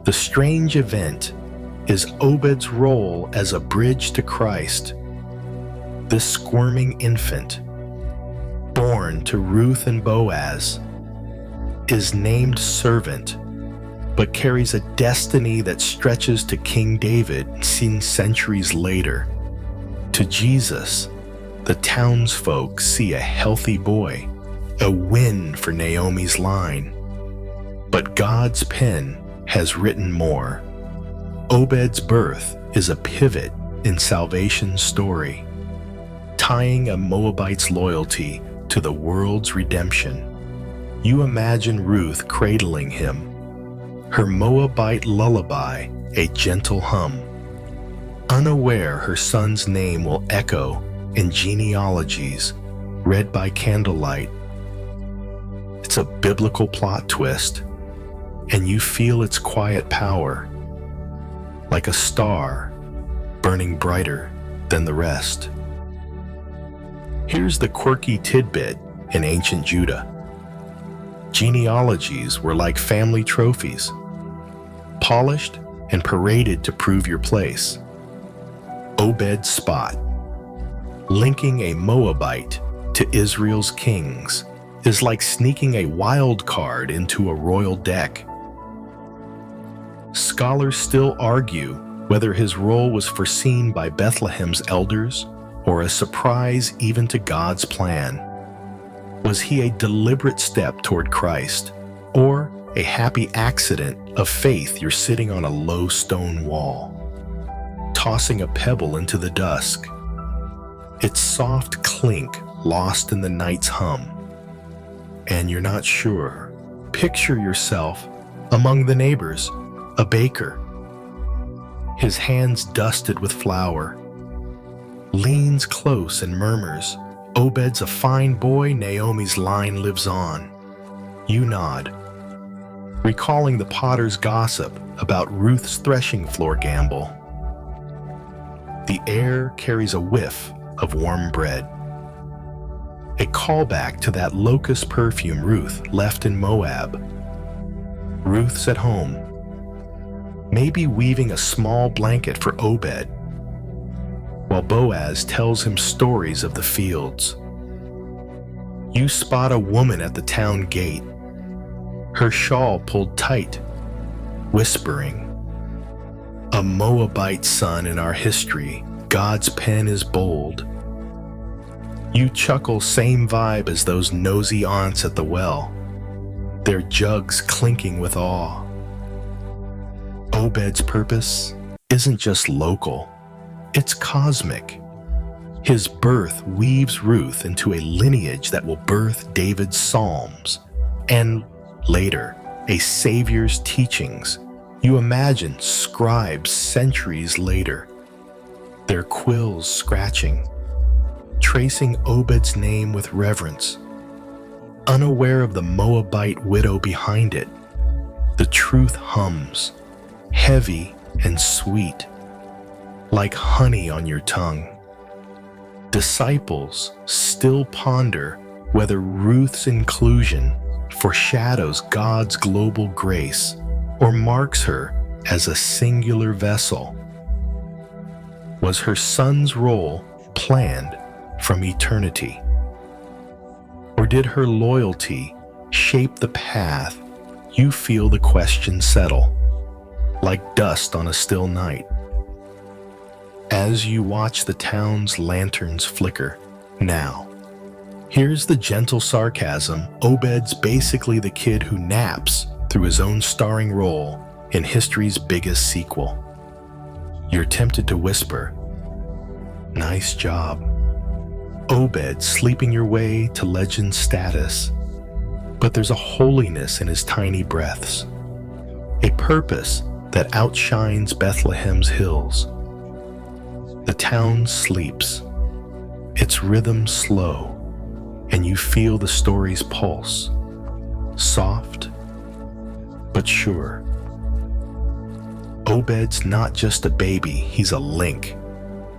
The strange event is Obed's role as a bridge to Christ. This squirming infant, born to Ruth and Boaz, is named servant, but carries a destiny that stretches to King David seen centuries later. To Jesus, the townsfolk see a healthy boy, a win for Naomi's line. But God's pen has written more. Obed's birth is a pivot in salvation's story, tying a Moabite's loyalty to the world's redemption. You imagine Ruth cradling him, her Moabite lullaby a gentle hum, unaware her son's name will echo in genealogies read by candlelight. It's a biblical plot twist, and you feel its quiet power, like a star burning brighter than the rest. Here's the quirky tidbit in ancient Judah. Genealogies were like family trophies, polished and paraded to prove your place. Obed's spot, linking a Moabite to Israel's kings, is like sneaking a wild card into a royal deck. Scholars still argue whether his role was foreseen by Bethlehem's elders or a surprise even to God's plan. Was he a deliberate step toward Christ, or a happy accident of faith you're sitting on a low stone wall, tossing a pebble into the dusk, its soft clink lost in the night's hum, and you're not sure? Picture yourself among the neighbors, a baker, his hands dusted with flour, leans close and murmurs, "Obed's a fine boy, Naomi's line lives on." You nod, recalling the potter's gossip about Ruth's threshing floor gamble. The air carries a whiff of warm bread, a callback to that locust perfume Ruth left in Moab. Ruth's at home, maybe weaving a small blanket for Obed, while Boaz tells him stories of the fields. You spot a woman at the town gate, her shawl pulled tight, whispering, "A Moabite son in our history, God's pen is bold." You chuckle, same vibe as those nosy aunts at the well. their jugs clinking with awe. Obed's purpose isn't just local, it's cosmic. His birth weaves Ruth into a lineage that will birth David's Psalms, and later, a Savior's teachings. You imagine scribes centuries later, their quills scratching, tracing Obed's name with reverence, unaware of the Moabite widow behind it. The truth hums, heavy and sweet, like honey on your tongue. Disciples still ponder whether Ruth's inclusion foreshadows God's global grace or marks her as a singular vessel. Was her son's role planned from eternity? Or did her loyalty shape the path you feel the question settle, like dust on a still night? As you watch the town's lanterns flicker, now, here's the gentle sarcasm. Obed's basically the kid who naps through his own starring role in history's biggest sequel. You're tempted to whisper, "Nice job, Obed, sleeping your way to legend status." But there's a holiness in his tiny breaths, a purpose that outshines Bethlehem's hills. The town sleeps, its rhythm slow, and you feel the story's pulse, soft but sure. Obed's not just a baby, he's a link.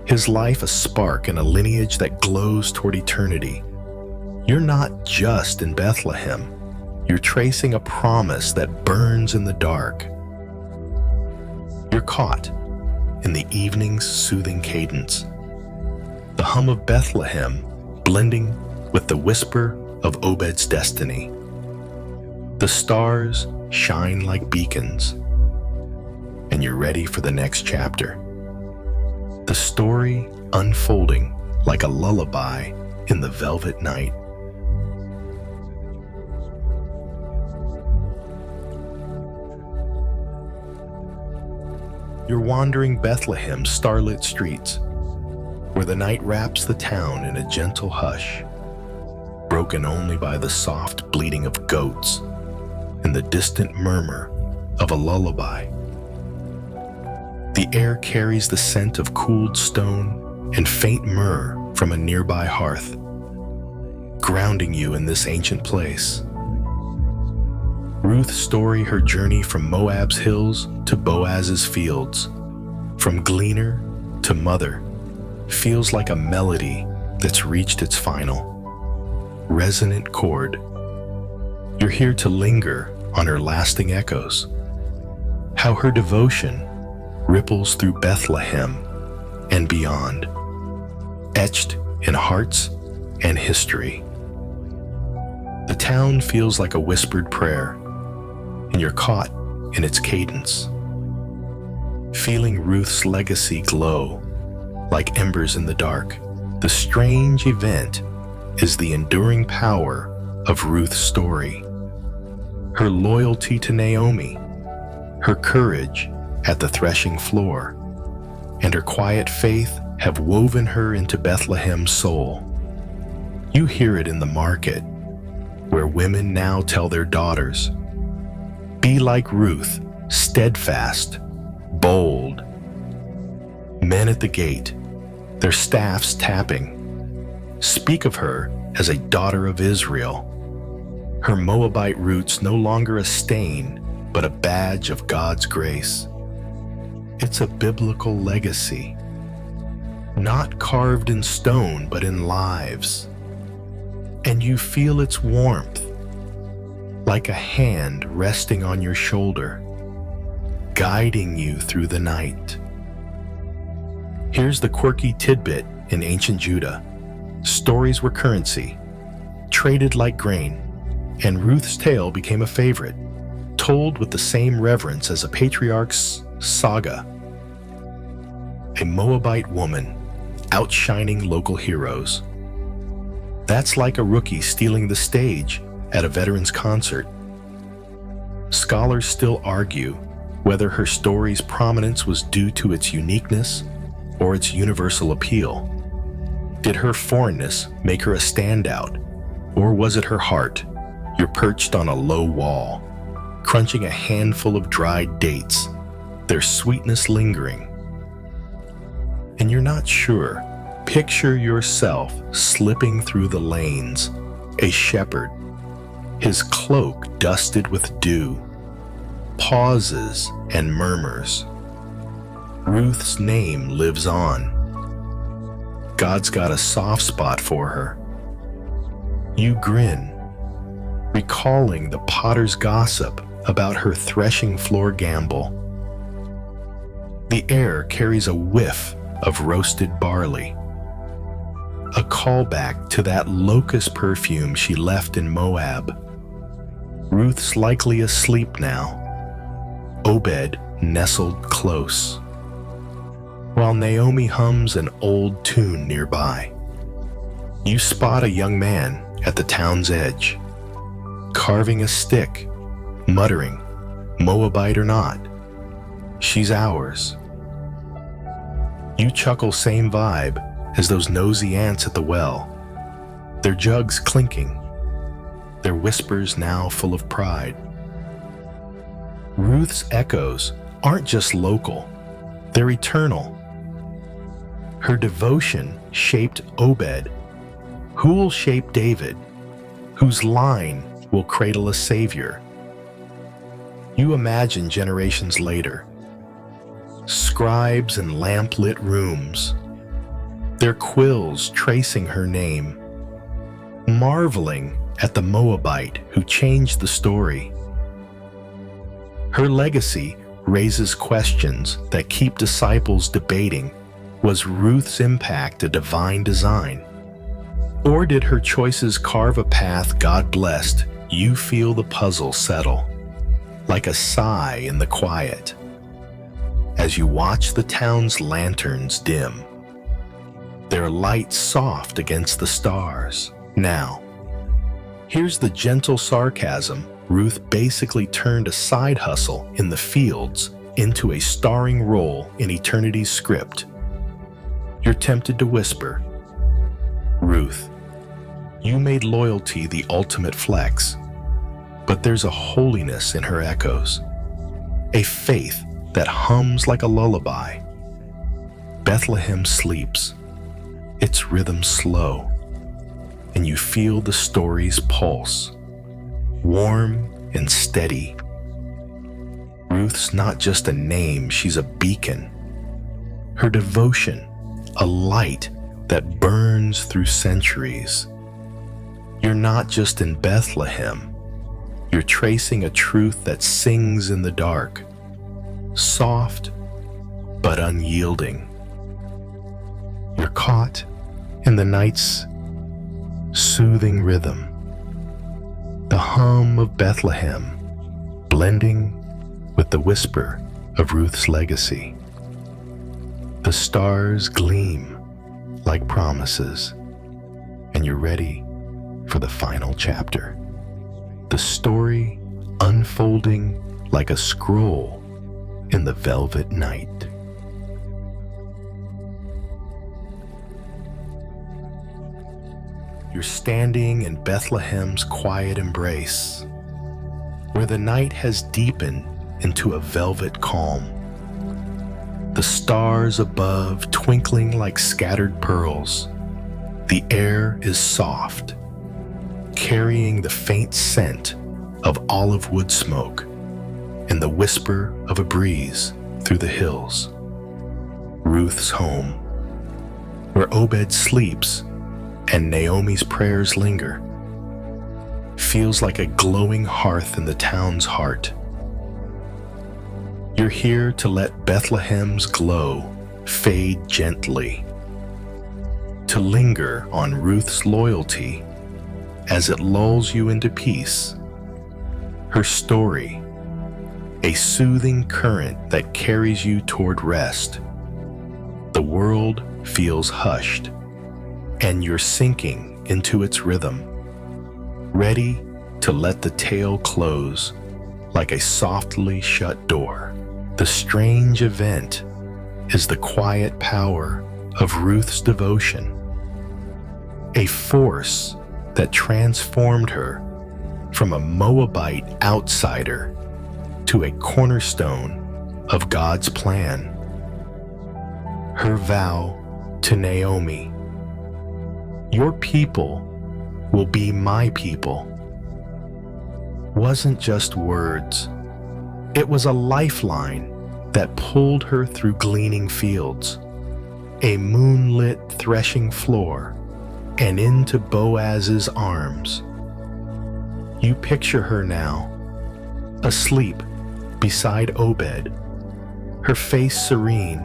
His life a spark in a lineage that glows toward eternity. You're not just in Bethlehem, you're tracing a promise that burns in the dark. You're caught in the evening's soothing cadence, the hum of Bethlehem blending with the whisper of Obed's destiny. The stars shine like beacons, and you're ready for the next chapter. The story unfolding like a lullaby in the velvet night. You're wandering Bethlehem's starlit streets, where the night wraps the town in a gentle hush, broken only by the soft bleating of goats and the distant murmur of a lullaby. The air carries the scent of cooled stone and faint myrrh from a nearby hearth, grounding you in this ancient place. Ruth's story, her journey from Moab's hills to Boaz's fields, from gleaner to mother, feels like a melody that's reached its final, resonant chord. You're here to linger on her lasting echoes, how her devotion ripples through Bethlehem and beyond, etched in hearts and history. The town feels like a whispered prayer, and you're caught in its cadence, feeling Ruth's legacy glow like embers in the dark. The strange event is the enduring power of Ruth's story, her loyalty to Naomi, her courage at the threshing floor, and her quiet faith have woven her into Bethlehem's soul. You hear it in the market, where women now tell their daughters, "Be like Ruth, steadfast, bold." Men at the gate, their staffs tapping, speak of her as a daughter of Israel, her Moabite roots no longer a stain, but a badge of God's grace. It's a biblical legacy, not carved in stone, but in lives. And you feel its warmth, like a hand resting on your shoulder, guiding you through the night. Here's the quirky tidbit in ancient Judah. Stories were currency, traded like grain, and Ruth's tale became a favorite, told with the same reverence as a patriarch's saga. A Moabite woman outshining local heroes. That's like a rookie stealing the stage at a veterans concert, Scholars still argue whether her story's prominence was due to its uniqueness or its universal appeal. Did her foreignness make her a standout, or was it her heart? You're perched on a low wall, crunching a handful of dried dates, their sweetness lingering. And you're not sure. Picture yourself slipping through the lanes, a shepherd, his cloak dusted with dew, pauses and murmurs. Ruth's name lives on. God's got a soft spot for her. You grin, recalling the potter's gossip about her threshing floor gamble. The air carries a whiff of roasted barley, a callback to that locust perfume she left in Moab. Ruth's likely asleep now, Obed nestled close, while Naomi hums an old tune nearby. You spot a young man at the town's edge, carving a stick, muttering, "Moabite or not, she's ours." You chuckle, same vibe as those nosy ants at the well, their jugs clinking, their whispers now full of pride. Ruth's echoes aren't just local, they're eternal. Her devotion shaped Obed, who'll shape David, whose line will cradle a savior. You imagine generations later, scribes in lamp-lit rooms, their quills tracing her name, marveling at the Moabite who changed the story. Her legacy raises questions that keep disciples debating. Was Ruth's impact a divine design? Or did her choices carve a path God blessed? You feel the puzzle settle, like a sigh in the quiet, as you watch the town's lanterns dim, their light soft against the stars. Now, here's the gentle sarcasm. Ruth basically turned a side hustle in the fields into a starring role in eternity's script. You're tempted to whisper, "Ruth, you made loyalty the ultimate flex," but there's a holiness in her echoes, a faith that hums like a lullaby. Bethlehem sleeps, its rhythm slow, and you feel the story's pulse, warm and steady. Ruth's not just a name, she's a beacon. Her devotion, a light that burns through centuries. You're not just in Bethlehem, you're tracing a truth that sings in the dark, soft but unyielding. You're caught in the night's soothing rhythm, the hum of Bethlehem blending with the whisper of Ruth's legacy. The stars gleam like promises, and you're ready for the final chapter. The story unfolding like a scroll in the velvet night. You're standing in Bethlehem's quiet embrace, where the night has deepened into a velvet calm. The stars above twinkling like scattered pearls. The air is soft, carrying the faint scent of olive wood smoke and the whisper of a breeze through the hills. Ruth's home, where Obed sleeps and Naomi's prayers linger, feels like a glowing hearth in the town's heart. You're here to let Bethlehem's glow fade gently, to linger on Ruth's loyalty as it lulls you into peace. Her story, a soothing current that carries you toward rest. The world feels hushed, and you're sinking into its rhythm, ready to let the tale close like a softly shut door. The strange event is the quiet power of Ruth's devotion, a force that transformed her from a Moabite outsider to a cornerstone of God's plan. Her vow to Naomi, "Your people will be my people," wasn't just words. It was a lifeline that pulled her through gleaning fields, a moonlit threshing floor, and into Boaz's arms. You picture her now, asleep beside Obed, her face serene,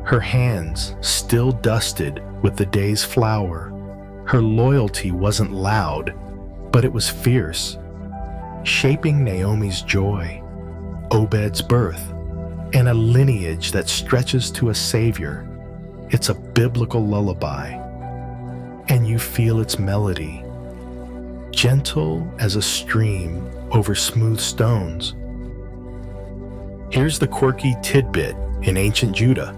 her hands still dusted with the day's flour. Her loyalty wasn't loud, but it was fierce, shaping Naomi's joy, Obed's birth, and a lineage that stretches to a savior. It's a biblical lullaby, and you feel its melody, gentle as a stream over smooth stones. Here's the quirky tidbit in ancient Judah.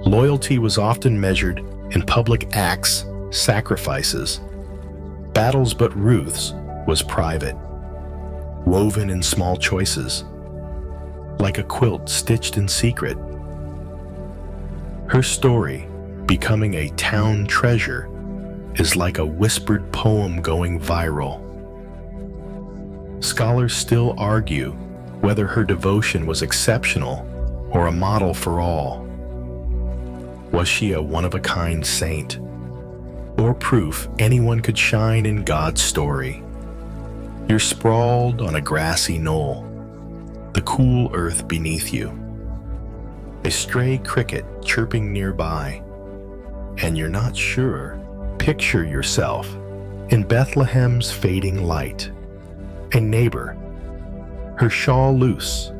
Loyalty was often measured in public acts, sacrifices, battles, but Ruth's was private, woven in small choices, like a quilt stitched in secret. Her story, becoming a town treasure, is like a whispered poem going viral. Scholars still argue whether her devotion was exceptional or a model for all. Was she a one-of-a-kind saint, or proof anyone could shine in God's story? You're sprawled on a grassy knoll, the cool earth beneath you, a stray cricket chirping nearby, and you're not sure. Picture yourself in Bethlehem's fading light. A neighbor, her shawl loose,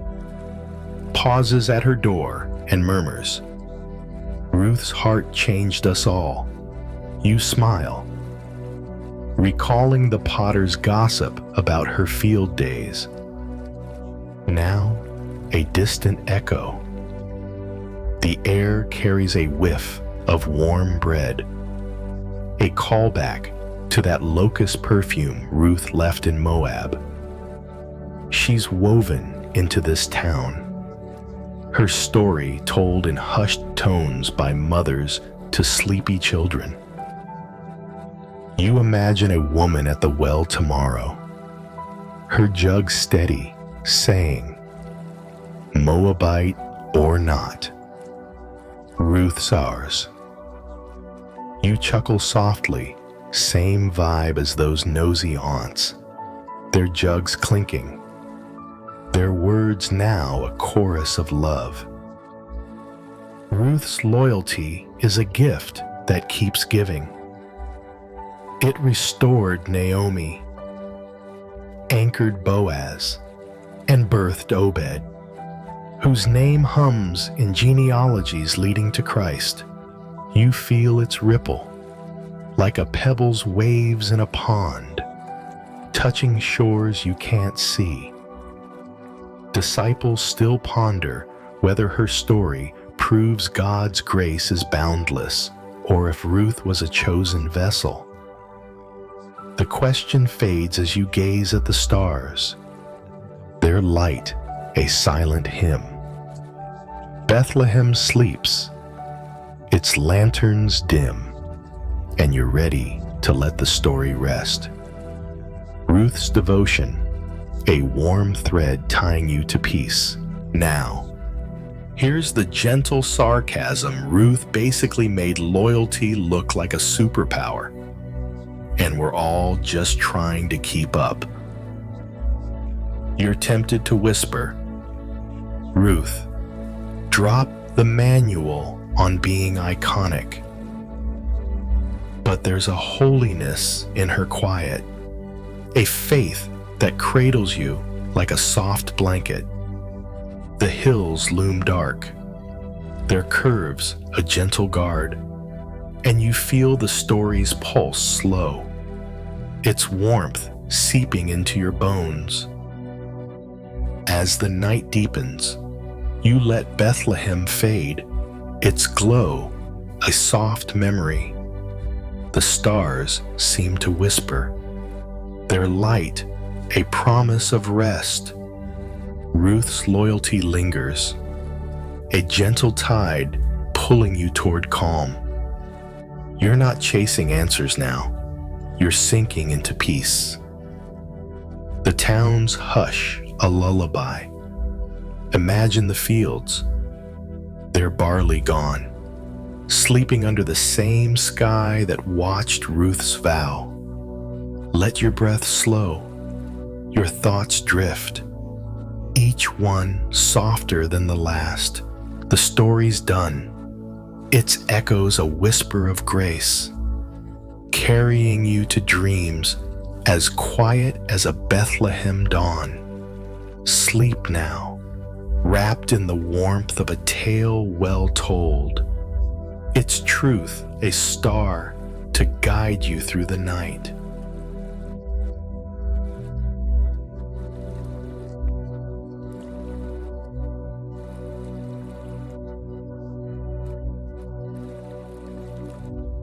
pauses at her door and murmurs, "Ruth's heart changed us all." You smile, recalling the potter's gossip about her field days. Now, a distant echo. The air carries a whiff of warm bread, a callback to that locust perfume Ruth left in Moab. She's woven into this town, her story told in hushed tones by mothers to sleepy children. You imagine a woman at the well tomorrow, her jug steady, saying, "Moabite or not, Ruth's ours." You chuckle softly, same vibe as those nosy aunts, their jugs clinking, their words now a chorus of love. Ruth's loyalty is a gift that keeps giving. It restored Naomi, anchored Boaz, and birthed Obed, whose name hums in genealogies leading to Christ. You feel its ripple, like a pebble's waves in a pond, touching shores you can't see. Disciples still ponder whether her story proves God's grace is boundless, or if Ruth was a chosen vessel. The question fades as you gaze at the stars, their light a silent hymn. Bethlehem sleeps, its lanterns dim, and you're ready to let the story rest. Ruth's devotion, a warm thread tying you to peace. Now, here's the gentle sarcasm. Ruth basically made loyalty look like a superpower, and we're all just trying to keep up. You're tempted to whisper, "Ruth, drop the manual on being iconic." But there's a holiness in her quiet, a faith that cradles you like a soft blanket. The hills loom dark, their curves a gentle guard, and you feel the story's pulse slow, its warmth seeping into your bones. As the night deepens, you let Bethlehem fade, its glow a soft memory. The stars seem to whisper, their light a promise of rest. Ruth's loyalty lingers, a gentle tide pulling you toward calm. You're not chasing answers now, you're sinking into peace. The town's hush a lullaby. Imagine the fields, their barley gone, sleeping under the same sky that watched Ruth's vow. Let your breath slow, your thoughts drift, each one softer than the last. The story's done, its echoes a whisper of grace, carrying you to dreams as quiet as a Bethlehem dawn. Sleep now, wrapped in the warmth of a tale well told. Its truth a star to guide you through the night.